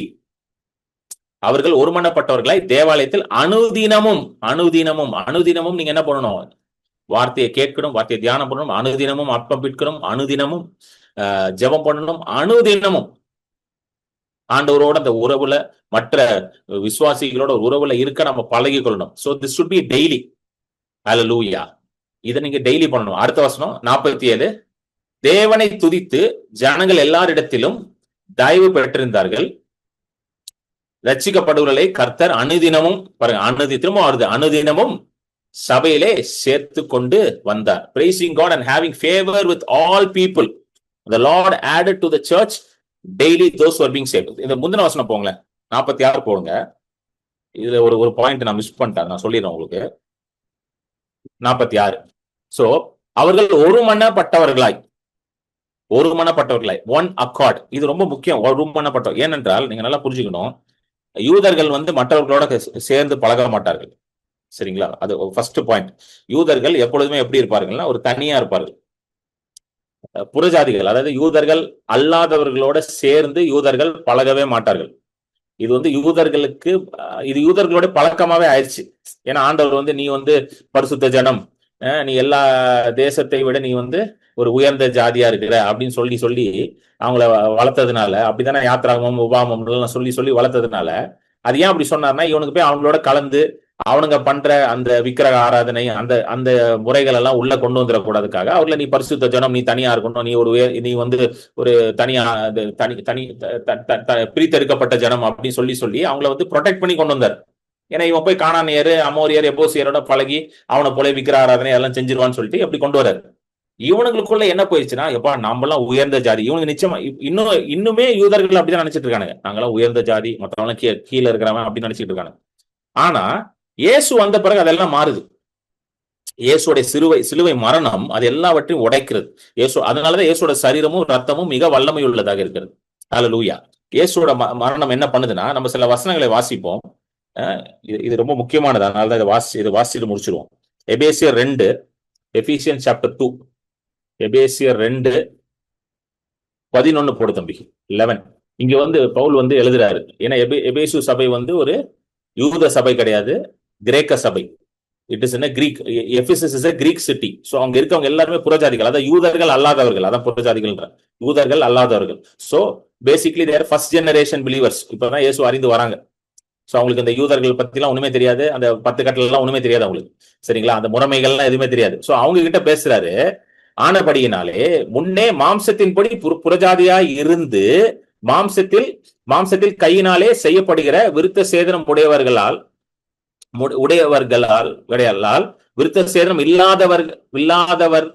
அவர்கள் ஒருமனப்பட்டவர்களாய் தேவாலயத்தில் அனுதினமும் நீங்க என்ன பண்ணணும்? வார்த்தையை கேட்கணும், வார்த்தையை தியானம் பண்ணணும், அனுதினமும் அப்பம் பிற்கணும், அனுதினமும் ஜெபம் பண்ணணும், அனுதினமும் ஆண்டவரோட அந்த உறவுல, மற்ற விசுவாசிகளோட உறவுல இருக்க நம்ம பழகி கொள்ளணும். So this should be daily. Hallelujah. இதை நீங்க டெய்லி பண்ணணும். அடுத்த வசனம் 47. தேவனை துதித்து ஜனங்கள் எல்லாரிடத்திலும் தயவு பெற்றிருந்தார்கள். ரட்சிக்கப்படுவர்களை கர்த்தர் அனுதினமும், பாருங்க, திரும்ப வருது, அனுதினமும் சபையிலே சேர்த்து கொண்டு வந்தார். praising God and having favor with all people. The Lord added to the church daily those who are being saved. இந்த முந்தின வசனம் போங்களேன், 46 போடுங்க. இதுல ஒரு பாயிண்ட் நான் மிஸ் பண்ணிட்டேன், நான் சொல்லிடுறேன் உங்களுக்கு. 46. சோ அவர்கள் ஒருமனப்பட்டவர்களாய், ஒன் அக்கார்ட். இது ரொம்ப முக்கியம், ஒருமனப்பட்டவர். ஏனென்றால் நீங்க நல்லா புரிஞ்சுக்கணும், யூதர்கள் மற்றவர்களோட சேர்ந்து பழக மாட்டார்கள். சரிங்களா? அது ஃபர்ஸ்ட் பாயிண்ட். யூதர்கள் எப்பொழுதுமே எப்படி இருப்பார்கள்னா, ஒரு தனியா இருப்பார்கள். புறஜாதிகள், அதாவது யூதர்கள் அல்லாதவர்களோட சேர்ந்து யூதர்கள் பழகவே மாட்டார்கள். இது யூதர்களுக்கு, இது யூதர்களோட பழக்கமாவே ஆயிடுச்சு. ஏன்னா ஆண்டவர் நீ பரிசுத்த ஜனம், நீ எல்லா தேசத்தை விட நீ ஒரு உயர்ந்த ஜாதியா இருக்கிற அப்படின்னு சொல்லி அவங்கள வளர்த்ததுனால, அப்படித்தானே யாத்ராகமம் உபாமம் சொல்லி வளர்த்ததுனால, அது ஏன் அப்படி சொன்னார்னா, இவனுக்கு போய் அவங்களோட கலந்து அவனுங்க பண்ற அந்த விக்கிரக ஆராதனை, அந்த முறைகள் எல்லாம் உள்ள கொண்டு வந்துடக்கூடாதுக்காக அவர்களை, நீ பரிசுத்த ஜனம், நீ தனியா இருக்கணும், நீ நீ ஒரு தனியா தனி பிரித்தெடுக்கப்பட்ட ஜனம் அப்படின்னு சொல்லி அவங்கள ப்ரொடெக்ட் பண்ணி கொண்டு வந்தார். ஏன்னா இவன் போய் கானானியர், அமோரியர், எபோசியரோட பழகி அவனை போல விக்கிர ஆராதனை எல்லாம் செஞ்சிருவான்னு சொல்லிட்டு எப்படி கொண்டு வர்றாரு. இவனுங்களுக்குள்ள என்ன போயிடுச்சுன்னா, எப்பா நாமெல்லாம் உயர்ந்த ஜாதி. இவனுக்கு நிச்சயமா இன்னுமே யூதர்கள் அப்படிதான் நினைச்சிட்டு இருக்கானுங்க, நாங்கெல்லாம் உயர்ந்த ஜாதி, மற்றவங்க கீழே இருக்கிறவன் அப்படின்னு நினைச்சிட்டு இருக்காங்க. ஆனா இயேசு வந்த பிறகு அதெல்லாம் மாறுது. இயேசுடைய சிலுவை மரணம் அது எல்லாவற்றையும் உடைக்கிறது. அதனாலதான் இயேசுவோட சரீரமும் ரத்தமும் மிக வல்லமை உள்ளதாக இருக்கிறது. ஹல்லேலூயா. இயேசுவோட மரணம் என்ன பண்ணுதுன்னா, நம்ம சில வசனங்களை வாசிப்போம், இது ரொம்ப முக்கியமானது, அதனாலதான் இதை வாசிட்டு முடிச்சிருவோம். எபேசியர் 2, எபிசியன்ஸ் சாப்டர் 2, எபேசியர் 2:11 போடு தம்பி. 11 இங்க பவுல் எழுதுறாரு. ஏன்னா எபேசு சபை ஒரு யூத சபை கிடையாது, கிரேக்க சபை. It is in Greek. Ephesus is a Greek city. So அங்க இருக்கவங்க எல்லாருமே புறஜாதிகள், அதாவது யூதர்கள் அல்லாதவர்கள், அதான் புறஜாதிகள், யூதர்கள் அல்லாதவர்கள். So basically their first generation believers. இப்பதான் இயேசு அறிந்து வராங்க. சோ அவங்களுக்கு இந்த யூதர்கள் பத்தி எல்லாம் ஒண்ணுமே தெரியாது, அந்த 10 கட்டளை எல்லாம் ஒண்ணுமே தெரியாது அவங்களுக்கு. சரிங்களா? அந்த முறைமைகள்லாம் எதுவுமே தெரியாது. சோ அவங்க கிட்ட பேசுறாரு. ஆனபடியினாலே முன்னே மாம்சத்தின்படி புறஜாதியாய் இருந்து மாம்சத்தில் கையினாலே செய்யப்படுகிற விருத்த சேதனம் உடையவர்களால் விருத்த சேதனம் இல்லாதவர்கள்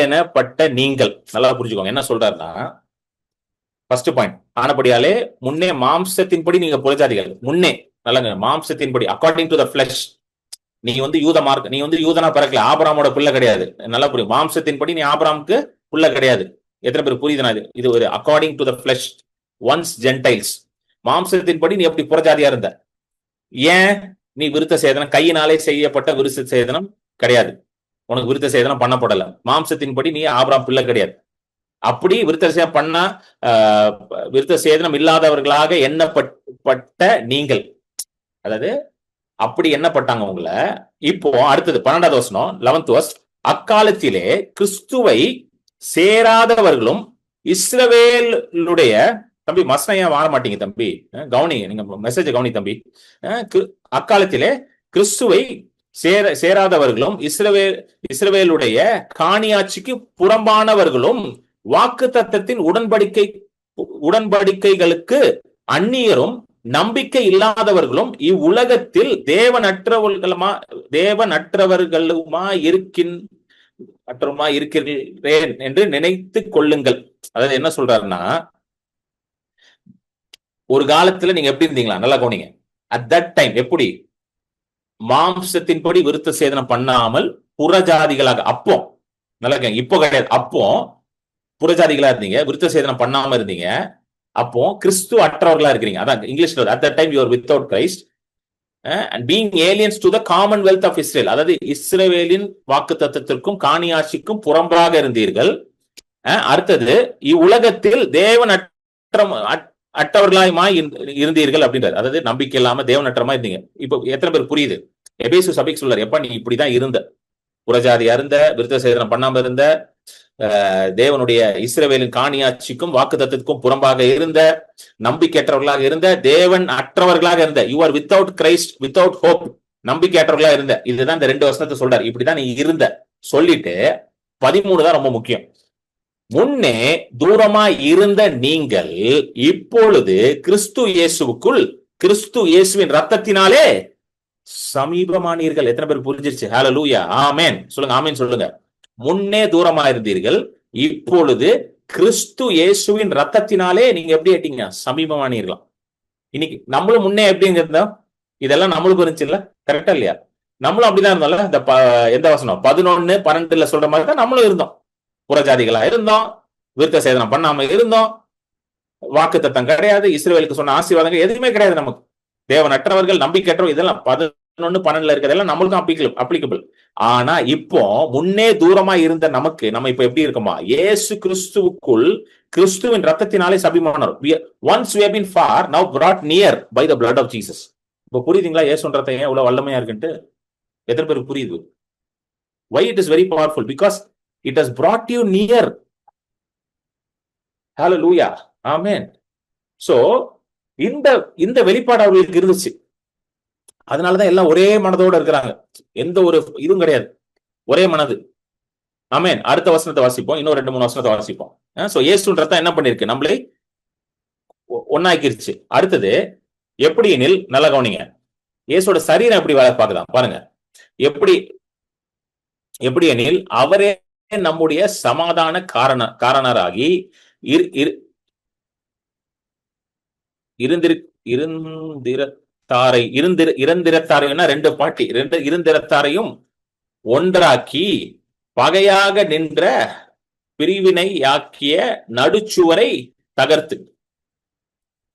எனப்பட்ட நீங்கள். நல்லா புரிஞ்சுக்கோங்க என்ன சொல்றாருன்னா, ஃபர்ஸ்ட் பாயிண்ட், ஆனபடியாலே முன்னே மாம்சத்தின்படி நீங்க புறஜாதிகள். முன்னே நல்லங்க, மாம்சத்தின்படி, அக்கார்டிங் டு த ஃபிளஷ். நீ நீ யூதனா பிறக்கல, ஆபிரகாமோட பிள்ளை கிடையாது. நல்லா புரியும். மாம்சத்தின்படி நீ ஆபிரகாமுக்கு பிள்ளை கிடையாது. எத்தனை பேர் புரியுதுனா? இது ஒரு according to the flush, once Gentiles. மாம்சத்தின்படி நீ எப்படி புறஜாதியா இருந்த? ஏன்? நீ விருத்த சேதனம், கையினாலே செய்யப்பட்ட விருத்த சேதனம் கிடையாது, உனக்கு விருத்த சேதனம் பண்ணப்படல. மாம்சத்தின்படி நீ ஆபிரகாம் பிள்ளை கிடையாது. அப்படி விருத்த சேதனம் பண்ணா விருத்த சேதனம் இல்லாதவர்களாக எண்ணப்பட்ட நீங்கள், அதாவது அப்படி எண்ணப்பட்டாங்க உங்களை. இப்போ அடுத்தது 12வது வசனம், 11th verse. அக்காலத்திலே கிறிஸ்துவை சேராதவர்களும் இஸ்ரவேலுடைய, தம்பி மஸ்னையா வாழ மாட்டீங்க தம்பி, கவனி, நீங்க மெசேஜ் கவனி தம்பி. அக்காலத்திலே கிறிஸ்துவை சேராதவர்களும் இஸ்ரவேலுடைய காணியாட்சிக்கு புறம்பானவர்களும் வாக்குத்தத்தத்தின் உடன்படிக்கைகளுக்கு அந்நியரும் நம்பிக்கை இல்லாதவர்களும் இவ்வுலகத்தில் தேவனற்றவர்களுமா இருக்கிறேன் என்று நினைத்து கொள்ளுங்கள். அதாவது என்ன சொல்றாருன்னா, ஒரு காலத்துல நீங்க எப்படி இருந்தீங்களா? நல்லா கவனிங்க. அட் தட் டைம் எப்படி? மாம்சத்தின்படி விருத்த சேதனம் பண்ணாமல் புறஜாதிகளாக, அப்போ நல்லா இப்போ கிடையாது, அப்போ புறஜாதிகளா இருந்தீங்க, விருத்த சேதனம் பண்ணாம இருந்தீங்க. அப்போ கிறிஸ்து அற்றவர்களா இருக்கிறீங்க. அதான் இங்கிலீஷ்ல, at that time you are without Christ. And being aliens to the commonwealth of Israel, அதாவது இஸ்ரேலின் வாக்கு தத்தத்திற்கும் காணியாட்சிக்கும் புறம்பாக இருந்தீர்கள். அடுத்தது இவ்வுலகத்தில் தேவன் அற்றவர்களாய் இருந்தீர்கள் அப்படின்றார். அதாவது நம்பிக்கை இல்லாம தேவனற்றமா இருந்தீங்க. இப்போ எத்தனை பேர் புரியுது? எபேசு சபைக்கு சொல்றாரு, எப்ப நீ இப்படிதான் இருந்த, புறஜாதியா இருந்த, விருத்த சேதனம் பண்ணாம இருந்த, தேவனுடைய இஸ்ரவேலின் காணியாட்சிக்கும் வாக்கு தத்துவத்துக்கும் புறம்பாக இருந்த, நம்பிக்கையற்றவர்களாக இருந்த, தேவன் அற்றவர்களாக இருந்த, you are without Christ, without hope, நம்பிக்கையற்றவர்களாக இருந்த. இதுதான் இந்த 2 வசனத்தை சொல்றாரு. இப்படிதான் நீ இருந்த சொல்லிட்டு 13 தான் ரொம்ப முக்கியம். முன்னே தூரமாய் இருந்த நீங்கள் இப்பொழுது கிறிஸ்து இயேசுவுக்குள், கிறிஸ்து இயேசுவின் ரத்தத்தினாலே சமீபமானீர்கள். எத்தனை பேர் புரிஞ்சிருச்சு? ஹல்லேலூயா, ஆமென் சொல்லுங்க, ஆமென் சொல்லுங்க. முன்னே தூரமா இருந்தீர்கள், இப்பொழுது கிறிஸ்து இயேசுவின் ரத்தத்தினாலே நீங்க எப்படி ஆயிட்டீங்க? சமீபமானீர்களாம். இன்னைக்கு நம்மளும் முன்னே எப்படி இருந்தோம்? இதெல்லாம் நம்மளுக்கு இருந்துச்சு இல்ல? கரெக்டா இல்லையா? நம்மளும் அப்படிதான் இருந்தோம்ல. இந்த எந்த வசனம் 11:12 சொல்ற மாதிரி தான் நம்மளும் இருந்தோம். புறஜாதிகளா இருந்தோம், விருத்த சேதனம் பண்ணாம இருந்தோம், வாக்கு தத்தம் கிடையாது, இஸ்ரவேலுக்கு சொன்ன ஆசீர்வாதங்கள் எதுவுமே கிடையாது நமக்கு. தேவனற்றவர்கள், நம்பிக்கையற்றவர்கள், இதெல்லாம் 11:12 இருக்கிறதெல்லாம் நம்மளுக்கும் அப்ளிகபிள். ஆனா இப்போ முன்னே தூரமா இருந்த நமக்கு, நம்ம இப்ப எப்படி இருக்கோமா? இயேசு கிறிஸ்துவுக்குள், கிறிஸ்துவின் ரத்தத்தினாலே சபிமானோர். Once we have been far, now brought near by the blood of Jesus. இப்ப புரியுதுங்களா இயேசுவின் ரத்தம் ஏன் இவ்வளவு வல்லமையா இருக்குன்ட்டு? எத்தனை பேருக்கு புரியுது? Why it is very powerful? Because it has brought you near. Hallelujah, amen. So இந்த வெளிப்பாடு அவர்களுக்கு இருந்துச்சு. அதனாலதான் எல்லாம் ஒரே மனதோட இருக்கிறாங்க. எந்த ஒரு இதுவும் கிடையாது, ஒரே மனது. ஆமென். அடுத்த வசனத்தை வாசிப்போம், இன்னும் 2-3 வசனத்தை வாசிப்போம். சோ இயேசுவின் ரத்தம் என்ன பண்ணிருக்கு? நம்மளை ஒன்னாக்கிருச்சு. அடுத்தது எப்படி எனில், நல்ல கவனிங்க, இயேசுவோட சரீரம் எப்படி வேலை பார்க்கலாம் பாருங்க. எப்படி எனில், அவரே நம்முடைய சமாதான காரணராகி இருந்திரத்தாரையும் 2 பாட்டி, இருந்திரத்தாரையும் ஒன்றாக்கி பகையாக நின்ற பிரிவினை ஆக்கிய நடுச்சுவரை தகர்த்து.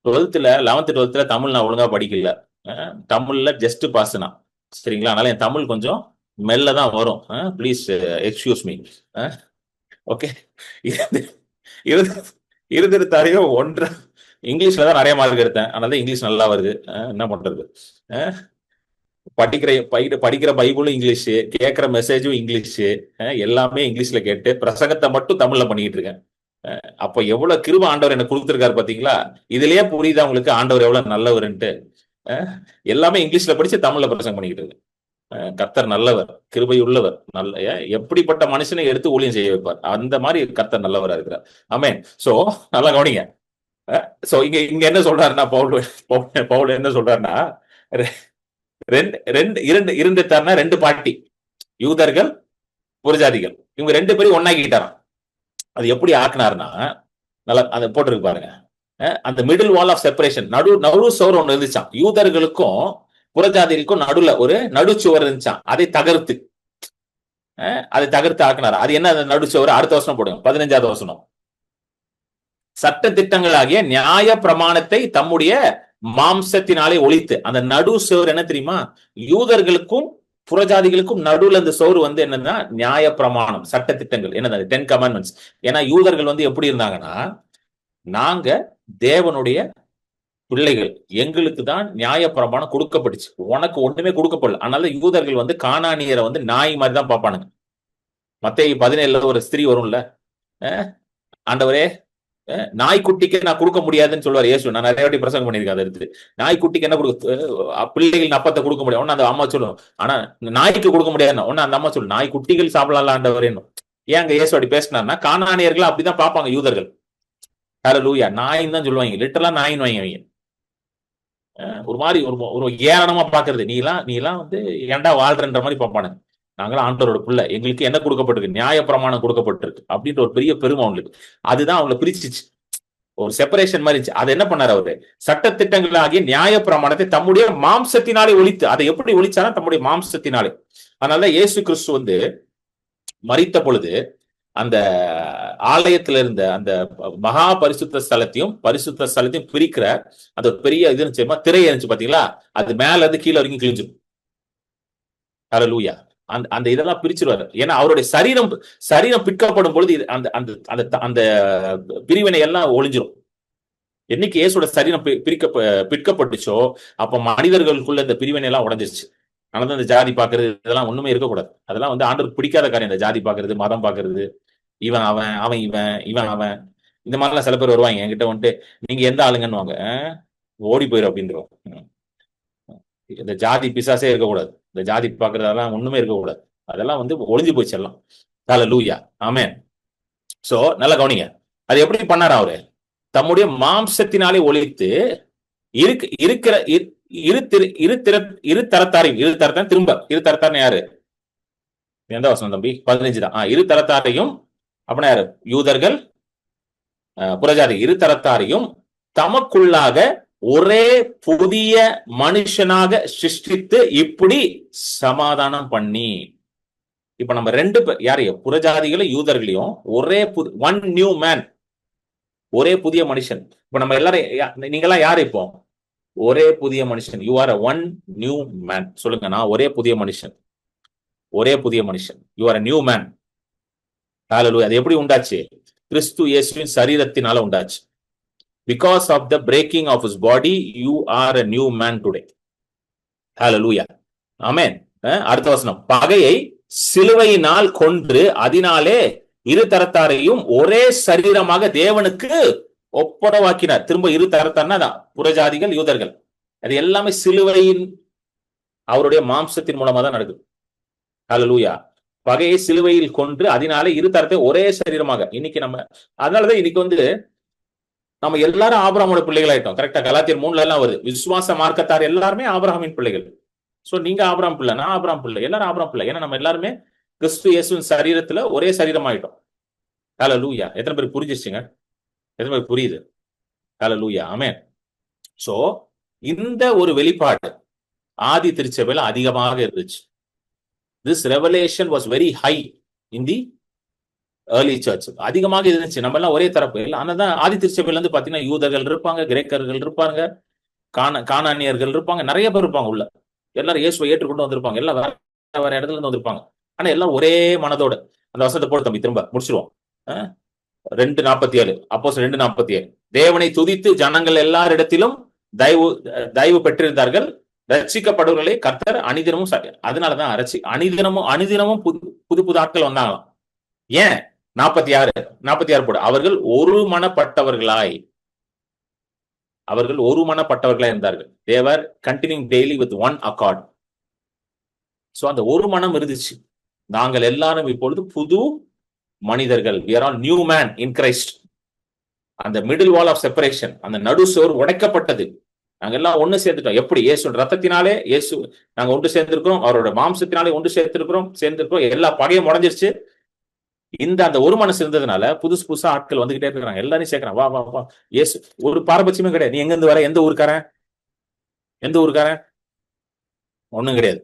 11th 12th தமிழ் நான் ஒழுங்கா படிக்கல. தமிழ்ல ஜஸ்ட் பாஸ்னா, சரிங்களா? அதனால என் தமிழ் கொஞ்சம் மெல்லதான் வரும். Please excuse me. ஓகே. இருந்திரத்தாரையும் ஒன்றா, இங்கிலீஷ்ல தான் நிறைய மார்க் எடுத்தேன், அதனால இங்கிலீஷ் நல்லா வருது. என்ன பண்றது? படிக்கிற பைபிளும் இங்கிலீஷ், கேட்கிற மெசேஜும் இங்கிலீஷ், எல்லாமே இங்கிலீஷ்ல கேட்டு பிரசங்கத்தை மட்டும் தமிழ்ல பண்ணிட்டு இருக்கேன். அப்ப எவ்வளவு கிருபை ஆண்டவர் எனக்கு கொடுத்திருக்காரு பாத்தீங்களா? இதுலயே புரியுதா உங்களுக்கு ஆண்டவர் எவ்வளவு நல்லவர்ன்ட்டு? எல்லாமே இங்கிலீஷ்ல படிச்சு தமிழ்ல பிரசங்கம் பண்ணிக்கிட்டு இருக்கு. கர்த்தர் நல்லவர், கிருபை உள்ளவர், நல்ல எப்படிப்பட்ட மனுஷனை எடுத்து ஊழியம் செய்ய வைப்பார். அந்த மாதிரி கர்த்தர் நல்லவரா இருக்கிறார். ஆமென். சோ நல்லா கவனிங்க. சோ இங்க என்ன சொல்றாருன்னா, பவுல் என்ன சொல்றாருன்னா, இருந்துட்டாருன்னா 2 பார்ட்டி, யூதர்கள், புறஜாதிகள், இவங்க 2 பேரும் ஒன்னாக்கிட்டாராம். அது எப்படி ஆக்குனாருன்னா, நல்லா அதை போட்டிருக்கு பாருங்க. அந்த மிடில் வால் ஆஃப் செப்பரேஷன், நடு சுவர் ஒண்ணு இருந்துச்சான். யூதர்களுக்கும் புறஜாதிகளுக்கும் நடுல ஒரு நடுச்சுவர் இருந்துச்சான். அதை தகர்த்து ஆக்குனாரு. அது என்ன நடுச்சுவர்? அடுத்த வசனம் போடுங்க, 15வது வசனம். சட்ட திட்டங்களாகிய நியாய பிரமாணத்தை தம்முடைய மாம்சத்தினாலே ஒழித்து. அந்த நடு சுவர் என்ன தெரியுமா? யூதர்களுக்கும் புறஜாதிகளுக்கும் நடுவுல இந்த சோறு என்னன்னா நியாய பிரமாணம், சட்ட திட்டங்கள், என்னது 10 commandments. ஏன்னா யூதர்கள் எப்படி இருந்தாங்கன்னா, நாங்க தேவனுடைய பிள்ளைகள், எங்களுக்கு தான் நியாய பிரமாணம் கொடுக்கப்பட்டுச்சு, உனக்கு ஒண்ணுமே கொடுக்கப்படல. அதனால யூதர்கள் கானானியரை நாய் மாதிரி தான் பார்ப்பானுங்க. மத்தேயு 17 ஒரு ஸ்திரீ வரும்ல, ஆண்டவரே நாய்க்குட்டிக்கு நான் கொடுக்க முடியாதுன்னு சொல்லுவார் இயேசு. நான் நிறைய வாட்டி பிரசங்கம் பண்ணியிருக்கேன். அதை எடுத்து, நாய்க்குட்டிக்கு என்ன பிள்ளைகள் அப்பத்தை கொடுக்க முடியும் ஒன்னு அந்த அம்மா சொல்லும். ஆனா நாய்க்கு கொடுக்க முடியாதுன்னா ஒன்னு அந்த அம்மா சொல்லும், நாய்க்குட்டிகள் சாப்பிடலாம் ஆண்டவரேன்னு. ஏன் அங்க இயேசு அப்படி பேசினார்னா, கானானியர்கள் அப்படிதான் பார்ப்பாங்க யூதர்கள். ஹல்லேலூயா, நாயின்னு தான் சொல்லுவாங்க, லிட்டரலா நாயின்னு வாங்க. ஒரு மாதிரி ஒரு ஏளனமா பாக்குறது, நீ எல்லாம் ஏன்டா வாழ்றன்ற மாதிரி பார்ப்பானுங்க. நாங்களாம் ஆண்டவரோட பிள்ளை, எங்களுக்கு என்ன கொடுக்கப்பட்டிருக்கு? நியாய பிரமாணம் கொடுக்கப்பட்டிருக்கு அப்படின்ற ஒரு பெரிய பெருமை அவங்களுக்கு. அதுதான் அவங்களை பிரிச்சிச்சு, ஒரு செப்பரேஷன் மாதிரி இருந்துச்சு. அதை என்ன பண்ணாரு அவரு? சட்ட திட்டங்களாகிய நியாய பிரமாணத்தை தம்முடைய மாம்சத்தினாலே ஒழித்து. அதை எப்படி ஒழிச்சாலும் தம்முடைய மாம்சத்தினாலே. அதனால இயேசு கிறிஸ்து மரித்த பொழுது அந்த ஆலயத்துல இருந்த அந்த மகா பரிசுத்த ஸ்தலத்தையும் பிரிக்கிற அந்த பெரிய இது இருந்துச்சு, திரை இருந்துச்சு பாத்தீங்களா, அது மேல இருந்து கீழே வரைக்கும் கிழிஞ்சிடும். ஹல்லேலூயா. அந்த இதெல்லாம் பிரிச்சிருவாரு. ஏன்னா அவருடைய சரீரம் பிற்கப்படும் பொழுது அந்த அந்த அந்த அந்த பிரிவினை எல்லாம் ஒளிஞ்சிரும். என்னைக்கு இயேசுவோட சரீரம் பிற்கப்பட்டுச்சோ அப்ப மனிதர்களுக்குள்ள இந்த பிரிவினை எல்லாம் உடஞ்சிருச்சு. ஆனது இந்த ஜாதி பாக்குறது இதெல்லாம் ஒண்ணுமே இருக்கக்கூடாது. அதெல்லாம் வந்து ஆண்டவருக்கு பிடிக்காத காரியம். இந்த ஜாதி பாக்குறது, மதம் பாக்குறது, இவன் அவன், அவன் இவன், இவன் அவன், இந்த மாதிரிலாம் சில பேர் வருவாங்க என்கிட்ட வந்துட்டு, நீங்க எந்த ஆளுங்கன்னு ஓடி போயிரு அப்படின்றோம். இந்த ஜாதி பிசாசே இருக்கக்கூடாது. இந்த ஜாதி பாக்குறதெல்லாம் ஒண்ணுமே இருக்கக்கூடாது. அதெல்லாம் வந்து ஒளிஞ்சு போச்சு எல்லாம். ஹல்லேலூயா. ஆமென். சோ நல்லா கவனிங்க. அது எப்படி பண்ணாரு அவரு? தம்முடைய மாம்சத்தினாலே ஒழித்து இருக்கிற இரு தரத்தாரையும் திரும்ப இரு தரத்தார்னு யாரு? எந்த வசனம் தம்பி? 15 தான். இரு தரத்தாரையும் அப்படின்னா யாரு? யூதர்கள், புறஜாதி இரு தரத்தாரையும் தமக்குள்ளாக ஒரே புதிய மனுஷனாக சிருஷ்டித்து இப்படி சமாதானம் பண்ணி. இப்ப நம்ம ரெண்டு யாரையும் புறஜாதிகளையும் யூதர்களையும் ஒரே ஒன் நியூ மேன், ஒரே புதிய மனுஷன். இப்ப நம்ம எல்லாரும் நீங்கெல்லாம் யாரு? இப்போ ஒரே புதிய மனுஷன். You are one new man. சொல்லுங்க, நான் ஒரே புதிய மனுஷன். ஒரே புதிய மனுஷன். You are new man. Hallelujah. அது எப்படி உண்டாச்சு? கிறிஸ்து இயேசுவின் சரீரத்தினால உண்டாச்சு. Because of the breaking of his body, you are a new man today. Hallelujah. Amen. அடுத்த வசனம். பகையை சிலுவையினால் கொன்று அதனாலே இரு தரத்தாரையும் ஒரே சரீரமாக தேவனுக்கு ஒப்படவாக்கினார். திரும்ப இரு தரத்தார்னா புறஜாதிகள், யூதர்கள். அது எல்லாமே சிலுவையின் அவருடைய மாம்சத்தின் மூலமா தான் நடக்குது. ஹல்லேலூயா. பகையை சிலுவையில் கொன்று அதனாலே இரு தரத்தை ஒரே சரீரமாக. இன்னைக்கு நம்ம அதனாலதான் இன்னைக்கு வந்து நம்ம எல்லாரும் ஆபிரகாமோட பிள்ளைகள் ஆயிட்டோம். கரெக்டா? கலாத்தியர் 3 எல்லாம் வருது. விசுவாச மார்க்கத்தார் எல்லாருமே ஆபிரகாமின் பிள்ளைகள். சோ நீங்க ஆபிரகாம் பிள்ளை, நான் ஆபிரகாம் பிள்ளை, எல்லாரும் ஆபிரகாம் பிள்ளை. ஏன்னா நம்ம எல்லாருமே கிறிஸ்து இயேசுவின் சரீரத்துல ஒரே சரீரம் ஆயிட்டோம். ஹல்லேலூயா. எத்தனை பேருக்கு புரிஞ்சிருச்சுங்க? எத்தனை பேருக்கு புரியுது? ஹல்லேலூயா. ஆமென். சோ இந்த ஒரு வெளிப்பாடு ஆதி திருச்சபையில அதிகமாக இருந்துச்சு. This revelation was very high in the early church. அதிகமாக இருந்துச்சு. நம்ம எல்லாம் ஒரே தரப்பு. ஆனாதான் ஆதி திருச்சபையில இருந்து பாத்தீங்கன்னா யூதர்கள் இருப்பாங்க, கிரேக்கர்கள் இருப்பாங்க, கானானியர்கள் இருப்பாங்க, நிறைய பேர் இருப்பாங்க உள்ள. எல்லாரும் இயேசுவை ஏற்றுக்கொண்டு வந்திருப்பாங்க. எல்லாம் வேற இடத்துல இருந்து வந்திருப்பாங்க. ஆனா எல்லாம் ஒரே மனதோட. அந்த வசனத்தை போட்டு தம்பி திரும்ப முடிச்சிருவோம். 2:47 அப்போஸ்தலர் 2:47. தேவனை துதித்து ஜனங்கள் எல்லாரிடத்திலும் தயவு பெற்றிருந்தார்கள். ரட்சிக்கப்படுவர்களை கர்த்தர் அணிதினமும் அதனாலதான் அணிதினமும் புது புது ஆட்கள் வந்தாங்களாம். ஏன்? 46 போடு. அவர்கள் ஒருமனப்பட்டவர்களாய் இருந்தார்கள். they were continuing daily with one accord. So அந்த ஒரு மனம் இருந்துச்சு. நாங்கள் எல்லாரும் இப்பொழுது புது மனிதர்கள். we are all new man in Christ. அந்த மிடில் வால் ஆஃப் செப்பரேஷன், அந்த நடு சுவர் உடைக்கப்பட்டது. நாங்க எல்லாம் ஒண்ணு சேர்ந்துட்டோம். எப்படி? இயேசு ரத்தத்தினாலே நாங்க ஒன்று சேர்ந்திருக்கிறோம். அவரோட மாம்சத்தினாலே ஒன்று சேர்ந்திருக்கிறோம். எல்லா பகையும் உடைஞ்சிருச்சு. அந்த ஒரு மனசு இருந்ததுனால புதுசா ஆட்கள் வந்துகிட்டே இருக்கிறாங்க. எல்லாரையும் சேர்க்கிறான். வா வா வா. இயேசு ஒரு பாரபட்சமே கிடையாது. நீ எங்க இருந்து வர? எந்த ஊருக்காரன்? ஒண்ணும் கிடையாது.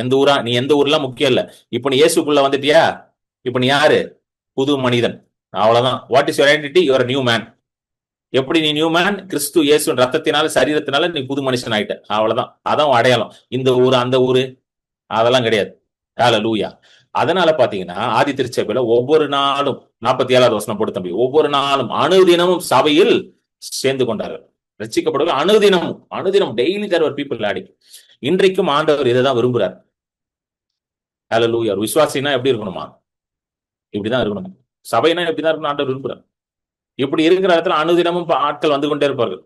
எந்த ஊரா? நீ எந்த ஊர்லாம் முக்கியம் இல்ல. இப்ப நீ இயேசுக்குள்ள வந்துட்டியா? இப்ப நீ யாரு? புது மனிதன். அவ்வளவுதான். What is your identity? You are new man. எப்படி நீ நியூ மேன்? கிறிஸ்து இயேசுவின் ரத்தத்தினால, சரீரத்தினால நீ புது மனுஷன் ஆயிட்ட. அவ்வளவுதான். அதான் அடையாளம். இந்த ஊரு அந்த ஊரு அதெல்லாம் கிடையாது. ஹல்லேலூயா. அதனால பாத்தீங்கன்னா ஆதி திருச்சபையில ஒவ்வொரு நாளும் 47வது வசனம் போட்டு தம்பி, ஒவ்வொரு நாளும் அனுதினமும் சபையில் சேர்ந்து கொண்டார்கள். ரட்சிக்கப்படுவது அனுதினம் டெய்லி தேர் வர் பீப்பிள் ஆடிங். இன்றைக்கும் ஆண்டவர் இதைதான் விரும்புறார். ஹல்லேலூயா. விசுவாசினா எப்படி இருக்கணுமா? இப்படிதான் இருக்கணும். சபைனா எப்படிதான் இருக்கணும் ஆண்டவர் விரும்புறார். இப்படி இருக்கிற இடத்துல அனுதினமும் ஆட்கள் வந்து கொண்டே இருப்பார்கள்.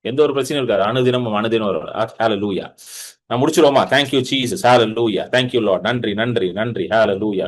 எந்த ஒரு பிரச்சனையும் இருக்காது. அனுதினம் வரும். ஹல்லேலூயா. நான் முடிச்சிருவோமா? Thank you Jesus. Hallelujah. Thank you Lord. நன்றி. Hallelujah.